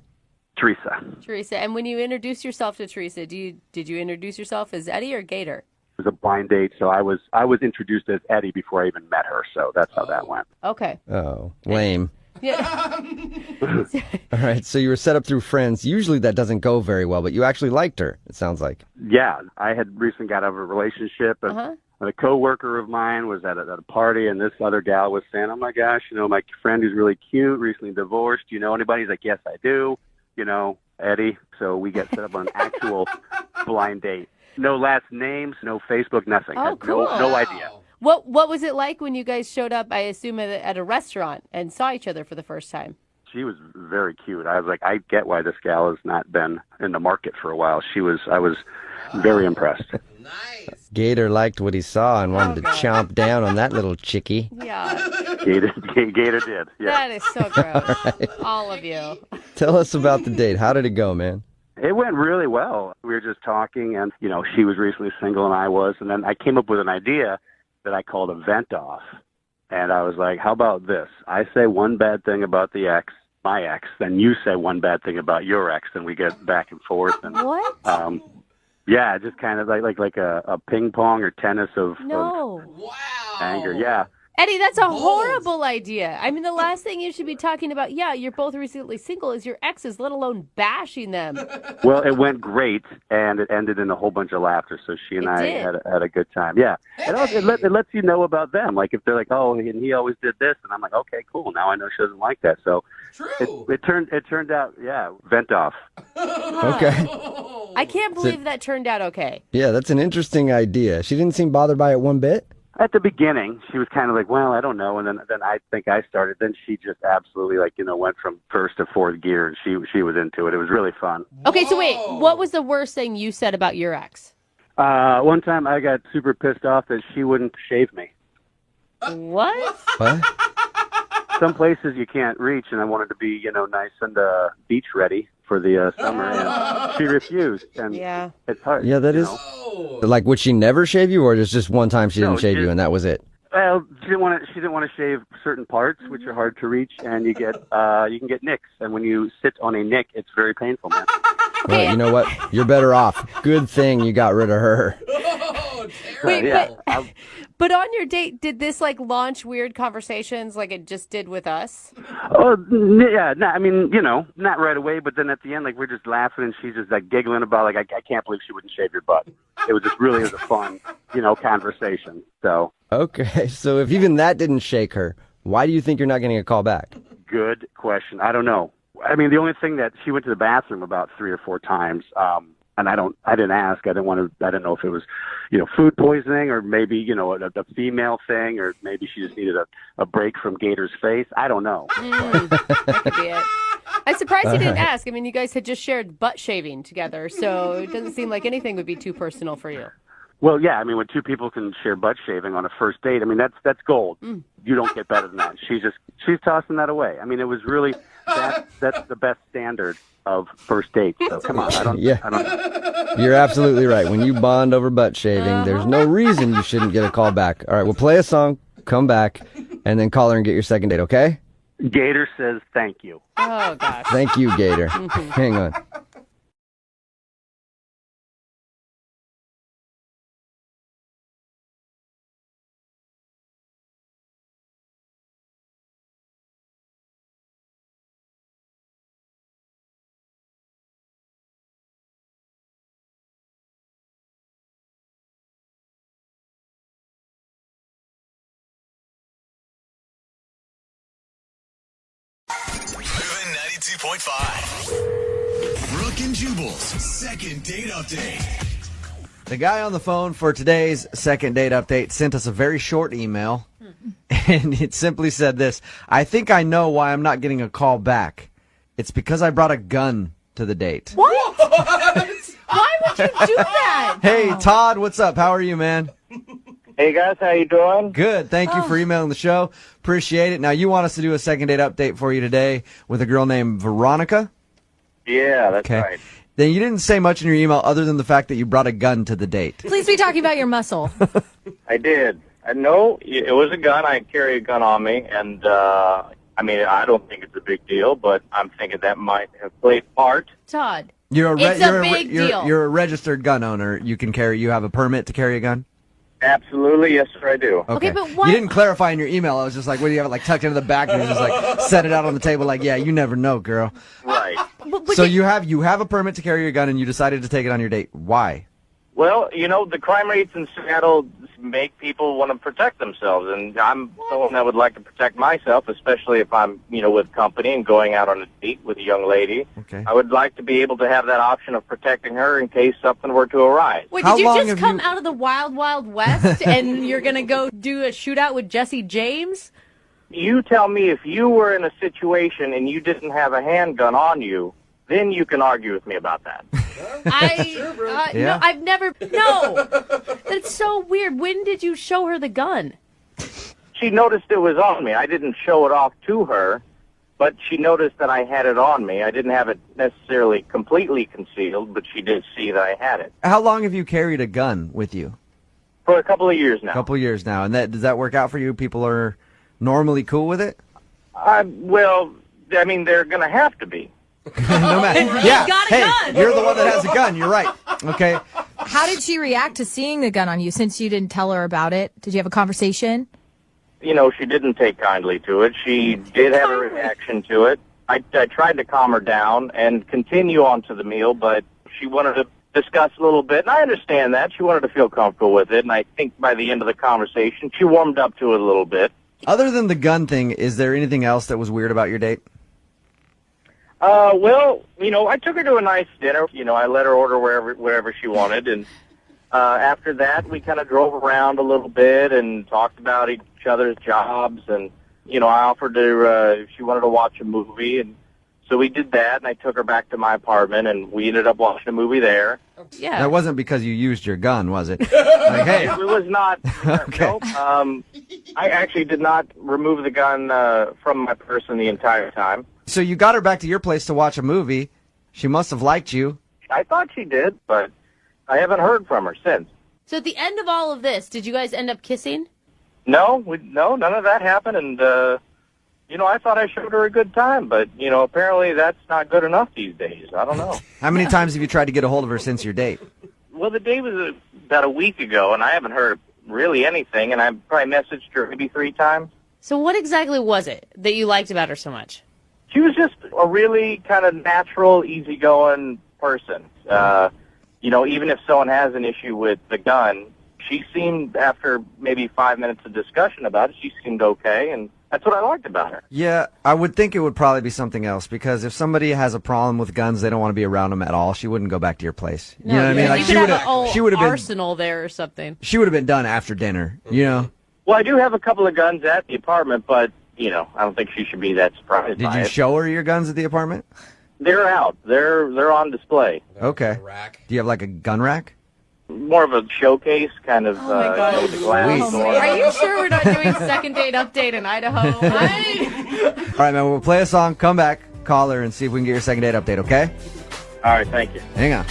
Teresa. Teresa, and when you introduce yourself to Teresa, did you introduce yourself as Eddie or Gator? It was a blind date, so I was introduced as Eddie before I even met her. So that's how that went. Okay. Oh, lame. Yeah. All right, so you were set up through friends. Usually that doesn't go very well, but you actually liked her, it sounds like. Yeah, I had recently got out of a relationship, and a coworker of mine was at a party, and this other gal was saying, "Oh my gosh, my friend who's really cute, recently divorced. Do you know anybody?" He's like, "Yes, I do. Eddie." So we get set up on an actual blind date. No last names, no Facebook, nothing. Oh, Had cool. No idea. What was it like when you guys showed up, I assume, at a restaurant and saw each other for the first time? She was very cute. I was like, I get why this gal has not been in the market for a while. I was very impressed. Gator liked what he saw and wanted to chomp down on that little chickie. Yeah. Gator did. Yeah. That is so gross. right. All of you. Tell us about the date. How did it go, man? It went really well. We were just talking, and, she was recently single and I was, and then I came up with an idea that I called a vent off. And I was like, how about this? I say one bad thing about my ex, then you say one bad thing about your ex, and we get back and forth. And, what? Yeah, just kind of like a ping pong or tennis of anger. Yeah. Eddie, that's a horrible idea. I mean, the last thing you should be talking about, you're both recently single, is your exes, let alone bashing them. Well, it went great, and it ended in a whole bunch of laughter, so she and I had a good time. Yeah. And also, it lets you know about them. Like, if they're like, oh, and he always did this, and I'm like, okay, cool. Now I know she doesn't like that. So it turned out, vent off. Okay. I can't believe that turned out okay. Yeah, that's an interesting idea. She didn't seem bothered by it one bit? At the beginning, she was kind of like, well, I don't know. And then I think I started. Then she just absolutely, went from first to fourth gear, and she was into it. It was really fun. Okay, so wait, what was the worst thing you said about your ex? One time I got super pissed off that she wouldn't shave me. What? What? Some places you can't reach, and I wanted to be, nice and beach ready for the summer, and she refused. And it's hard. Yeah, that is. Like, would she never shave you, or just one time she didn't shave you and that was it? Well, she didn't want to shave certain parts, which are hard to reach, and you can get nicks. And when you sit on a nick, it's very painful, man. Well, you know what? You're better off. Good thing you got rid of her. Wait, yeah. but on your date, did this like launch weird conversations like it just did with us? Oh, yeah. No, I mean, not right away, but then at the end, like, we're just laughing, and she's just, like, giggling about, like, I can't believe she wouldn't shave your butt. It was just really was a fun, conversation, so. Okay, so if even that didn't shake her, why do you think you're not getting a call back? Good question. I don't know. I mean, the only thing that she went to the bathroom about 3 or 4 times, and I didn't ask. I didn't know if it was, food poisoning or maybe, a female thing, or maybe she just needed a break from Gator's face. I don't know. That could be it. I'm surprised you didn't ask. I mean, you guys had just shared butt shaving together, so it doesn't seem like anything would be too personal for you. Well, yeah, I mean, when 2 people can share butt shaving on a first date, I mean, that's gold. You don't get better than that. She's tossing that away. I mean, it was really, that's the best standard of first dates. So come on, I don't know. You're absolutely right. When you bond over butt shaving, there's no reason you shouldn't get a call back. All right, we'll play a song, come back, and then call her and get your second date, okay? Gator says thank you. Oh, gosh. Thank you, Gator. Hang on. Moving 92.5. Brooke and Jubal's second date update. The guy on the phone for today's second date update sent us a very short email, and it simply said this: I think I know why I'm not getting a call back. It's because I brought a gun to the date. What? Why would you do that? Hey, Todd, what's up? How are you, man? Hey, guys, how you doing? Good. Thank you for emailing the show. Appreciate it. Now, you want us to do a second date update for you today with a girl named Veronica? Yeah, that's right. Then you didn't say much in your email other than the fact that you brought a gun to the date. Please be talking about your muscle. I did. No, it was a gun. I carry a gun on me, and I mean, I don't think it's a big deal, but I'm thinking that might have played part. Todd, it's a big deal. You're a registered gun owner. You have a permit to carry a gun? Absolutely, yes, sir, I do. Okay, but what? You didn't clarify in your email. I was just like, what do you have it like tucked into the back and you just like set it out on the table like, yeah, you never know, girl. Right. So you have a permit to carry your gun and you decided to take it on your date. Why? Well, the crime rates in Seattle make people want to protect themselves, and I'm someone that would like to protect myself, especially if I'm, with company and going out on a date with a young lady. Okay. I would like to be able to have that option of protecting her in case something were to arise. Wait, did you just come out of the wild, wild west and you're going to go do a shootout with Jesse James? You tell me if you were in a situation and you didn't have a handgun on you, then you can argue with me about that. No, I've never. No, that's so weird. When did you show her the gun? She noticed it was on me. I didn't show it off to her, but she noticed that I had it on me. I didn't have it necessarily completely concealed, but she did see that I had it. How long have you carried a gun with you? For a couple of years now. And does that work out for you? People are normally cool with it? Well, I mean, they're going to have to be. No matter. Yeah. Gun. You're the one that has a gun. You're right. Okay. How did she react to seeing the gun on you since you didn't tell her about it? Did you have a conversation? She didn't take kindly to it. She did have a reaction to it. I tried to calm her down and continue on to the meal, but she wanted to discuss a little bit, and I understand that. She wanted to feel comfortable with it, and I think by the end of the conversation, she warmed up to it a little bit. Other than the gun thing, is there anything else that was weird about your date? Well, I took her to a nice dinner. I let her order wherever she wanted, and after that, we kind of drove around a little bit and talked about each other's jobs, and, I offered her, if she wanted to watch a movie, and so we did that, and I took her back to my apartment, and we ended up watching a movie there. Yeah. That wasn't because you used your gun, was it? Like, hey. It was not. Okay. Nope. I actually did not remove the gun from my person the entire time. So you got her back to your place to watch a movie. She must have liked you. I thought she did, but I haven't heard from her since. So at the end of all of this, did you guys end up kissing? No, none of that happened, and I thought I showed her a good time, but apparently that's not good enough these days. I don't know. How many times have you tried to get a hold of her since your date? Well, the date was about a week ago, and I haven't heard really anything, and I probably messaged her maybe 3 times. So what exactly was it that you liked about her so much? She was just a really kind of natural, easygoing person. Even if someone has an issue with the gun, she seemed, after maybe 5 minutes of discussion about it, she seemed okay, and that's what I liked about her. Yeah, I would think it would probably be something else, because if somebody has a problem with guns, they don't want to be around them at all. She wouldn't go back to your place. You know what I mean? Like, you could have a whole arsenal there or something. She would have been done after dinner, you know? Well, I do have a couple of guns at the apartment, but, I don't think she should be that surprised Did by you it. show her your guns at the apartment? They're out. They're on display. Okay. Do you have like a gun rack? More of a showcase, kind of, with the glass door. Are you sure we're not doing second date update in Idaho? All right, man, we'll play a song, come back, call her, and see if we can get your second date update, okay? All right, thank you. Hang on.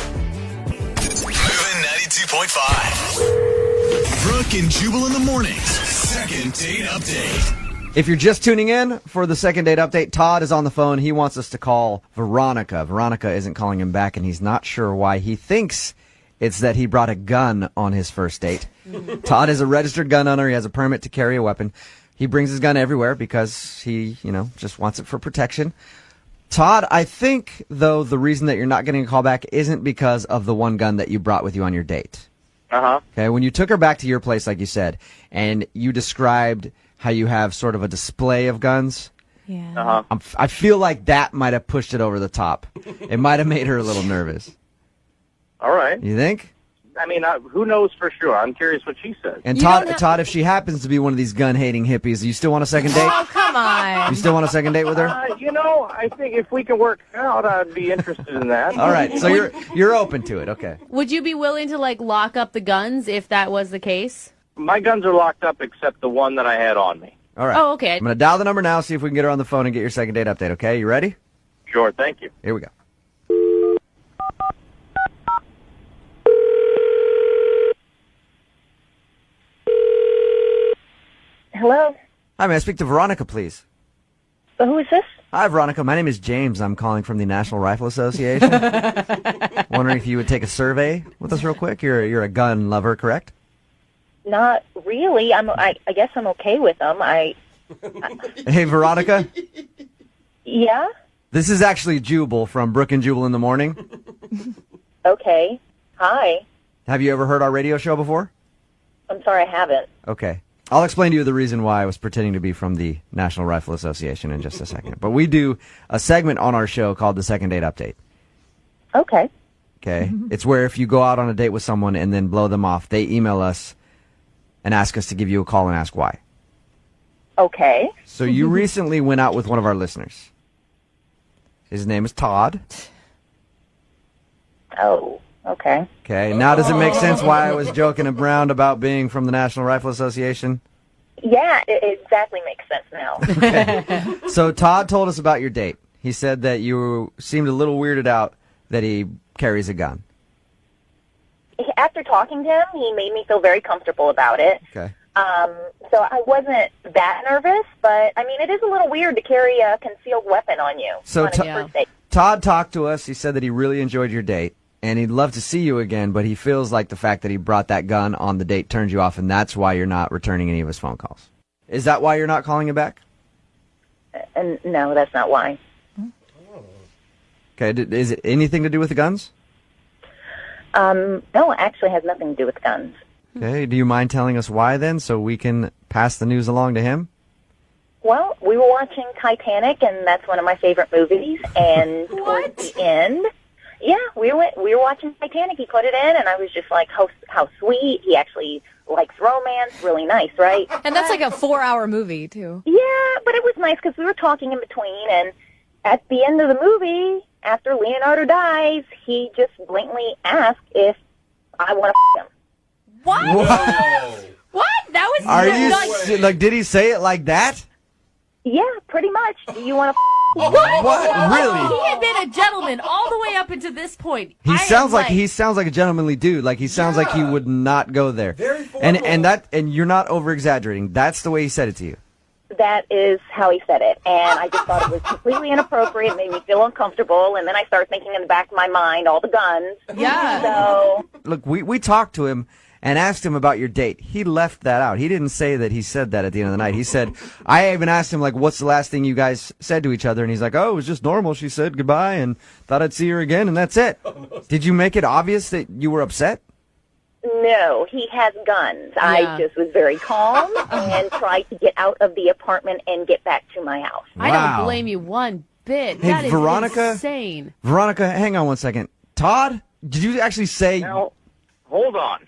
Moving 92.5. Brooke and Jubal in the mornings. Second date update. If you're just tuning in for the second date update, Todd is on the phone. He wants us to call Veronica. Veronica isn't calling him back, and he's not sure why. He thinks it's that he brought a gun on his first date. Todd is a registered gun owner. He has a permit to carry a weapon. He brings his gun everywhere because he, just wants it for protection. Todd, I think, though, the reason that you're not getting a call back isn't because of the one gun that you brought with you on your date. Uh-huh. Okay, when you took her back to your place, like you said, and you described how you have sort of a display of guns. Yeah. Uh-huh. I feel like that might have pushed it over the top. It might have made her a little nervous. All right. You think? I mean, who knows for sure? I'm curious what she says. And Todd, if she happens to be one of these gun-hating hippies, you still want a second date? Oh, come on. You still want a second date with her? I think if we can work it out, I'd be interested in that. All right, so you're open to it, okay. Would you be willing to, lock up the guns if that was the case? My guns are locked up except the one that I had on me. All right. Oh, okay. I'm going to dial the number now, see if we can get her on the phone and get your second date update, okay? You ready? Sure, thank you. Here we go. Hello? Hi, may I speak to Veronica, please? Who is this? Hi, Veronica. My name is James. I'm calling from the National Rifle Association. Wondering if you would take a survey with us real quick. You're a gun lover, correct? Not really. I guess I'm okay with them. Hey, Veronica. Yeah? This is actually Jubal from Brooke and Jubal in the morning. Okay. Hi. Have you ever heard our radio show before? I'm sorry, I haven't. Okay. I'll explain to you the reason why I was pretending to be from the National Rifle Association in just a second. But we do a segment on our show called the Second Date Update. Okay. Okay? It's where if you go out on a date with someone and then blow them off, they email us and ask us to give you a call and ask why. Okay. So you recently went out with one of our listeners. His name is Todd. Oh, okay. Okay, now does it make sense why I was joking around about being from the National Rifle Association? Yeah, it exactly makes sense now. Okay. So Todd told us about your date. He said that you seemed a little weirded out that he carries a gun. After talking to him, he made me feel very comfortable about it. Okay. So I wasn't that nervous, but, I mean, it is a little weird to carry a concealed weapon on you So on a first date. Todd talked to us. He said that he really enjoyed your date, and he'd love to see you again, but he feels like the fact that he brought that gun on the date turned you off, and that's why you're not returning any of his phone calls. Is that why you're not calling him back? No, that's not why. Okay, is it anything to do with the guns? No, it actually has nothing to do with guns. Okay, do you mind telling us why then, so we can pass the news along to him? Well, we were watching Titanic, and that's one of my favorite movies. And towards the end, yeah, we were watching Titanic. He put it in, and I was just like, how sweet. He actually likes romance. Really nice, right? And that's like a 4-hour movie, too. Yeah, but it was nice because we were talking in between, and at the end of the movie, after Leonardo dies, he just blatantly asked if I want to f*** him. What? What? That was Are you like? Did he say it like that? Yeah, pretty much. Do you want to What? Really? He had been a gentleman all the way up until this point. He sounds like a gentlemanly dude. Like he sounds like he would not go there. Very formal. And you're not over exaggerating. That's the way he said it to you. That is how he said it. And I just thought it was completely inappropriate, made me feel uncomfortable, and then I started thinking in the back of my mind, all the guns. Yeah. So, Look, we talked to him and asked him about your date. He left that out. He didn't say that he said that at the end of the night. He said, I even asked him, like, what's the last thing you guys said to each other? And he's like, oh, it was just normal. She said goodbye and thought I'd see her again, and that's it. Did you make it obvious that you were upset? no, he has guns. I just was very calm and tried to get out of the apartment and get back to my house. I don't blame you one bit. Hey, That is Veronica? insane. Veronica, hang on one second. Todd, did you actually say... Now, hold on.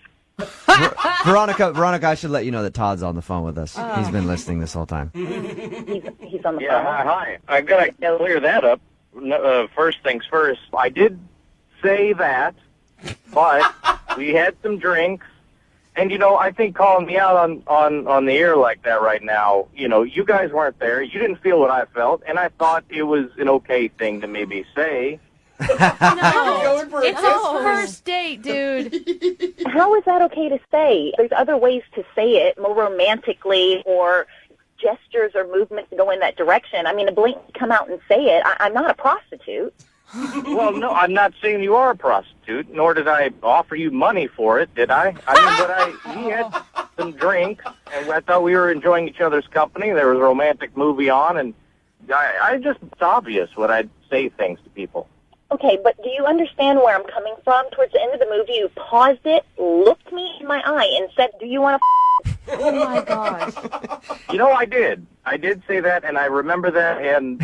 Veronica, I should let you know that Todd's on the phone with us. He's been listening this whole time. He's on the phone. Hi. I got to clear that up. First things first. I did say that, but we had some drinks. And, I think calling me out on the air like that right now, you guys weren't there. You didn't feel what I felt, and I thought it was an okay thing to maybe say. No, it's a first date, dude. How is that okay to say? There's other ways to say it more romantically, or gestures or movements to go in that direction. I mean, to blatantly come out and say it, I'm not a prostitute. Well, no, I'm not saying you are a prostitute, nor did I offer you money for it, did I? I mean, but we had some drinks, and I thought we were enjoying each other's company. There was a romantic movie on, and it's obvious when I say things to people. Okay, but do you understand where I'm coming from? Towards the end of the movie, you paused it, looked me in my eye, and said, do you want to Oh, my gosh. I did. I did say that, and I remember that, and,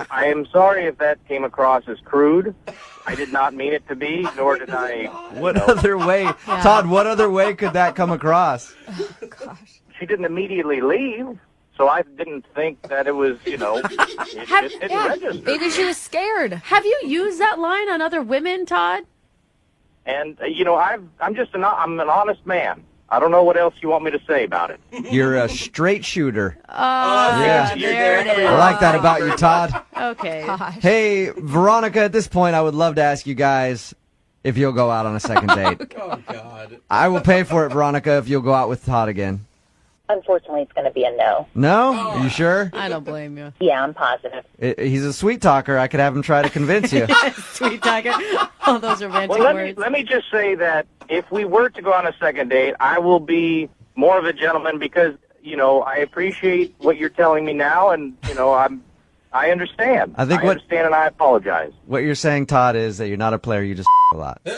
I am sorry if that came across as crude. I did not mean it to be, nor did I... What other way? Todd, what other way could that come across? Oh, gosh. She didn't immediately leave, so I didn't think that it was, it registered. Maybe she was scared. Have you used that line on other women, Todd? And, I'm just I'm an honest man. I don't know what else you want me to say about it. You're a straight shooter. Oh, yeah. There it is. I like that about you, Todd. Okay. Gosh. Hey, Veronica, at this point, I would love to ask you guys if you'll go out on a second date. Oh, God. I will pay for it, Veronica, if you'll go out with Todd again. Unfortunately, it's going to be a no. No? Are you sure? I don't blame you. Yeah, I'm positive. He's a sweet talker. I could have him try to convince you. Sweet talker. All those romantic words. Let me just say that if we were to go on a second date, I will be more of a gentleman because, I appreciate what you're telling me now, and, I understand. I understand, and I apologize. What you're saying, Todd, is that you're not a player. You just a lot. Right?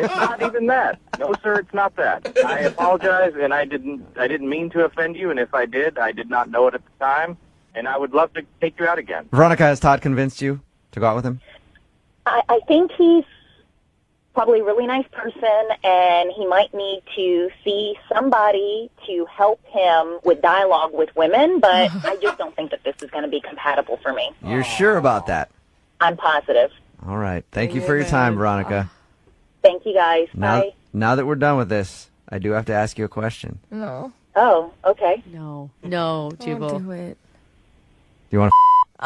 It's not even that. No, sir, it's not that. I apologize, and I didn't mean to offend you, and if I did not know it at the time, and I would love to take you out again. Veronica, has Todd convinced you to go out with him? I think he's probably a really nice person, and he might need to see somebody to help him with dialogue with women, but I just don't think that this is going to be compatible for me. You're sure about that? I'm positive. All right. Thank you for your time, Veronica. Thank you, guys. Bye. Now that we're done with this, I do have to ask you a question. No. Oh, okay. No, Jubal. Don't do it. Do you want to